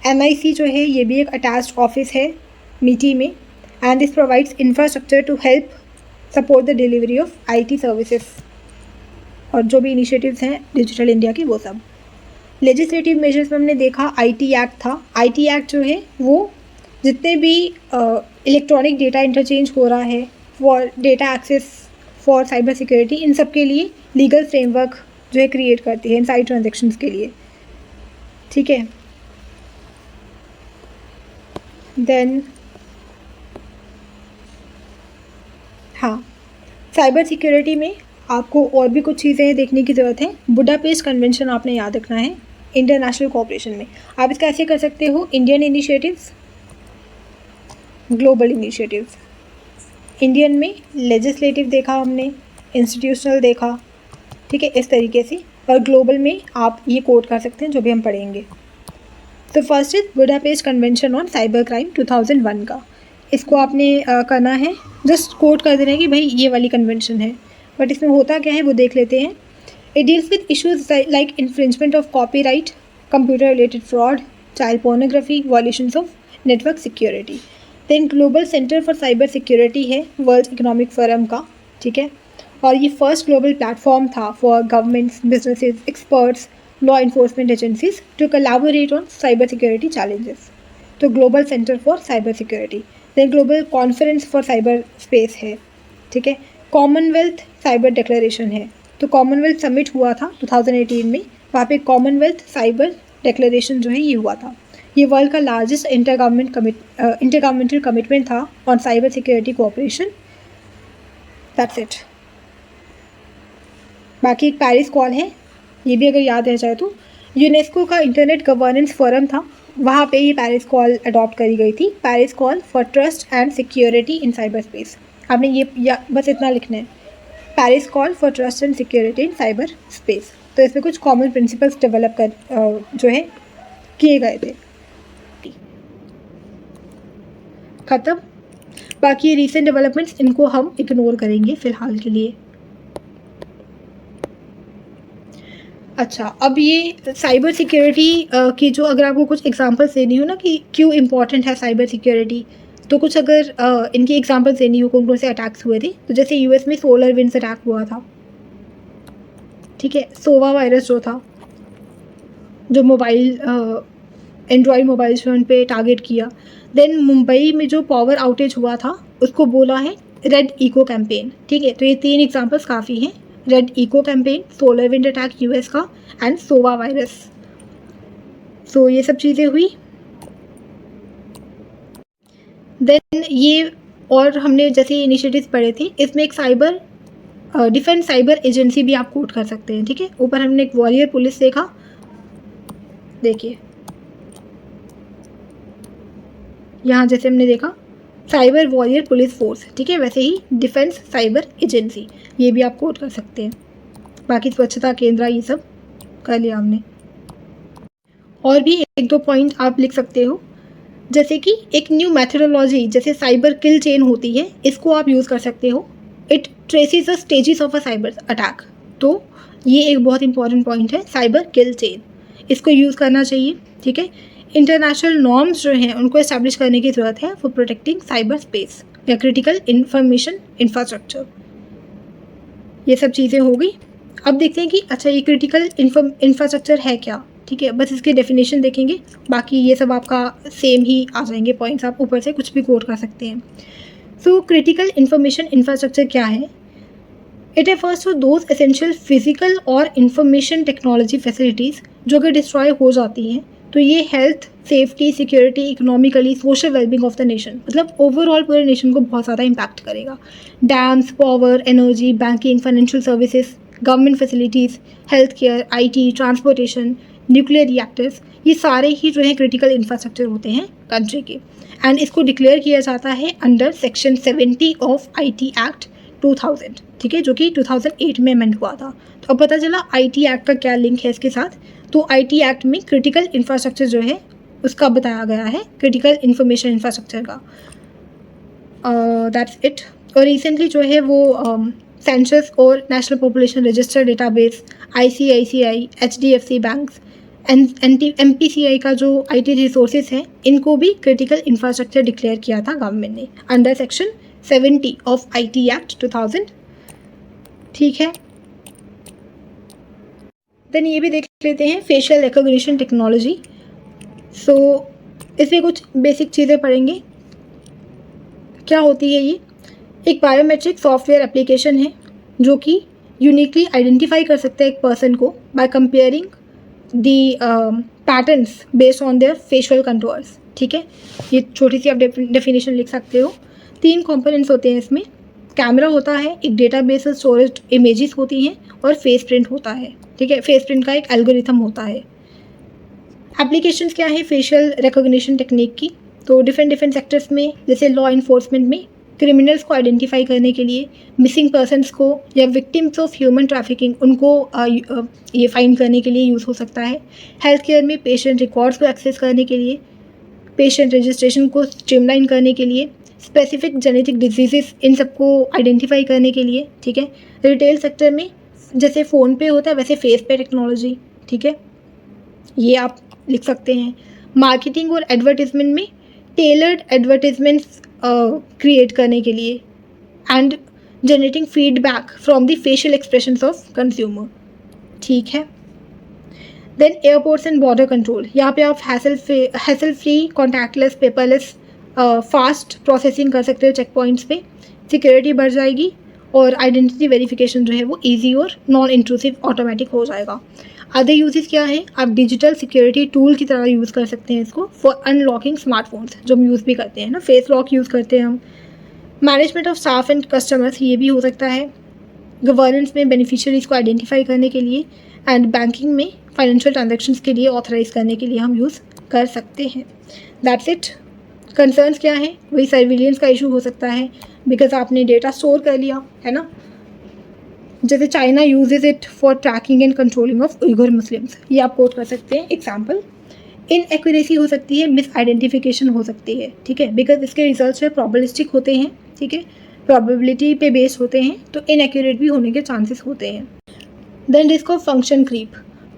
NIC जो है ये भी एक अटैच्ड ऑफिस है मीटी में, and this provides infrastructure to help support the delivery of IT services, और जो भी इनिशिएटिव्स हैं डिजिटल इंडिया की वो सब। लेजिस्लेटिव मेजर्स में हमने देखा IT एक्ट था। IT एक्ट जो है वो जितने भी इलेक्ट्रॉनिक डेटा इंटरचेंज हो रहा है for data access for cyber security, इन सब के लिए लीगल फ्रेमवर्क जो है क्रिएट करती है इनसाइड ट्रांजेक्शन्स के लिए, ठीक है। देन हाँ, साइबर सिक्योरिटी में आपको और भी कुछ चीज़ें देखने की ज़रूरत है। बुडापेस्ट कन्वेंशन आपने याद रखना है इंटरनेशनल कोऑपरेशन में। आप इसका ऐसे कर सकते हो, Indian initiatives, global initiatives. Indian में लेजिस्लेटिव देखा हमने, इंस्टीट्यूशनल देखा, ठीक है, इस तरीके से। और ग्लोबल में आप ये कोट कर सकते हैं जो भी हम पढ़ेंगे। तो first is Budapest convention on cyber crime 2001 का, इसको आपने करना है, जस्ट कोट कर देना है कि भाई ये वाली कन्वेंशन है, बट इसमें होता क्या है वो देख लेते हैं। It deals with issues like infringement of copyright, computer related fraud, child pornography, violations of network security. Then global centre for cyber security है वर्ल्ड इकोनॉमिक फोरम का, ठीक है, और ये फर्स्ट ग्लोबल प्लेटफॉर्म था for governments, businesses, experts, law enforcement agencies to collaborate on cyber security challenges. तो global centre for cyber security. Then global conference for cyber space है, ठीक है। कॉमनवेल्थ साइबर डिक्लेरेशन है, तो कॉमनवेल्थ समिट हुआ था 2018 में, वहाँ पे कॉमनवेल्थ साइबर डिक्लेरेशन जो है ये हुआ था। ये वर्ल्ड का लार्जेस्ट इंटरगवर्नमेंटल कमिटमेंट था on cyber security cooperation. That's it. बाकी एक पेरिस कॉल है, ये भी अगर याद रह जाए तो। यूनेस्को का इंटरनेट गवर्नेंस फोरम था, वहाँ पे ये पेरिस कॉल अडॉप्ट करी गई थी, Paris call for trust and security in cyber space. आपने ये बस इतना लिखना है, Paris call for trust and security in cyber space. तो इसमें कुछ कॉमन प्रिंसिपल्स डेवलप कर जो है किए गए थे। ख़त्म। बाकी रीसेंट डेवलपमेंट्स इनको हम इग्नोर करेंगे फ़िलहाल के लिए। अच्छा, अब ये साइबर सिक्योरिटी की जो अगर आपको कुछ एग्जांपल्स देनी हो ना कि क्यों इम्पॉर्टेंट है साइबर सिक्योरिटी, तो कुछ अगर इनकी एग्जांपल्स देनी हो कौन से अटैक्स हुए थे, तो जैसे यूएस में SolarWinds अटैक हुआ था, ठीक है। सोवा वायरस जो था, जो मोबाइल एंड्रॉयड मोबाइल फ़ोन पे टारगेट किया। देन मुंबई में जो पावर आउटेज हुआ था उसको बोला है रेड इको कैंपेन, ठीक है। तो ये 3 एग्जांपल्स काफ़ी हैं, red echo campaign, SolarWinds attack US का एंड सोवा वायरस। सो ये सब चीज़ें हुई। देन ये और हमने जैसे इनिशिएटिव्स पढ़े थे, इसमें एक साइबर डिफेंस साइबर एजेंसी भी आप कोट कर सकते हैं, ठीक है। ऊपर हमने एक वॉरियर पुलिस देखा, देखिए यहाँ जैसे हमने देखा साइबर वॉरियर पुलिस फोर्स, ठीक है, वैसे ही डिफेंस साइबर एजेंसी, ये भी आप कोट कर सकते हैं। बाकी स्वच्छता केंद्र ये सब कर लिया हमने। और भी 1-2 पॉइंट आप लिख सकते हो, जैसे कि एक न्यू मैथडोलॉजी जैसे साइबर किल चेन होती है, इसको आप यूज़ कर सकते हो। It traces the stages of a cyber attack. तो ये एक बहुत इंपॉर्टेंट पॉइंट है, साइबर किल चेन, इसको यूज़ करना चाहिए, ठीक है। इंटरनेशनल नॉर्म्स जो हैं उनको इस्टेब्लिश करने की ज़रूरत है फॉर प्रोटेक्टिंग साइबर स्पेस या क्रिटिकल इंफॉर्मेशन इंफ्रास्ट्रक्चर। ये सब चीज़ें हो गई। अब देखते हैं कि अच्छा ये क्रिटिकल इंफ्रास्ट्रक्चर है क्या, ठीक है। बस इसकी डेफिनेशन देखेंगे, बाकी ये सब आपका सेम ही आ जाएंगे पॉइंट्स, आप ऊपर से कुछ भी कोट कर सकते हैं। सो क्रिटिकल इंफॉर्मेशन इंफ्रास्ट्रक्चर क्या है? It refers to those essential physical और इंफॉर्मेशन टेक्नोलॉजी फैसिलिटीज़ जो अगर डिस्ट्रॉय हो जाती हैं तो ये health, safety, security, economically, social wellbeing of the nation, मतलब ओवरऑल पूरे नेशन को बहुत ज़्यादा इम्पैक्ट करेगा। Dams, power, energy, banking, financial services, government facilities, health care, IT, transportation, nuclear reactors, ये सारे ही जो है क्रिटिकल इंफ्रास्ट्रक्चर होते हैं कंट्री के। एंड इसको डिक्लेयर किया जाता है under section 70 of IT act 2000, ठीक है, जो कि 2008 में अमेंड हुआ था। तो अब पता चला IT एक्ट का क्या लिंक है इसके साथ। तो IT एक्ट में क्रिटिकल इंफ्रास्ट्रक्चर जो है उसका बताया गया है, क्रिटिकल इंफॉर्मेशन इंफ्रास्ट्रक्चर का। That's it. और रिसेंटली जो है वो सेंसस और national population register database, ICICI, HDFC banks, MPCI का जो IT रिसोर्सेज हैं, इनको भी क्रिटिकल इंफ्रास्ट्रक्चर डिक्लेयर किया था गवर्नमेंट ने under section 70 of IT act 2000, ठीक है। देन ये भी देख लेते हैं फेशियल रिकॉग्निशन टेक्नोलॉजी। सो इसमें कुछ बेसिक चीज़ें पढ़ेंगे। क्या होती है ये? एक बायोमेट्रिक सॉफ्टवेयर एप्लीकेशन है जो कि यूनिकली आइडेंटिफाई कर सकता है एक पर्सन को by comparing the patterns based on their facial contours, ठीक है। ये छोटी सी आप डेफिनेशन लिख सकते हो। 3 कंपोनेंट्स होते हैं इसमें, कैमरा होता है, एक डेटाबेस से स्टोरेज इमेजेस होती हैं और फेस प्रिंट होता है, ठीक है। फेस प्रिंट का एक एल्गोरिथम होता है। एप्लीकेशंस क्या है फेशियल रिकॉग्निशन टेक्निक की? तो डिफरेंट सेक्टर्स में, जैसे लॉ इन्फोर्समेंट में क्रिमिनल्स को आइडेंटिफाई करने के लिए, मिसिंग पर्सनस को या विक्टिम्स ऑफ ह्यूमन ट्रैफिकिंग उनको ये फाइंड करने के लिए यूज़ हो सकता है। हेल्थ केयर में पेशेंट रिकॉर्ड्स को एक्सेस करने के लिए, पेशेंट रजिस्ट्रेशन को स्ट्रीमलाइन करने के लिए, स्पेसिफिक जेनेटिक डिजीज़ेस इन सबको आइडेंटिफाई करने के लिए, ठीक है। रिटेल सेक्टर में जैसे फ़ोन पे होता है वैसे फेस पे टेक्नोलॉजी, ठीक है, ये आप लिख सकते हैं। मार्केटिंग और एडवर्टीजमेंट में टेलर्ड एडवर्टीजमेंट्स क्रिएट करने के लिए and generating feedback from the facial expressions of consumer, ठीक है। देन एयरपोर्ट्स एंड बॉर्डर कंट्रोल, यहाँ पे आप hassle free, contactless, paperless fast processing कर सकते हो चेक पॉइंट्स पे, सिक्योरिटी बढ़ जाएगी और आइडेंटिटी वेरिफिकेशन जो है वो ईजी और नॉन इंट्रूसिव ऑटोमेटिक हो जाएगा। अदर यूजेस क्या है, आप डिजिटल सिक्योरिटी टूल की तरह यूज़ कर सकते हैं इसको फॉर अनलॉकिंग स्मार्टफोन्स, जो हम यूज़ भी करते हैं ना, फेस लॉक यूज़ करते हैं हम। Management of staff and customers, ये भी हो सकता है। गवर्नेंस में बेनिफिशियरीज को आइडेंटिफाई करने के लिए, एंड बैंकिंग में फाइनेंशियल ट्रांजैक्शंस के लिए ऑथराइज करने के लिए हम यूज़ कर सकते हैं। That's it. कंसर्न्स क्या है, वही सर्विलियंस का इशू हो सकता है, बिकॉज आपने डेटा स्टोर कर लिया है ना। जैसे China uses it for tracking and controlling of Uighur Muslims, ये आप कोट कर सकते हैं एग्जाम्पल। इनएक्यूरेसी हो सकती है, मिस आइडेंटिफिकेशन हो सकती है, ठीक है, बिकॉज इसके रिजल्ट्स है प्रॉबलिस्टिक होते हैं, ठीक है, प्रॉबेबिलिटी पे बेस्ड होते हैं, तो इनएक्यूरेट भी होने के चांसेस होते हैं। देन रिस्क ऑफ फंक्शन क्रीप,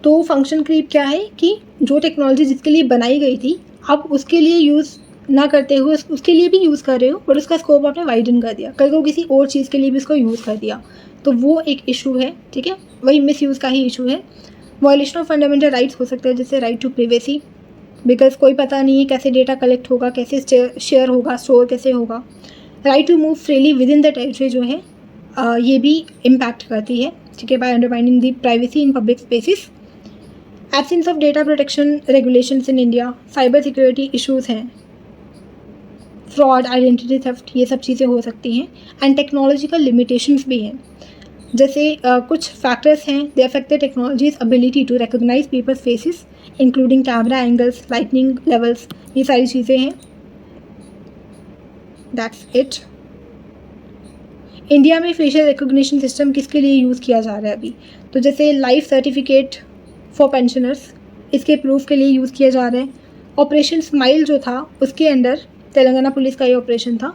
तो फंक्शन क्रीप क्या है कि जो टेक्नोलॉजी जिसके लिए बनाई गई थी आप उसके लिए यूज़ ना करते हुए उसके लिए भी यूज़ कर रहे हो, बट उसका स्कोप आपने वाइडन कर दिया, कल को किसी और चीज़ के लिए भी उसको यूज़ कर दिया, तो वो एक इशू है, ठीक है, वही मिस यूज़ का ही इशू है। वायलेशन ऑफ फंडामेंटल राइट्स हो सकते हैं, जैसे राइट टू प्रिवेसी, बिकॉज कोई पता नहीं है कैसे डेटा कलेक्ट होगा, कैसे शेयर होगा, स्टोर कैसे होगा। Right to move freely within the territory जो है ये भी इम्पैक्ट करती है, ठीक है, by undermining the privacy in public spaces. Absence of data protection regulations in India, cyber security issues हैं, फ्रॉड, आइडेंटिटी थेफ्ट, ये सब चीज़ें हो सकती हैं, एंड टेक्नोलॉजिकल लिमिटेशंस भी हैं, जैसे कुछ फैक्टर्स हैं, they affect the technologies ability to recognise people's faces including camera angles, lightning levels, ये सारी चीज़ें हैं। That's it. इंडिया में फेशियल रिकॉग्निशन सिस्टम किसके लिए यूज़ किया जा रहा है अभी, तो जैसे लाइफ सर्टिफिकेट फॉर पेंशनर्स, इसके प्रूफ के लिए यूज़ किया जा रहा है। ऑपरेशन स्माइल जो था उसके अंडर तेलंगाना पुलिस का ये ऑपरेशन था,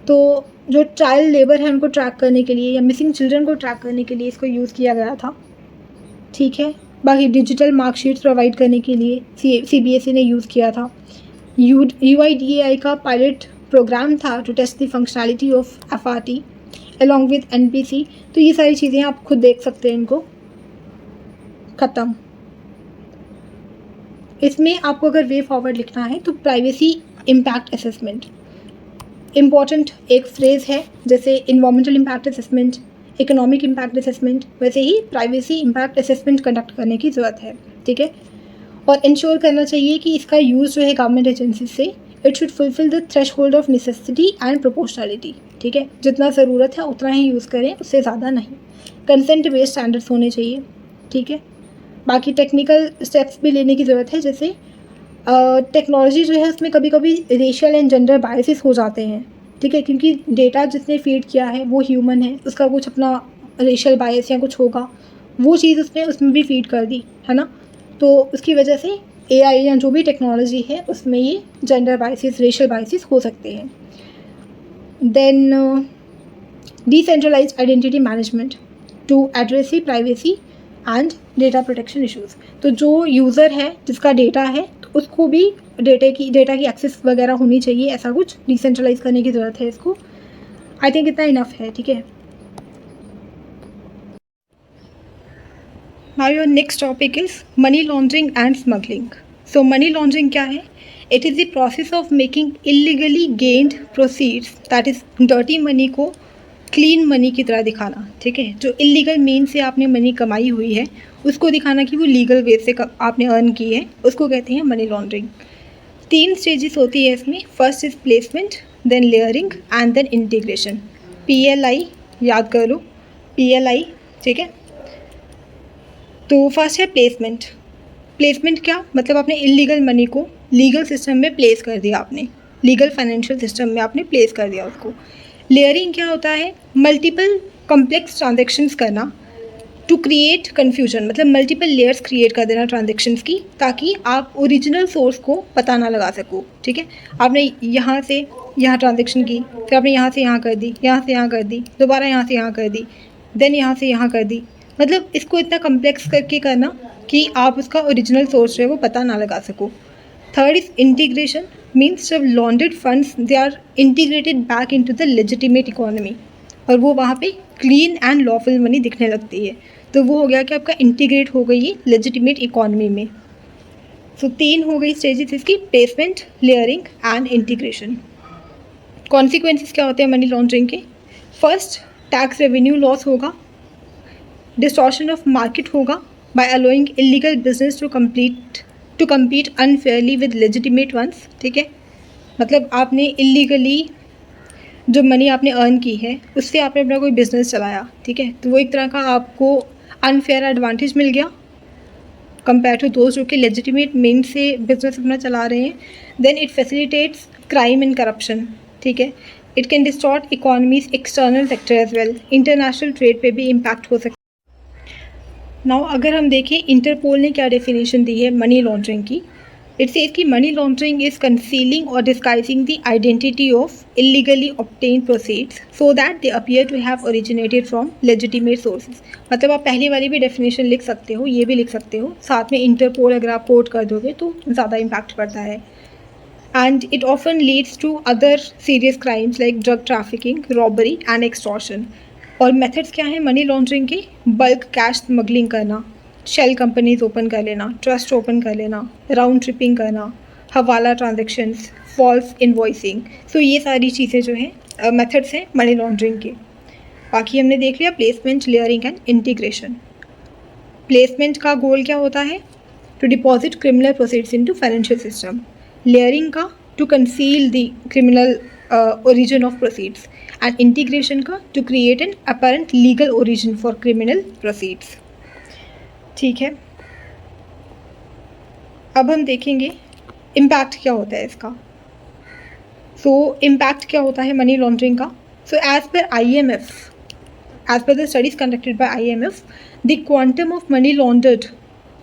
तो जो चाइल्ड लेबर है उनको ट्रैक करने के लिए या मिसिंग चिल्ड्रन को ट्रैक करने के लिए इसको यूज़ किया गया था, ठीक है। बाकी डिजिटल मार्कशीट्स प्रोवाइड करने के लिए CBSE ने यूज़ किया था। UIDAI का पायलट प्रोग्राम था to test the functionality of FRT along with NPC, तो ये सारी चीज़ें आप खुद देख सकते हैं इनको। ख़त्म। इसमें आपको अगर वे फॉरवर्ड लिखना है तो प्राइवेसी इम्पैक्ट असेसमेंट इम्पॉर्टेंट एक फ्रेज़ है, जैसे environmental impact assessment, economic impact assessment, वैसे ही प्राइवेसी इम्पैक्ट असेसमेंट कंडक्ट करने की ज़रूरत है, ठीक है। और इंश्योर करना चाहिए कि इसका यूज़ जो है गवर्नमेंट एजेंसी से it should fulfil the threshold of necessity and proportionality, ठीक है, जितना ज़रूरत है उतना ही यूज़ करें, उससे ज़्यादा नहीं। कंसेंट बेस्ड स्टैंडर्ड्स होने चाहिए, ठीक है। बाकी टेक्निकल स्टेप्स भी लेने की ज़रूरत है, जैसे टेक्नोलॉजी जो है उसमें कभी कभी रेशियल एंड जेंडर बायसेस हो जाते हैं, ठीक है, क्योंकि डेटा जिसने फीड किया है वो ह्यूमन है, उसका कुछ अपना रेशियल बायस या कुछ होगा, वो चीज़ उसने उसमें भी फीड कर दी है ना, तो उसकी वजह से AI या जो भी टेक्नोलॉजी है उसमें ये जेंडर बायसेस, रेशियल बायसेस हो सकते हैं। Then decentralise identity management to address the privacy and data protection issues, तो जो यूज़र है जिसका डेटा है तो उसको भी डेटा की एक्सेस वगैरह होनी चाहिए, ऐसा कुछ डिसेंट्रलाइज करने की ज़रूरत है इसको। आई थिंक इतना इनफ है, ठीक है। Now your next topic is money laundering and smuggling. So money laundering क्या है? It is the process of making illegally gained proceeds, that is dirty money को क्लीन मनी की तरह दिखाना, ठीक है। जो इलीगल मीन से आपने मनी कमाई हुई है उसको दिखाना कि वो लीगल वे से आपने अर्न की है, उसको कहते हैं मनी लॉन्ड्रिंग। 3 स्टेजेस होती है इसमें। First is placement, then layering and then integration. PLI याद कर लो, PLI, ठीक है। तो फर्स्ट है प्लेसमेंट। प्लेसमेंट क्या मतलब? आपने इलीगल मनी को लीगल सिस्टम में प्लेस कर दिया, आपने लीगल फाइनेंशियल सिस्टम में आपने प्लेस कर दिया उसको। लेयरिंग क्या होता है? मल्टीपल कॉम्प्लेक्स ट्रांजेक्शन्स करना टू क्रिएट कन्फ्यूजन, मतलब मल्टीपल लेयर्स क्रिएट कर देना ट्रांजेक्शन्स की, ताकि आप ओरिजिनल सोर्स को पता ना लगा सको, ठीक है। आपने यहाँ से यहाँ ट्रांजेक्शन की, फिर आपने यहाँ से यहाँ कर दी, यहाँ से यहाँ कर दी, दोबारा यहाँ से यहाँ कर दी, देन यहाँ से यहाँ कर दी, मतलब इसको इतना कम्प्लेक्स करके करना कि आप उसका ओरिजिनल सोर्स जो है वो पता ना लगा सको। थर्ड इज़ इंटीग्रेशन, मीन्स जब laundered funds they are integrated back into the legitimate economy, और वो वहाँ पे क्लीन एंड लॉफुल मनी दिखने लगती है, तो वो हो गया कि आपका इंटीग्रेट हो गई है लेजिटिमेट इकोनॉमी में। सो 3 हो गई स्टेजेस इसकी, placement, layering and integration. Consequences क्या होते हैं मनी लॉन्ड्रिंग के? फर्स्ट, टैक्स रेवेन्यू लॉस होगा, डिस्टॉर्शन ऑफ मार्केट होगा by allowing illegal business to compete unfairly with legitimate ones. ठीक है, मतलब आपने इलीगली जो मनी आपने अर्न की है उससे आपने अपना कोई बिजनेस चलाया, ठीक है, तो वो एक तरह का आपको अनफेयर एडवांटेज मिल गया कंपेयर टू दोस्त जो कि लेजिटिमेट मीन से बिजनेस अपना चला रहे हैं। Then it facilitates crime and corruption. ठीक है, it can distort economies external sector as well, international trade पे भी इम्पैक्ट हो सकता है। नाउ अगर हम देखें इंटरपोल ने क्या डेफिनेशन दी है मनी लॉन्ड्रिंग की, इट सेज कि मनी लॉन्ड्रिंग इज कंसीलिंग और disguising the identity of illegally obtain proceeds so that they appear to have originated from legitimate sources. मतलब आप पहली वाली भी डेफिनेशन लिख सकते हो, ये भी लिख सकते हो, साथ में इंटरपोल अगर आप कोट कर दोगे तो ज़्यादा इम्पैक्ट पड़ता है। And it often leads to other serious crimes like drug trafficking, robbery and extortion. और मेथड्स क्या हैं मनी लॉन्ड्रिंग के? बल्क कैश स्मगलिंग करना, शेल कंपनीज ओपन कर लेना, ट्रस्ट ओपन कर लेना, राउंड ट्रिपिंग करना, हवाला ट्रांजेक्शन्स, फॉल्स इनवॉइसिंग। सो ये सारी चीज़ें जो हैं मेथड्स हैं मनी लॉन्ड्रिंग के। बाकी हमने देख लिया placement, layering and integration. Placement का गोल क्या होता है? To deposit criminal proceeds into financial system. Layering का to conceal the criminal origin of proceeds. And integration का to create an apparent legal origin for criminal proceeds. ठीक है, अब हम देखेंगे इम्पैक्ट क्या होता है इसका। सो इम्पैक्ट क्या होता है मनी लॉन्ड्रिंग का? So as per IMF, as per the studies conducted by IMF, the quantum of money laundered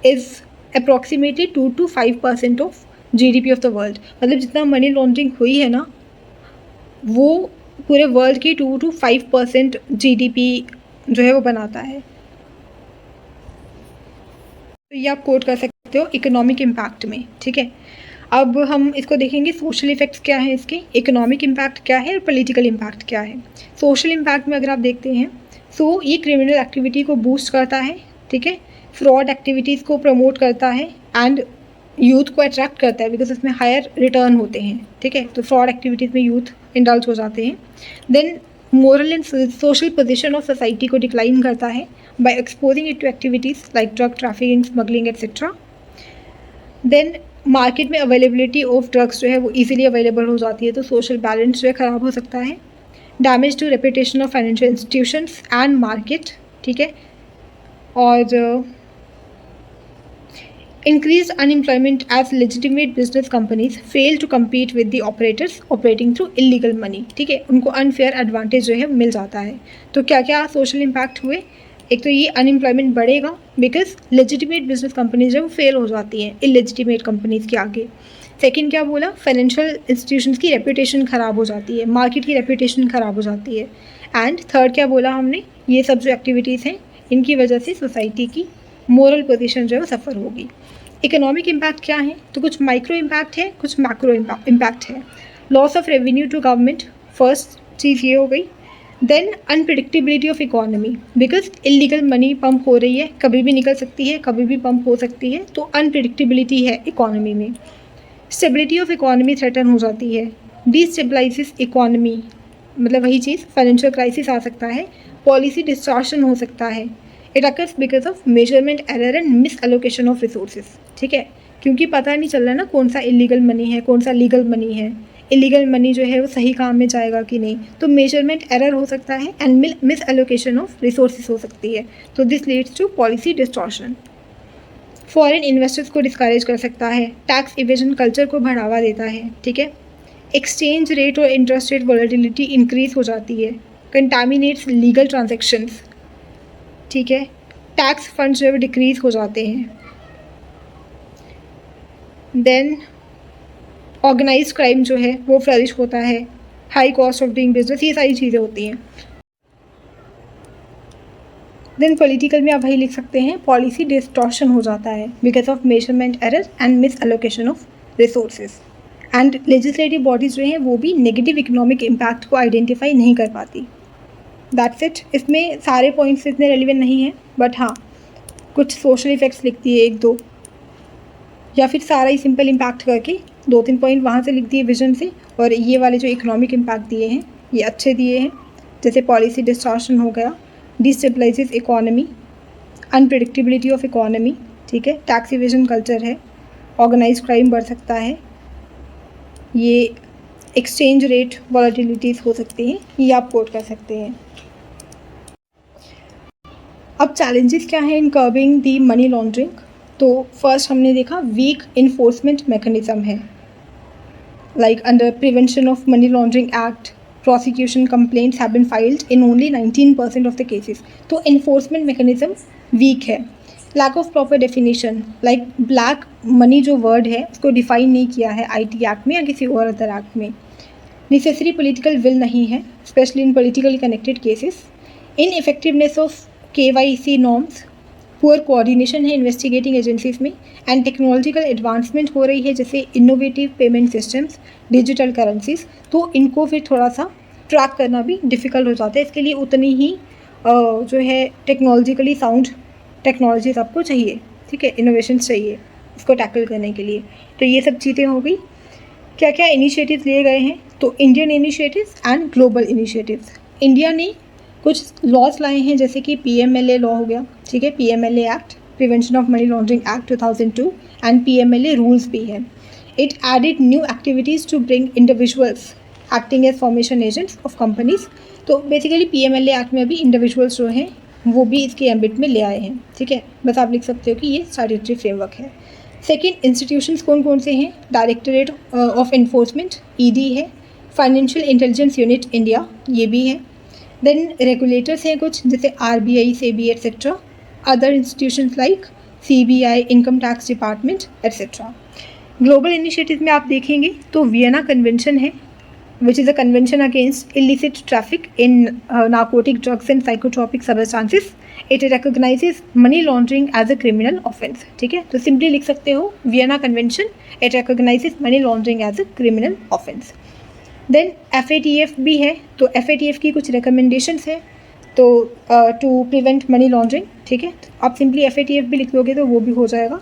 is approximately 2 to 5% of GDP of the world. मतलब जितना मनी लॉन्ड्रिंग हुई है ना, वो पूरे वर्ल्ड की 2 to 5% GDP जो है वो बनाता है। तो ये आप कोट कर सकते हो इकोनॉमिक इम्पैक्ट में। ठीक है, अब हम इसको देखेंगे सोशल इफेक्ट्स क्या है इसके, इकोनॉमिक इम्पैक्ट क्या है और पॉलिटिकल इम्पैक्ट क्या है। सोशल इम्पैक्ट में अगर आप देखते हैं सो ये क्रिमिनल एक्टिविटी को बूस्ट करता है, ठीक है, फ्रॉड एक्टिविटीज़ को प्रमोट करता है एंड यूथ को अट्रैक्ट करता है बिकॉज इसमें हायर रिटर्न होते हैं। ठीक है, तो फ्रॉड एक्टिविटीज़ में यूथ इंडल्ज हो जाते हैं। Then moral and social position of society को डिक्लाइन करता है by exposing it to activities like drug trafficking, smuggling etcetera. Then market में अवेलेबिलिटी ऑफ ड्रग्स जो है वो इजीली अवेलेबल हो जाती है, तो सोशल बैलेंस जो है ख़राब हो सकता है। Damage to reputation of financial institutions and market. ठीक है, और increased unemployment as legitimate business companies fail to compete with the operators operating through illegal money। ठीक है, उनको अनफेयर एडवांटेज जो है मिल जाता है। तो क्या क्या सोशल इम्पैक्ट हुए? एक तो ये अनएम्प्लॉयमेंट बढ़ेगा बिकॉज लेजिटिमेट बिजनेस कंपनीज जो फेल हो जाती हैं इलेजिटिमेट कंपनीज के आगे। सेकंड क्या बोला? फाइनेंशियल इंस्टीट्यूशंस की रेपुटेशन ख़राब हो जाती है, मार्केट की रेपुटेशन ख़राब हो जाती है। एंड थर्ड क्या बोला हमने? ये सब जो एक्टिविटीज़ हैं इनकी वजह से सोसाइटी की मोरल पोजीशन जो है वो सफ़र होगी। इकोनॉमिक इम्पैक्ट क्या है? तो कुछ माइक्रो इम्पैक्ट है, कुछ मैक्रो इम्पैक्ट है। Loss of revenue to government, first चीज़ ये हो गई। Then unpredictability of economy, because illegal money pump हो रही है, कभी भी निकल सकती है, कभी भी पंप हो सकती है, तो अनप्रिडिक्टेबिलिटी है इकोनॉमी में। स्टेबिलिटी ऑफ इकोनॉमी थ्रेटन हो जाती है। डिस्टेबलाइजेस इकोनॉमी, मतलब वही चीज़, फाइनेंशियल क्राइसिस आ सकता है, पॉलिसी डिस्टॉर्शन हो सकता है। It occurs because of measurement error and misallocation of resources. ठीक है, क्योंकि पता नहीं चल रहा ना कौन सा इलीगल मनी है, कौन सा लीगल मनी है। इलीगल मनी जो है वो सही काम में जाएगा कि नहीं, तो मेजरमेंट एरर हो सकता है and misallocation of resources हो सकती है। तो this leads to policy distortion. Foreign investors को डिस्करेज कर सकता है, टैक्स इवेजन कल्चर को बढ़ावा देता है। ठीक है, एक्सचेंज रेट और इंटरेस्ट रेट वॉलेटिलिटी इंक्रीज हो जाती है, कंटामिनेट्स लीगल ट्रांजेक्शन्स। ठीक है, टैक्स फंड्स जो है वो डिक्रीज हो जाते हैं। देन ऑर्गेनाइज क्राइम जो है वो फ्लरिश होता है, high cost of doing business, ये सारी चीज़ें होती हैं। देन पॉलिटिकल में आप वही लिख सकते हैं, पॉलिसी डिस्टॉर्शन हो जाता है because of measurement error and misallocation of resources. And legislative bodies जो हैं वो भी नेगेटिव इकोनॉमिक इम्पैक्ट को आइडेंटिफाई नहीं कर पाती। That's it. इसमें सारे पॉइंट्स इतने रेलिवेंट नहीं हैं, बट हाँ कुछ सोशल इफ़ेक्ट्स लिखती है एक दो, या फिर सारा ही सिंपल इम्पैक्ट करके 2-3 पॉइंट वहाँ से लिख दिए विजन से, और ये वाले जो इकोनॉमिक इम्पैक्ट दिए हैं ये अच्छे दिए हैं। जैसे पॉलिसी डिस्टॉर्शन हो गया, डिस्टेबलाइजेस इकोनॉमी, अनप्रेडिक्टेबिलिटी ऑफ इकोनॉमी, ठीक है, टैक्स इवेजन कल्चर है, ऑर्गेनाइज क्राइम बढ़ सकता है, ये एक्सचेंज रेट वॉलेटिलिटीज़ हो सकती हैं, ये आप कोट कर सकते हैं। अब चैलेंजेस क्या हैं इन कर्बिंग दी मनी लॉन्ड्रिंग? तो फर्स्ट हमने देखा वीक इन्फोर्समेंट मैकेनिज्म है, like under prevention of money laundering act prosecution complaints have been filed in only 19% of the cases. तो enforcement mechanism weak है. lack of proper definition, like black money जो word है उसको define नहीं किया है IT act में या किसी और अदर एक्ट में. necessary political will नहीं है, especially in politically connected cases. ineffectiveness of KYC norms, poor coordination है इन्वेस्टिगेटिंग एजेंसीज में, एंड टेक्नोलॉजिकल एडवांसमेंट हो रही है जैसे innovative payment systems, digital currencies, तो इनको फिर थोड़ा सा ट्रैक करना भी डिफ़िकल्ट हो जाता है. इसके लिए उतनी ही जो है टेक्नोलॉजिकली साउंड टेक्नोलॉजीज आपको चाहिए, ठीक है, इनोवेशंस चाहिए इसको टैकल करने के लिए. तो ये सब चीज़ें हो गई. क्या क्या इनिशिएटिव्स लिए गए हैं? तो Indian initiatives and global initiatives. India ने कुछ लॉज लाए हैं जैसे कि PMLA लॉ हो गया, ठीक है, PMLA act, prevention of money laundering act 2002, and PMLA rules भी है. It added new activities to bring individuals acting as formation agents of companies. तो बेसिकली PMLA एक्ट में भी इंडिविजुअल्स जो हैं वो भी इसके एम्बिट में ले आए हैं, ठीक है. बस आप लिख सकते हो कि ये स्टैट्यूटरी फ्रेमवर्क है. सेकेंड, इंस्टीट्यूशंस कौन कौन से हैं? डायरेक्टरेट ऑफ एनफोर्समेंट ED है, फाइनेंशियल इंटेलिजेंस यूनिट इंडिया ये भी है. देन रेगुलेटर्स हैं कुछ जैसे RBI, SEBI etcetera. Other institutions like CBI, income tax department etcetera. Global initiative में आप देखेंगे तो वियना कन्वेंशन है, which is a convention against illicit traffic in narcotic drugs and psychotropic substances. It recognises money laundering as a criminal offence, ठीक है. तो simply लिख सकते हो Vienna convention, it recognises money laundering as a criminal offence. Then FATF भी है, तो FATF की कुछ रिकमेंडेशंस है तो टू प्रिवेंट मनी लॉन्ड्रिंग, ठीक है. आप सिंपली FATF भी लिख दोगे तो वो भी हो जाएगा.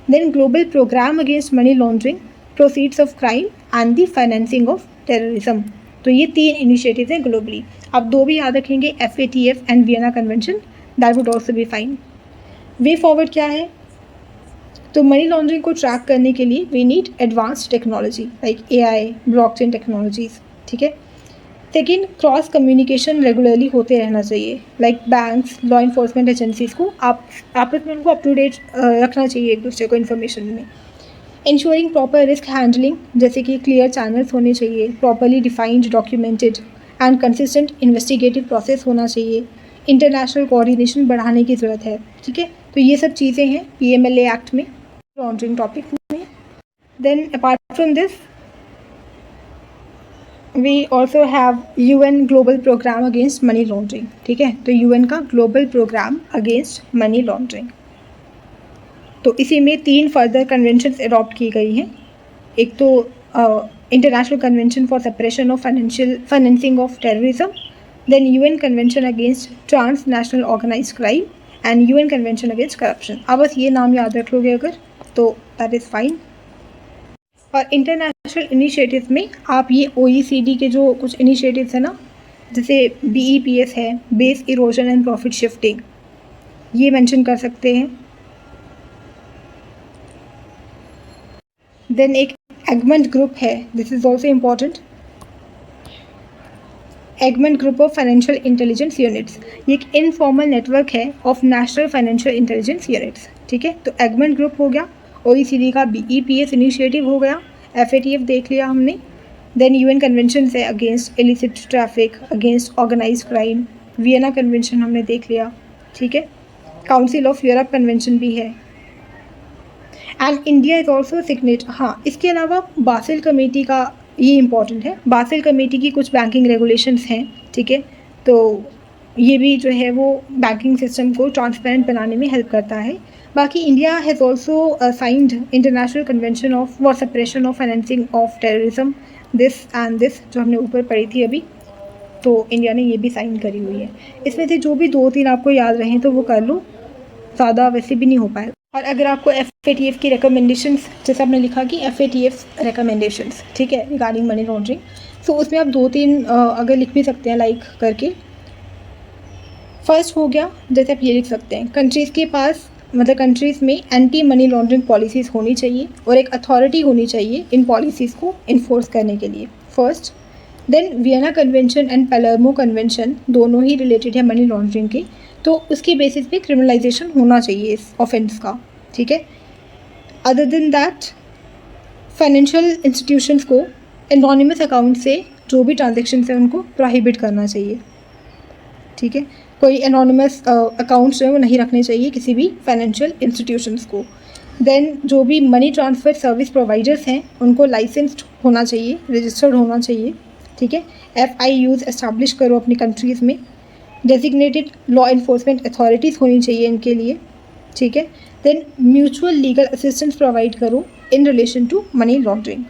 Then global programme against money laundering, proceeds of crime and the financing of terrorism. तो ये 3 इनिशिएटिव हैं ग्लोबली. आप 2 भी याद रखेंगे, FATF and Vienna convention, that would also be fine. Way forward क्या है? तो मनी लॉन्ड्रिंग को ट्रैक करने के लिए we need advanced technology like AI, blockchain technologies, ठीक है. सेकेंड, क्रॉस कम्युनिकेशन रेगुलरली होते रहना चाहिए, like banks, law enforcement agencies को आपस में उनको अप टू डेट रखना चाहिए एक दूसरे को इन्फॉर्मेशन में. इंश्योरिंग प्रॉपर रिस्क हैंडलिंग, जैसे कि क्लियर चैनल्स होने चाहिए, properly defined, documented and consistent investigative process होना चाहिए. इंटरनेशनल कोऑर्डिनेशन बढ़ाने की ज़रूरत है, ठीक है. तो ये सब चीज़ें हैं PMLA एक्ट में लॉन्ड्रिंग टॉपिक में. Then apart from this we also have UN global programme against money laundering, ठीक है. तो UN का global programme against money laundering, तो इसी में 3 फर्दर कन्वेंशंस अडॉप्ट की गई हैं. एक तो international convention for separation of financing of terrorism, then UN convention against transnational organised crime and UN convention against corruption. अब बस ये नाम याद रख लोगे अगर तो दैट इज़ फाइन. और इंटरनेशनल इनिशिएटिव में आप ये OECD के जो कुछ इनिशिएटिव्स हैं ना, जैसे BEPS है, base erosion and profit shifting, ये मेंशन कर सकते हैं. देन एक एगमेंट ग्रुप है, this is also important, Egmont group of financial intelligence units. ये एक इनफॉर्मल नेटवर्क है of national financial intelligence units, ठीक है. तो एगमेंट ग्रुप हो गया, OECD का BEPS इनिशिएटिव हो गया, FATF देख लिया हमने. देन UN कन्वेंशन है against illicit traffic, against organised crime, Vienna convention हमने देख लिया, ठीक है. काउंसिल ऑफ यूरोप कन्वेंशन भी है and India is also signet. हाँ, इसके अलावा बासिल कमेटी का ये इंपॉर्टेंट है, बासिल कमेटी की कुछ बैंकिंग रेगुलेशंस हैं, ठीक है. तो ये भी जो है वो बैंकिंग सिस्टम को ट्रांसपेरेंट बनाने में हेल्प करता है. बाकी India has also signed international convention of for separation of financing of terrorism, this and this जो हमने ऊपर पढ़ी थी अभी, तो इंडिया ने ये भी साइन करी हुई है. इसमें से जो भी 2-3 आपको याद रहें तो वो कर लो, ज़्यादा वैसे भी नहीं हो पाएगा. और अगर आपको FATF की रिकमेंडेशंस, जैसे आपने लिखा कि FATF रिकमेंडेशंस, ठीक है, रिगार्डिंग मनी लॉन्ड्रिंग, तो उसमें आप 2-3 अगर लिख भी सकते हैं लाइक करके, फर्स्ट हो गया, जैसे आप ये लिख सकते हैं, कंट्रीज़ के पास मतलब कंट्रीज़ में एंटी मनी लॉन्ड्रिंग पॉलिसीज़ होनी चाहिए और एक अथॉरिटी होनी चाहिए इन पॉलिसीज़ को इन्फोर्स करने के लिए, first. Then Vienna convention and Palermo convention दोनों ही रिलेटेड है मनी लॉन्ड्रिंग के, तो उसके बेसिस पे क्रिमिनलाइजेशन होना चाहिए इस ऑफेंस का, ठीक है। Other than that financial institutions को एनोनिमस अकाउंट से जो भी ट्रांजेक्शन है उनको प्रोहिबिट करना चाहिए, ठीक है। कोई एनोनिमस अकाउंट्स जो है वो नहीं रखने चाहिए किसी भी फाइनेंशियल इंस्टीट्यूशंस को। देन जो भी मनी ट्रांसफ़र सर्विस प्रोवाइडर्स हैं उनको लाइसेंस्ड होना चाहिए, रजिस्टर्ड होना चाहिए, ठीक है। FIUs एस्टैब्लिश करो अपनी कंट्रीज़ में। डेजिग्नेटेड लॉ इन्फोर्समेंट अथॉरिटीज़ होनी चाहिए इनके लिए, ठीक है। Then mutual legal assistance provide करो in relation to money laundering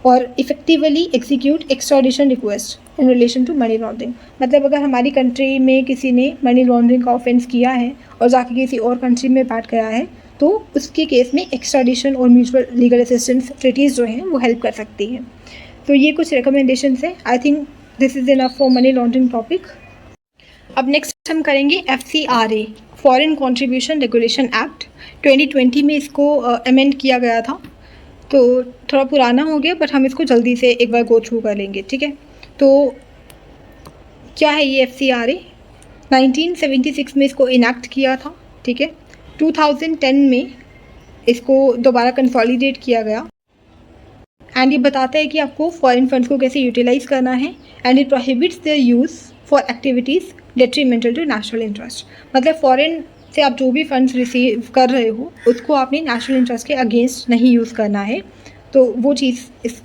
और effectively execute extradition request in relation to money laundering. मतलब अगर हमारी कंट्री में किसी ने मनी लॉन्ड्रिंग का ऑफेंस किया है और जाके किसी और कंट्री में बैठ गया है तो उसके केस में एक्स्ट्राडिशन और म्यूचुअल लीगल असिस्टेंस ट्रीटीज़ जो हैं वो हेल्प कर सकती हैं। तो ये कुछ रिकमेंडेशंस हैं। I think this is enough for money laundering topic. अब नेक्स्ट हम करेंगे FCRA, foreign contribution regulation act. 2020 में इसको अमेंड किया गया था, तो थोड़ा पुराना हो गया बट हम इसको जल्दी से एक बार गो थ्रू कर लेंगे, ठीक है। तो क्या है ये FCRA? 1976 में इसको इनैक्ट किया था, ठीक है। 2010 में इसको दोबारा कंसोलिडेट किया गया एंड ये बताता है कि आपको फॉरेन फंड्स को कैसे यूटिलाइज़ करना है and it prohibits their use for activities detrimental to national interest. मतलब फॉरेन से आप जो भी फंड्स रिसीव कर रहे हो उसको आपने नेशनल इंटरेस्ट के अगेंस्ट नहीं यूज़ करना है, तो वो चीज़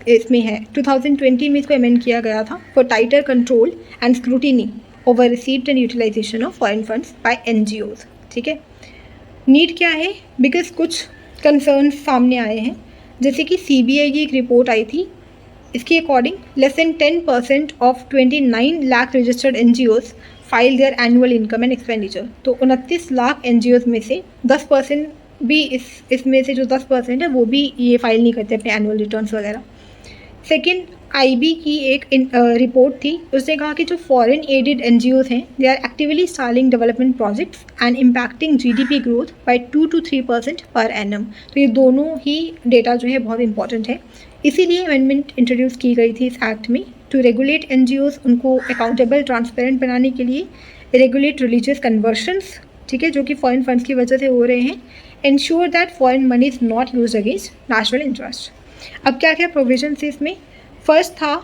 इसमें है। 2020 में इसको अमेंड किया गया था for tighter control and scrutiny over received and utilisation of foreign funds by NGOs, ठीक है। नीड क्या है? बिकॉज कुछ कंसर्न सामने आए हैं, जैसे कि CBI की एक रिपोर्ट आई थी, इसके according less than 10% of 29 lakh registered NGOs file there annual income and expenditure. तो 29 लाख NGOs में से 10% भी इसमें से जो 10% है वो भी ये फाइल नहीं करते अपने एनुअल रिटर्न्स वगैरह। सेकेंड, IB की एक रिपोर्ट थी, उसने कहा कि जो फॉरेन एडेड NGOs हैं they are actively starting development projects and impacting GDP growth by 2 to 3% per annum. तो ये दोनों ही डेटा जो है बहुत इंपॉर्टेंट है, इसीलिए अमेंडमेंट इंट्रोड्यूस की गई थी इस एक्ट में टू रेगुलेट NGOs, उनको अकाउंटेबल ट्रांसपेरेंट बनाने के लिए, रेगुलेट रिलीजियस कन्वर्शंस, ठीक है, जो कि फॉरेन फंड्स की वजह से हो रहे हैं, ensure that foreign money is not use against national interest. अब क्या क्या प्रोविजन है इसमें? फर्स्ट था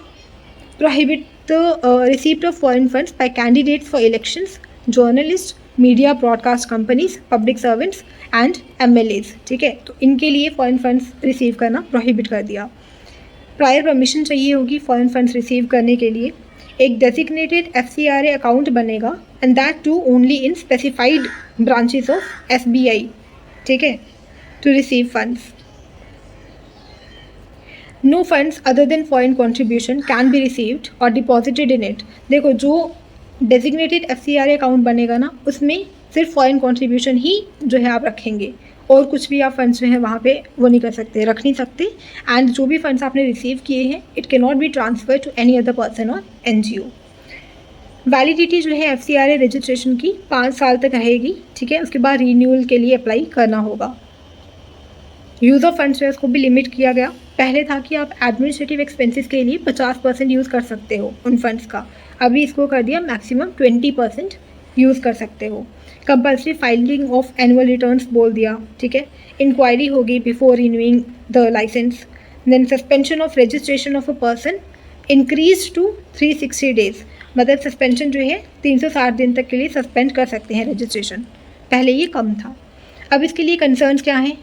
prohibit the receipt of foreign funds bye candidates for elections, journalist, media broadcast companies, public servants and MLAs, ठीक है। तो इनके लिए फॉरेन फंड्स रिसीव करना प्रोहिबिट कर दिया। प्रायर परमिशन चाहिए होगी फॉरेन फंड्स रिसीव करने के लिए। एक डेजिग्नेटेड FCRA अकाउंट बनेगा and that too only in specified branches of SBI, ठीक है, to receive funds. No funds other than foreign contribution can be received और डिपॉजिटेड इन इट। देखो, जो डेजिग्नेटेड FCRA अकाउंट बनेगा ना, उसमें सिर्फ फॉरेन कॉन्ट्रीब्यूशन ही जो है आप रखेंगे और कुछ भी आप फंड्स जो है वहाँ पे वो नहीं कर सकते, रख नहीं सकते। एंड जो भी फंड्स आपने रिसीव किए हैं it can not be transfer to any other person और NGO। वैलिडिटी जो है FCRA रजिस्ट्रेशन की 5 साल तक रहेगी, ठीक है। उसके बाद रीन्यूअल के लिए अप्लाई करना होगा। यूज़ ऑफ फंड्स जो है उसको भी लिमिट किया गया। पहले था कि आप एडमिनिस्ट्रेटिव एक्सपेंसेस के लिए 50% यूज़ कर सकते हो उन फंड्स का, अभी इसको कर दिया मैक्सिमम 20% यूज़ कर सकते हो। Compulsory filing of annual returns बोल दिया, ठीक है। इंक्वायरी होगी before renewing the licence. Then suspension of registration of a person increase to 360 days. मतलब सस्पेंशन जो है 360 दिन तक के लिए सस्पेंड कर सकते हैं रजिस्ट्रेशन, पहले ये कम था। अब इसके लिए कंसर्न्स क्या हैं?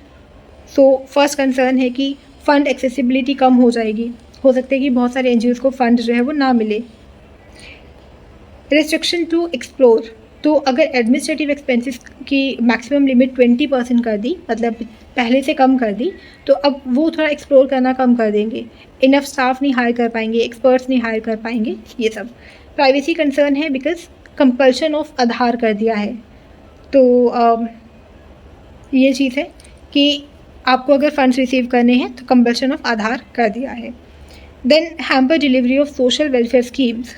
सो फर्स्ट कंसर्न है कि फ़ंड एक्सेसिबिलिटी कम हो जाएगी, हो सकता है कि बहुत सारे NGOs को फ़ंड जो है वो ना मिले। रिस्ट्रिक्शन टू एक्सप्लोर, तो अगर एडमिनिस्ट्रेटिव एक्सपेंसेस की मैक्सिमम लिमिट 20% कर दी, मतलब पहले से कम कर दी, तो अब वो थोड़ा एक्सप्लोर करना कम कर देंगे, इनफ स्टाफ नहीं हायर कर पाएंगे, एक्सपर्ट्स नहीं हायर कर पाएंगे, ये सब। प्राइवेसी कंसर्न है बिकॉज कंपल्शन ऑफ आधार कर दिया है, तो ये चीज़ है कि आपको अगर फंड्स रिसीव करने हैं तो कंपल्शन ऑफ आधार कर दिया है। Then hamper delivery of social welfare schemes,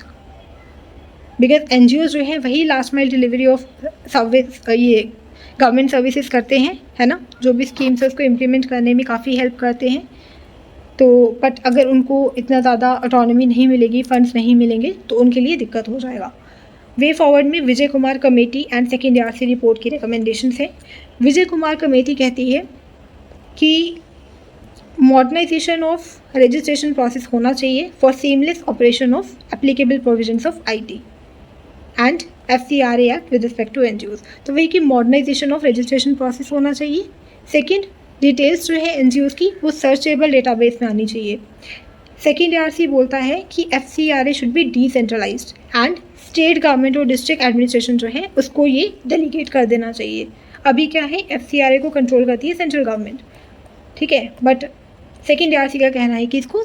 because NGO जो है वही last mile delivery of service ये गवर्नमेंट सर्विसेज करते हैं, है ना, जो भी स्कीम्स है उसको इम्प्लीमेंट करने में काफ़ी हेल्प करते हैं। तो बट अगर उनको इतना ज़्यादा ऑटोनॉमी नहीं मिलेगी, फंड्स नहीं मिलेंगे, तो उनके लिए दिक्कत हो जाएगा। वे फॉरवर्ड में Vijay Kumar committee and second ARC report की रिकमेंडेशंस है। विजय कुमार कमेटी कहती है कि मॉडर्नाइजेशन ऑफ रजिस्ट्रेशन प्रोसेस होना चाहिए for seamless operation of applicable provisions of IT and FCRA act with respect to NGOs। तो वही कि मॉडर्नाइजेशन ऑफ रजिस्ट्रेशन प्रोसेस होना चाहिए। सेकेंड, डिटेल्स जो है NGOs की वो सर्चेबल डेटाबेस में आनी चाहिए। सेकेंड ARC बोलता है कि FCRA should be decentralised and state government और डिस्ट्रिक्ट एडमिनिस्ट्रेशन जो है उसको ये डेलीगेट कर देना चाहिए। अभी क्या है, FCRA को कंट्रोल करती है सेंट्रल गवर्नमेंट, ठीक है, बट सेकेंड ARC का कहना है कि इसको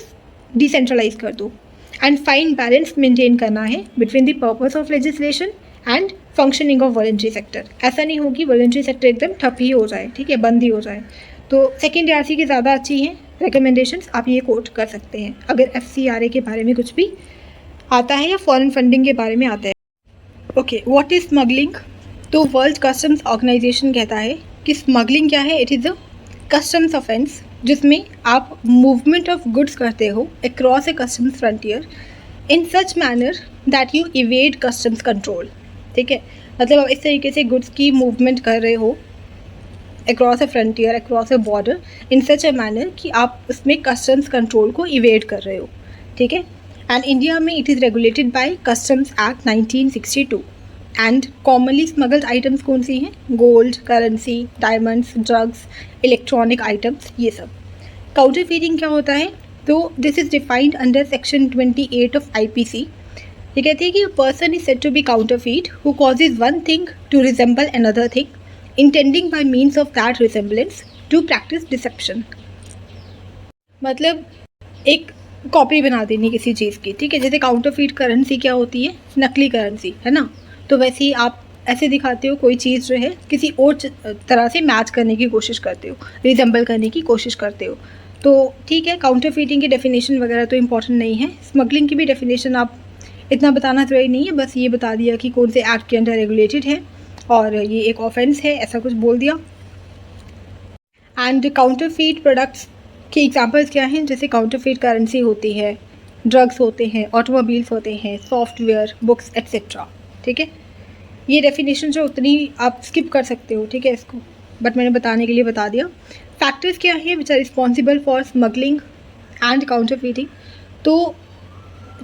डिसेंट्रलाइज कर दो। एंड फाइन बैलेंस मेंटेन करना है between the purpose of legislation and functioning of voluntary sector. ऐसा नहीं हो कि वॉलंटरी सेक्टर एकदम ठप ही हो जाए, ठीक है, बंद ही हो जाए। तो सेकेंड ARC की ज़्यादा अच्छी हैं रिकमेंडेशंस, आप ये कोट कर सकते हैं अगर FCRA के बारे में कुछ भी आता है या फॉरेन फंडिंग के बारे में आता है। Okay, what is smuggling? तो वर्ल्ड कस्टम्स ऑर्गेनाइजेशन कहता है कि स्मगलिंग क्या है, it is a customs offence जिसमें आप मूवमेंट ऑफ गुड्स करते हो across A customs frontier in such manner that you evade customs control, ठीक है, मतलब आप इस तरीके से गुड्स की मूवमेंट कर रहे हो across A frontier, across A border in such a manner कि आप उसमें कस्टम्स कंट्रोल को इवेड कर रहे हो, ठीक है। एंड इंडिया में it is regulated by customs act 1962 and commonly smuggled items कौन सी हैं? Gold, currency, diamonds, drugs, electronic items, ये सब। काउंटरफीटिंग क्या होता है? तो this is defined under section 28 of IPC। ये कहती है कि a person is said to be counterfeit who causes one thing to resemble another thing, intending by means of that resemblance to practice deception। मतलब एक copy बना देनी किसी चीज़ की, ठीक है, जैसे काउंटरफीट करेंसी क्या होती है? नकली करेंसी, है ना। तो वैसे ही आप ऐसे दिखाते हो कोई चीज़ जो है किसी और तरह से मैच करने की कोशिश करते हो, रिजेंबल करने की कोशिश करते हो। तो ठीक है, काउंटरफीटिंग की डेफिनेशन वगैरह तो इंपॉर्टेंट नहीं है, स्मगलिंग की भी डेफिनेशन आप इतना बताना ज़रूरी नहीं है, बस ये बता दिया कि कौन से एक्ट के अंडर रेगुलेटेड है और ये एक ऑफेंस है, ऐसा कुछ बोल दिया। एंड काउंटरफीट प्रोडक्ट्स के एग्जांपल्स क्या हैं? जैसे काउंटरफीट करेंसी होती है, ड्रग्स होते हैं, ऑटोमोबाइल्स होते हैं, सॉफ्टवेयर, बुक्स एट्सेट्रा, ठीक है। ये डेफिनेशन जो उतनी आप स्किप कर सकते हो, ठीक है, इसको, बट मैंने बताने के लिए बता दिया। फैक्टर्स क्या है which are responsible for smuggling and counterfeiting? तो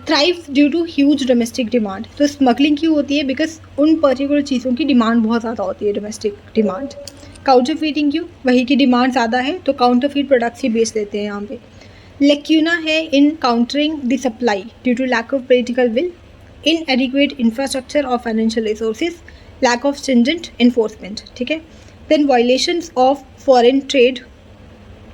thrives due to huge domestic demand. तो स्मगलिंग क्यों होती है? बिकॉज उन पर्टिकुलर चीज़ों की डिमांड बहुत ज़्यादा होती है, डोमेस्टिक डिमांड। काउंटरफीटिंग क्यों? वही की डिमांड ज़्यादा है तो काउंटरफीट प्रोडक्ट्स ही बेच देते हैं यहाँ पे। लेक्यूना है in countering the supply due to lack of political will, inadequate infrastructure or financial resources, lack of stringent enforcement, ठीक है। then violations of foreign trade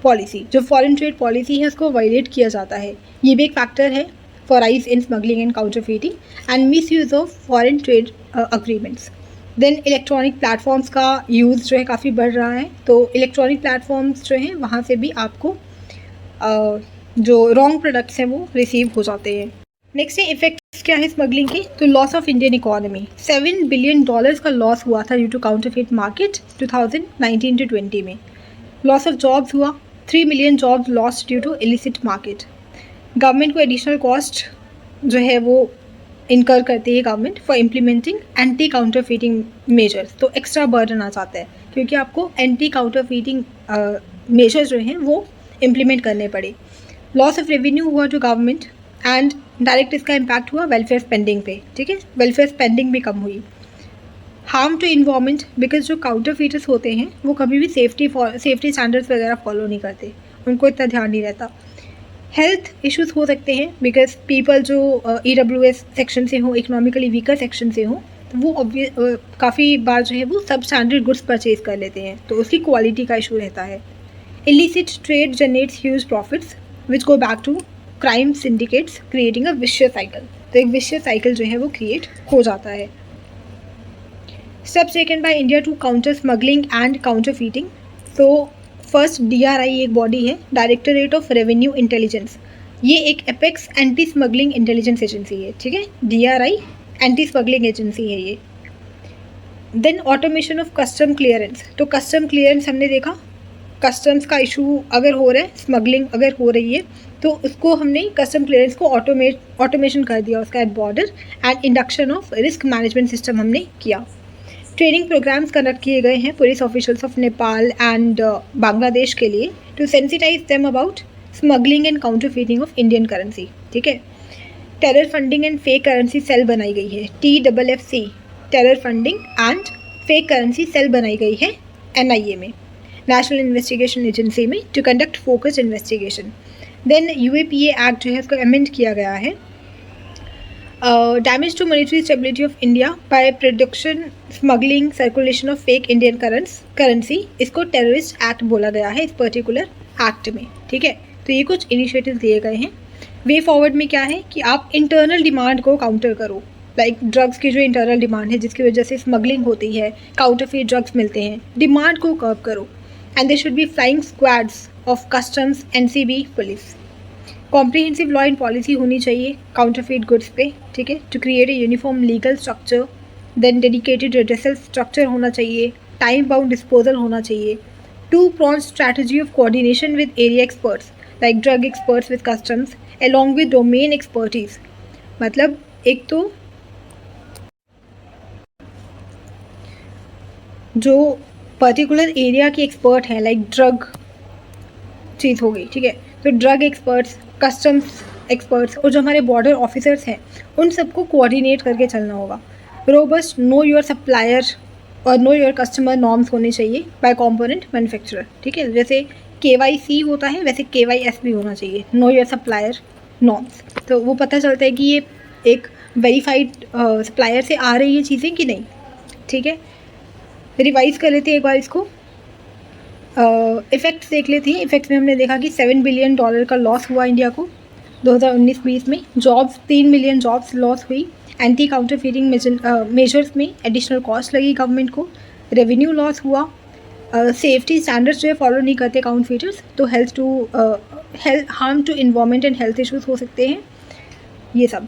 policy, जो foreign trade policy है उसको violate किया जाता है, ये भी एक factor है for rise in smuggling and counterfeiting and misuse of foreign trade agreements। then electronic platforms का use जो है काफ़ी बढ़ रहा है, तो electronic platforms जो हैं वहाँ से भी आपको जो wrong products हैं वो receive हो जाते हैं। नेक्स्ट है इफेक्ट्स क्या है स्मगलिंग के? तो loss of Indian economy, $7 billion का लॉस हुआ था due to counterfeit market 2019 to 20 में। लॉस ऑफ जॉब्स हुआ, 3 million jobs lost due to illicit market. Government को एडिशनल कॉस्ट जो है वो इनकर करती है government for implementing anti counterfeiting measures. तो एक्स्ट्रा बर्डन आ जाता है क्योंकि आपको एंटी काउंटरफीटिंग मेजर्स जो हैं वो इम्प्लीमेंट करने पड़े। लॉस ऑफ रेवेन्यू हुआ टू गवर्नमेंट एंड डायरेक्ट इसका इम्पैक्ट हुआ वेलफेयर स्पेंडिंग पे, ठीक है, वेलफेयर स्पेंडिंग भी कम हुई। हार्म टू इन्वायरमेंट, बिकॉज जो काउंटरफीटर्स होते हैं वो कभी भी सेफ्टी स्टैंडर्ड्स वगैरह फॉलो नहीं करते, उनको इतना ध्यान नहीं रहता। हेल्थ इश्यूज हो सकते हैं बिकॉज पीपल जो EWS सेक्शन से हो, इकोनॉमिकली वीकर सेक्शन से हो, तो वो काफ़ी बार जो है वो सब स्टैंडर्ड गुड्स परचेज कर लेते हैं, तो उसकी क्वालिटी का इशू रहता है। Illicit trade generates huge profits which go back to crime syndicates creating a vicious cycle. तो एक विशियस साइकिल जो है वो क्रिएट हो जाता है। Steps taken by India to counter smuggling and counterfeiting. तो फर्स्ट DRI एक बॉडी है, डायरेक्टरेट ऑफ रेवेन्यू इंटेलिजेंस। ये एक apex anti smuggling intelligence agency है, ठीक है, DRI एंटी स्मगलिंग एजेंसी है ये। Then automation of custom clearance, तो कस्टम क्लियरेंस हमने देखा, कस्टम्स का इशू अगर हो रहा है, स्मगलिंग अगर हो रही है, तो उसको हमने कस्टम क्लियरेंस को ऑटोमेशन कर दिया उसका at border, and induction of risk management system हमने किया। ट्रेनिंग प्रोग्राम्स कंडक्ट किए गए हैं police officials of Nepal and Bangladesh के लिए to sensitise them about smuggling and counterfeiting of Indian currency, ठीक है। Terror funding and fake currency cell बनाई गई है, TFFC, terror funding and fake currency cell बनाई गई है NIA में, नेशनल इन्वेस्टिगेशन एजेंसी में, to conduct focused investigation. Then UAPA act जो है उसको अमेंड किया गया है। Damage to monetary stability of India by production, smuggling, circulation of fake Indian currency, इसको टेररिस्ट एक्ट बोला गया है इस पर्टिकुलर एक्ट में, ठीक है। तो ये कुछ इनिशिएटिव दिए गए हैं। वे फॉरवर्ड में क्या है कि आप इंटरनल डिमांड को काउंटर करो, लाइक ड्रग्स की जो इंटरनल डिमांड है जिसकी वजह से स्मगलिंग होती है, काउंटरफीट ड्रग्स मिलते हैं, डिमांड को कर्ब करो। And they should be flying squads of customs, NCB, police. Comprehensive law and policy होनी चाहिए काउंटरफीट गुड्स पे, ठीक है, to create a uniform legal structure. Then dedicated redressal structure होना चाहिए, टाइम बाउंड डिस्पोजल होना चाहिए, two pronged strategy of coordination with area experts like drug experts with customs along with domain expertise। मतलब एक तो जो पर्टिकुलर एरिया के expert हैं, लाइक ड्रग चीज़ हो गई, ठीक है, तो ड्रग एक्सपर्ट्स, कस्टम्स एक्सपर्ट्स और जो हमारे बॉर्डर ऑफिसर्स हैं उन सबको कोऑर्डिनेट करके चलना होगा। रोबस्ट नो योर सप्लायर और नो योर कस्टमर नॉर्म्स होने चाहिए बाय कंपोनेंट मैन्युफैक्चरर, ठीक है। जैसे KYC होता है वैसे KYS भी होना चाहिए, नो योर सप्लायर नॉर्म्स। तो वो पता चलता है कि ये एक वेरीफाइड सप्लायर से आ रही है चीज़ें कि नहीं, ठीक है। रिवाइज कर लेते हैं एक बार इसको, इफ़ेक्ट्स देख लेते हैं। इफ़ेक्ट्स में हमने देखा कि $7 बिलियन का लॉस हुआ इंडिया को 2019-20 में, जॉब्स 3 मिलियन जॉब्स लॉस हुई, एंटी काउंटरफीटिंग मेजर्स में एडिशनल कॉस्ट लगी गवर्नमेंट को, रेवेन्यू लॉस हुआ, सेफ्टी स्टैंडर्ड्स जो है फॉलो नहीं करते काउंटरफीटर्स, तो harm to environment and health issues हो सकते हैं, ये सब।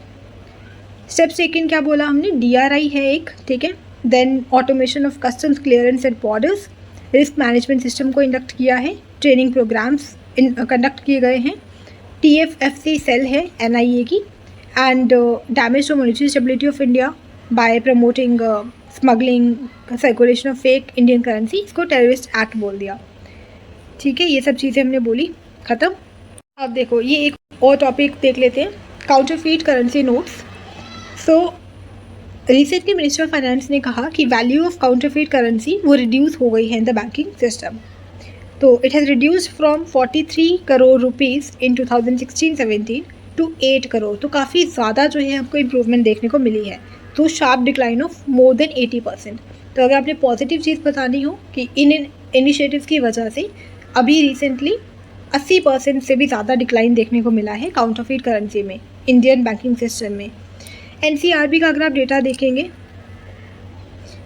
स्टेप्स टेकन क्या बोला हमने, DRI है एक, ठीक है। Then automation of customs clearance at borders, risk management system को इंडक्ट किया है, ट्रेनिंग प्रोग्राम्स कंडक्ट किए गए हैं, TFFC सेल है NIA की, and damage to monetary stability of India by promoting smuggling, circulation of fake Indian currency, इसको terrorist act बोल दिया, ठीक है। ये सब चीज़ें हमने बोली, ख़त्म। अब देखो ये एक और टॉपिक देख लेते हैं, counterfeit currency notes. So recently minister of finance ने कहा कि वैल्यू ऑफ काउंटरफीट करेंसी वो रिड्यूस हो गई है इन द बैंकिंग सिस्टम। तो it has reduced from 43 crore rupees in 2016-17 to 8 crore, तो काफ़ी ज़्यादा जो है हमको इम्प्रूवमेंट देखने को मिली है, तो sharp decline of more than 80%। तो अगर आपने पॉजिटिव चीज़ बतानी हो कि इन इनिशिएटिव्स की वजह से अभी रिसेंटली 80% से भी ज़्यादा डिक्लाइन देखने को मिला है काउंटरफीट करेंसी में, इंडियन बैंकिंग सिस्टम में। NCRB का अगर आप डेटा देखेंगे,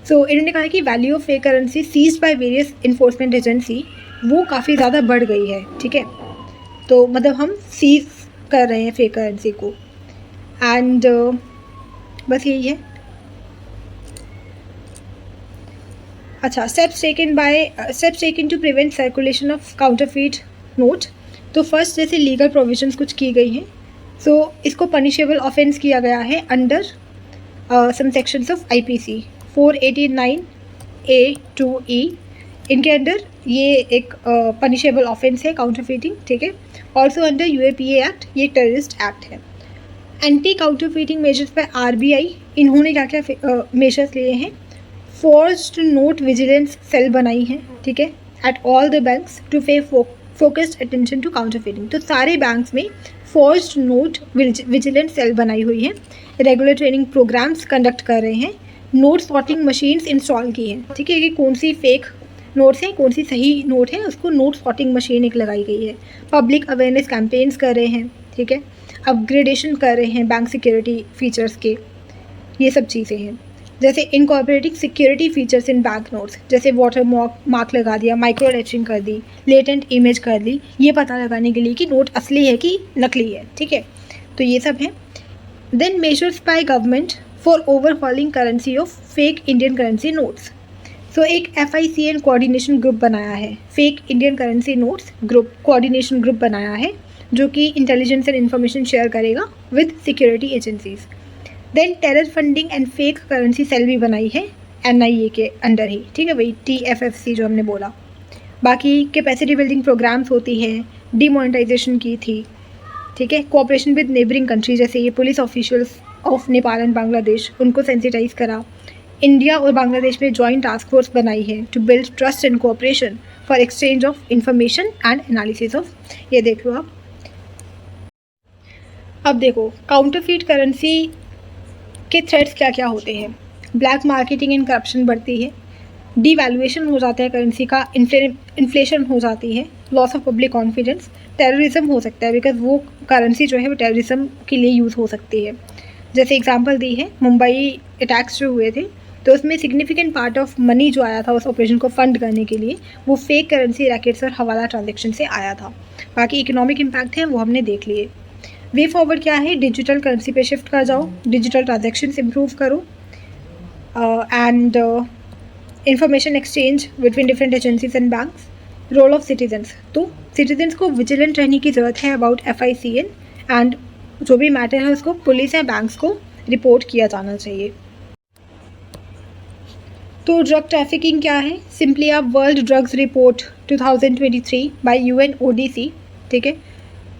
सो इन्होंने कहा कि value of fake currency seized by various enforcement agency वो काफ़ी ज़्यादा बढ़ गई है, ठीक है। तो मतलब हम सीज कर रहे हैं फेक करेंसी को, एंड बस यही है। अच्छा, steps taken to prevent circulation of counterfeit note. तो फर्स्ट जैसे लीगल प्रोविजंस कुछ की गई हैं, सो इसको पनिशेबल ऑफेंस किया गया है under some sections of IPC 489A-2E, इनके अंडर ये एक पनिशेबल ऑफेंस है काउंटरफीटिंग, ठीक है। ऑल्सो अंडर UAPA एक्ट, ये टेररिस्ट एक्ट है। Anti counterfeiting measures bye RBI, इन्होंने क्या क्या मेजर्स लिए हैं, फोर्स्ड नोट विजिलेंस सेल बनाई है, ठीक है, at all the banks to pay focused attention to counterfeiting. तो सारे बैंक्स में फोर्स्ड नोट विजिलेंस सेल बनाई हुई है, रेगुलर ट्रेनिंग प्रोग्राम्स कंडक्ट कर रहे हैं, नोट सॉर्टिंग मशीन्स इंस्टॉल की हैं, ठीक है, कि कौन सी फेक नोट्स हैं, कौन सी सही नोट है, उसको नोट सॉर्टिंग मशीन एक लगाई गई है। पब्लिक अवेयरनेस कैंपेन्स कर रहे हैं, ठीक है, अपग्रेडेशन कर रहे हैं बैंक सिक्योरिटी फीचर्स के, ये सब चीज़ें हैं। जैसे incorporating security features in bank notes, जैसे वाटर मार्क लगा दिया, माइक्रो एचिंग कर दी, लेटेंट इमेज कर दी, ये पता लगाने के लिए कि नोट असली है कि नकली है, ठीक है। तो ये सब है। Then measures by government for overhauling currency of fake Indian currency notes. So एक FICN कोऑर्डिनेशन ग्रुप बनाया है, fake Indian currency notes group coordination group बनाया है, जो कि इंटेलिजेंस एंड इन्फॉर्मेशन शेयर करेगा with security agencies. Then terror funding and fake currency cell भी बनाई है NIA के अंडर ही, ठीक है, वही TFFC जो हमने बोला। बाकी कैपेसिटी बिल्डिंग प्रोग्राम्स होती है, डीमोनेटाइजेशन की थी, ठीक है, कोऑपरेशन विद नेबरिंग कंट्री, जैसे ये police officials of Nepal and Bangladesh, उनको सेंसिटाइज करा। इंडिया और बांग्लादेश में जॉइंट टास्क फोर्स बनाई है to build trust and cooperation for exchange of information and analysis of, ये देख लो आप। अब देखो काउंटरफीट करेंसी के थ्रेट्स क्या क्या होते हैं। ब्लैक मार्केटिंग एंड करप्शन बढ़ती है, डीवैल्यूएशन हो जाता है करेंसी का, इन्फ्लेशन हो जाती है, loss of public confidence, terrorism हो सकता है बिकॉज वो करेंसी जो है वो टेररिज्म के लिए यूज़ हो सकती है। जैसे एग्जांपल दी है, मुंबई अटैक्स जो हुए थे तो उसमें सिग्निफिकेंट पार्ट ऑफ मनी जो आया था उस ऑपरेशन को फंड करने के लिए वो फेक करेंसी रैकेट्स और हवाला ट्रांजेक्शन से आया था। बाकी इकोनॉमिक इम्पैक्ट है वो हमने देख लिए। वे फॉरवर्ड क्या है, डिजिटल करेंसी पे शिफ्ट कर जाओ, डिजिटल ट्रांजेक्शन्स इम्प्रूव करो and information exchange between different agencies and banks. Role of citizens, तो सिटीजन्स को विजिलेंट रहने की ज़रूरत है अबाउट FICN एंड जो भी मैटर है उसको पुलिस या बैंक्स को रिपोर्ट किया जाना चाहिए। तो ड्रग ट्रैफिकिंग क्या है, सिंपली आप world drugs report 2023 by UNODC, ठीक है,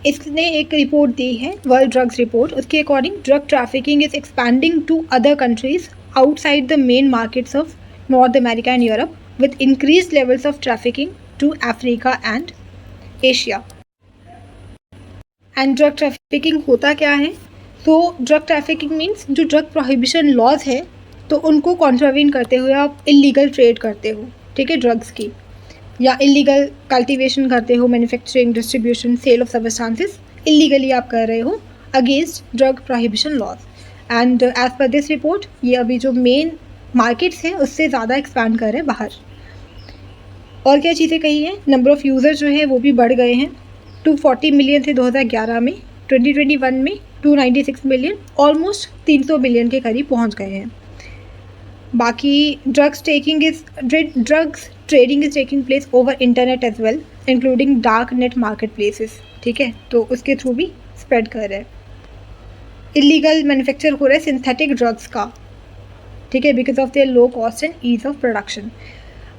इसने एक रिपोर्ट दी है वर्ल्ड ड्रग्स रिपोर्ट। उसके according drug trafficking is expanding to other countries outside the main markets of North America and Europe with increase levels of trafficking to Africa and Asia. And drug trafficking होता क्या है, तो drug trafficking means जो drug prohibition laws है तो उनको contravene करते हुए आप इलीगल ट्रेड करते हो, ठीक है, ड्रग्स की, या इलीगल कल्टीवेशन करते हो, manufacturing, distribution, sale of substances illegally आप कर रहे हो against drug prohibition laws. And as per this report ये अभी जो मेन मार्केट्स हैं उससे ज़्यादा एक्सपैंड कर रहे हैं बाहर। और क्या चीज़ें कही हैं, नंबर ऑफ़ यूज़र जो है वो भी बढ़ गए हैं, 240 मिलियन थे 2011 में, 2021 में 296 मिलियन, ऑलमोस्ट 300 मिलियन के करीब पहुंच गए हैं। बाकी drugs trading is taking place over internet as well including dark net market places, ठीक है, तो उसके थ्रू भी स्प्रेड कर रहे हैं। इलीगल मैन्युफैक्चर हो रहा है सिंथेटिक ड्रग्स का, ठीक है, because of their low cost and ease of production.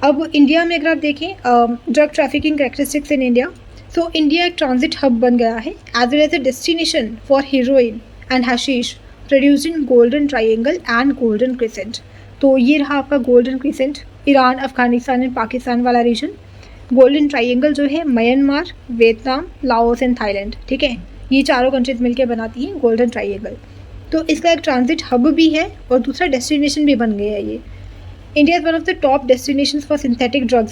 अब इंडिया में अगर आप देखें drug trafficking characteristics in India, so India एक ट्रांजिट हब बन गया है as well as a destination for heroin and hashish produced in golden triangle and golden crescent. तो ये रहा आपका golden crescent, Iran, Afghanistan and Pakistan वाला रीजन। गोल्डन ट्राइंगल जो है Myanmar, Vietnam, Laos and Thailand, ठीक है, ये चारों कंट्रीज मिलकर बनाती हैं गोल्डन ट्राइंगल। तो इसका एक ट्रांजिट हब भी है और दूसरा डेस्टिनेशन भी बन गया है ये। India is one of the top destinations for synthetic drugs.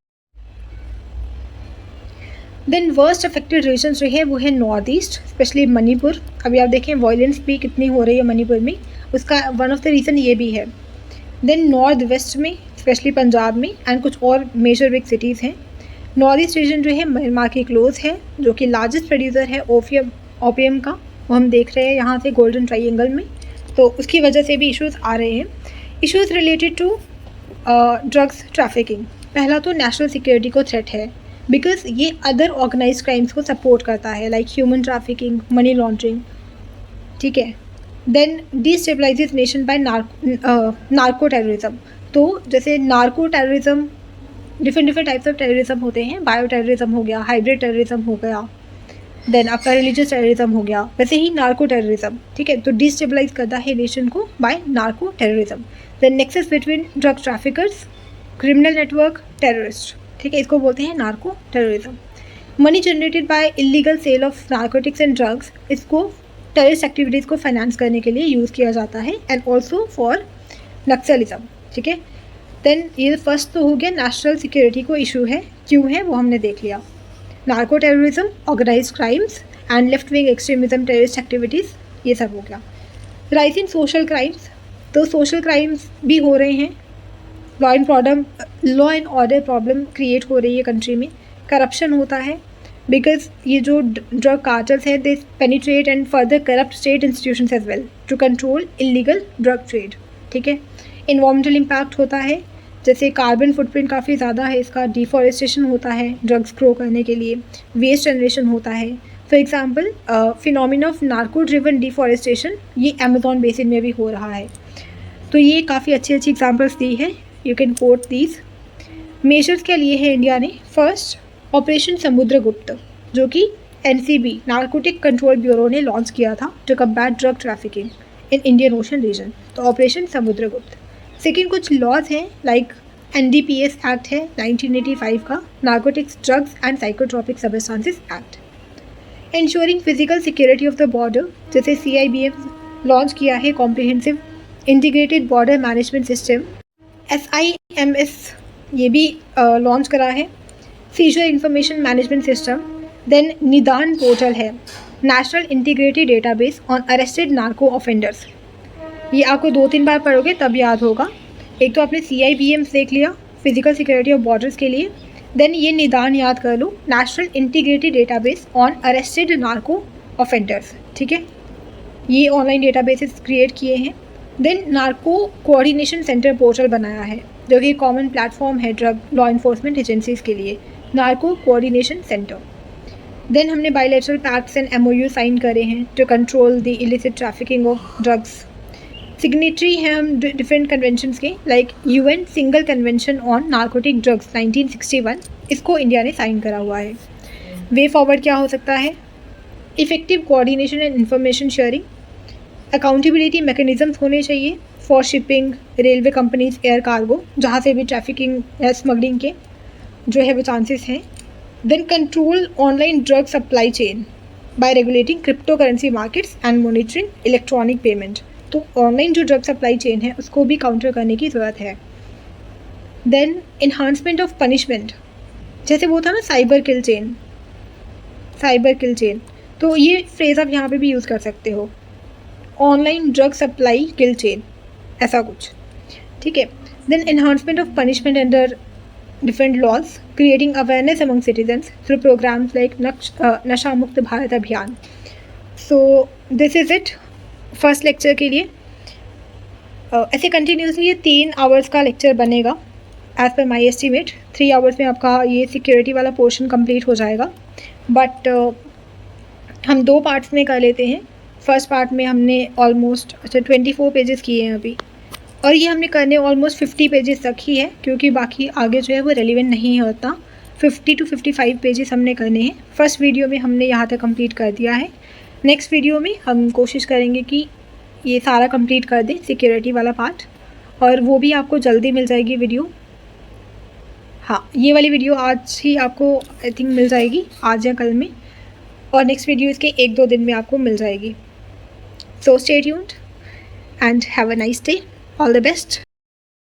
Then worst affected region जो है वो है नॉर्थ ईस्ट, स्पेशली मणिपुर। अभी आप देखें वायलेंस भी कितनी हो रही है मणिपुर में, उसका वन ऑफ द रीज़न ये भी है। देन नॉर्थ वेस्ट में, स्पेशली पंजाब में एंड कुछ और मेजर बिग सिटीज़ हैं। नॉर्थ ईस्ट रीजन जो है म्यांमार के क्लोज है, जो कि लार्जेस्ट प्रोड्यूसर है ओपियम का, वो हम देख रहे हैं यहाँ से गोल्डन ट्राइंगल में, तो उसकी वजह से भी इश्यूज़ आ रहे हैं। Issues related to drugs trafficking, पहला तो नेशनल सिक्योरिटी को थ्रेट है बिकॉज ये अदर ऑर्गेनाइज्ड क्राइम्स को सपोर्ट करता है like human trafficking, money laundering, ठीक है। Then destabilises nation by narco terrorism, तो जैसे narco terrorism different types of terrorism होते हैं, बायो टेररिज्म हो गया, हाइब्रिड टेररिज्म हो गया, देन आपका रिलीजियस टेररिज्म हो गया, वैसे ही नार्को टेररिज्म, ठीक है, तो डिस्टेबलाइज करता है नेशन को by narco terrorism. Then nexus between drug traffickers, criminal network, terrorist, ठीक है, इसको बोलते हैं narco terrorism. Money generated by illegal sale of narcotics and drugs, इसको टेररिस्ट एक्टिविटीज़ को फाइनेंस करने के लिए यूज़ किया जाता है एंड ऑल्सो फॉर नक्सलिज्म, ठीक है। देन ये फर्स्ट तो हो गया नेशनल सिक्योरिटी को इशू है, क्यों है वो हमने देख लिया। Narco terrorism, organised crimes and left wing extremism, terrorist activities, ये सब हो गया। राइज इन सोशल क्राइम्स, तो सोशल क्राइम्स भी हो रहे हैं, law and order problem create हो रही है कंट्री में, करप्शन होता है, बिकॉज ये जो ड्रग कार्टल्स है they penetrate and further corrupt state institutions as well to control illegal drug trade. ठीक है. इन्वायरमेंटल इम्पैक्ट होता है, जैसे कार्बन फुटप्रिंट काफ़ी ज़्यादा है इसका, डिफॉरेस्टेशन होता है ड्रग्स ग्रो करने के लिए, वेस्ट जनरेशन होता है. For example phenomena of narco driven deforestation ये अमेजॉन बेसिन में भी हो रहा है. तो ये काफ़ी अच्छी अच्छी एग्जांपल्स दी है, you can coat these. Measures क्या लिए हैं इंडिया ने? फर्स्ट ऑपरेशन समुद्रगुप्त, जो कि NCB नार्कोटिक कंट्रोल ब्यूरो ने लॉन्च किया था to combat drug trafficking in Indian Ocean region. तो ऑपरेशन समुद्रगुप्त. सेकेंड कुछ लॉज हैं लाइक NDPS एक्ट है 1985 का, narcotics drugs and psychotropic substances act. Ensuring physical security of the border, जैसे CIBM launch किया है comprehensive integrated border management system. SIMS ये भी लॉन्च करा है, seizure information management system. Then Nidaan portal है, national integrated database on arrested narco offenders. ये आपको 2-3 बार पढ़ोगे तब याद होगा. एक तो आपने CIBM देख लिया फिजिकल सिक्योरिटी ऑफ बॉर्डर्स के लिए, देन ये निदान याद कर लो, national integrated database on arrested narco offenders. ठीक है, ये ऑनलाइन डेटाबेसेस क्रिएट किए हैं. Then narco coordination centre portal बनाया है, जो कि कॉमन प्लेटफॉर्म है ड्रग लॉ इन्फोर्समेंट एजेंसीज़ के लिए, नार्को कोऑर्डिनेशन सेंटर. देन हमने bilateral pacts and MOU sign करे हैं to control the illicit trafficking of drugs. Signatory हैं हम डिफरेंट कन्वेंशंस के, like UN single convention on narcotic drugs 1961, इसको इंडिया ने साइन करा हुआ है. वे फॉरवर्ड क्या हो सकता है? Effective coordination and information sharing. Accountability mechanisms होने चाहिए for shipping, railway companies, air cargo, जहाँ से भी ट्रैफिकिंग या स्मगलिंग के जो है वो चांसेस हैं. Then control online drug supply chain by regulating crypto currency markets and monitoring electronic payment. तो ऑनलाइन जो ड्रग सप्लाई चेन है उसको भी काउंटर करने की ज़रूरत है. देन इन्हांसमेंट ऑफ पनिशमेंट, जैसे वो था ना साइबर किल चेन, तो ये फ्रेज आप यहाँ पे भी यूज़ कर सकते हो, online drug supply kill chain, ऐसा कुछ. ठीक है. Then enhancement of punishment under different laws, creating awareness among citizens through programmes like Nasha Mukt Bharat Abhiyan. So this is it first lecture के लिए. ऐसे कंटिन्यूसली ये 3 आवर्स का लेक्चर बनेगा एज़ पर माई एस्टीमेट. 3 आवर्स में आपका ये सिक्योरिटी वाला पोर्शन कंप्लीट हो जाएगा. बट हम 2 पार्ट्स में कर लेते हैं. फर्स्ट पार्ट में हमने ऑलमोस्ट 24 पेजेस किए हैं अभी, और ये हमने करने ऑलमोस्ट 50 पेजेस तक ही है, क्योंकि बाकी आगे जो है वो रेलिवेंट नहीं है उतना. 50 to 55 पेजेस हमने करने हैं. फर्स्ट वीडियो में हमने यहाँ तक कंप्लीट कर दिया है. नेक्स्ट वीडियो में हम कोशिश करेंगे कि ये सारा कंप्लीट कर दें सिक्योरिटी वाला पार्ट, और वो भी आपको जल्दी मिल जाएगी वीडियो. हाँ, ये वाली वीडियो आज ही आपको आई थिंक मिल जाएगी, आज या कल में, और नेक्स्ट वीडियो इसके 1-2 दिन में आपको मिल जाएगी. So stay tuned and have a nice day. All the best.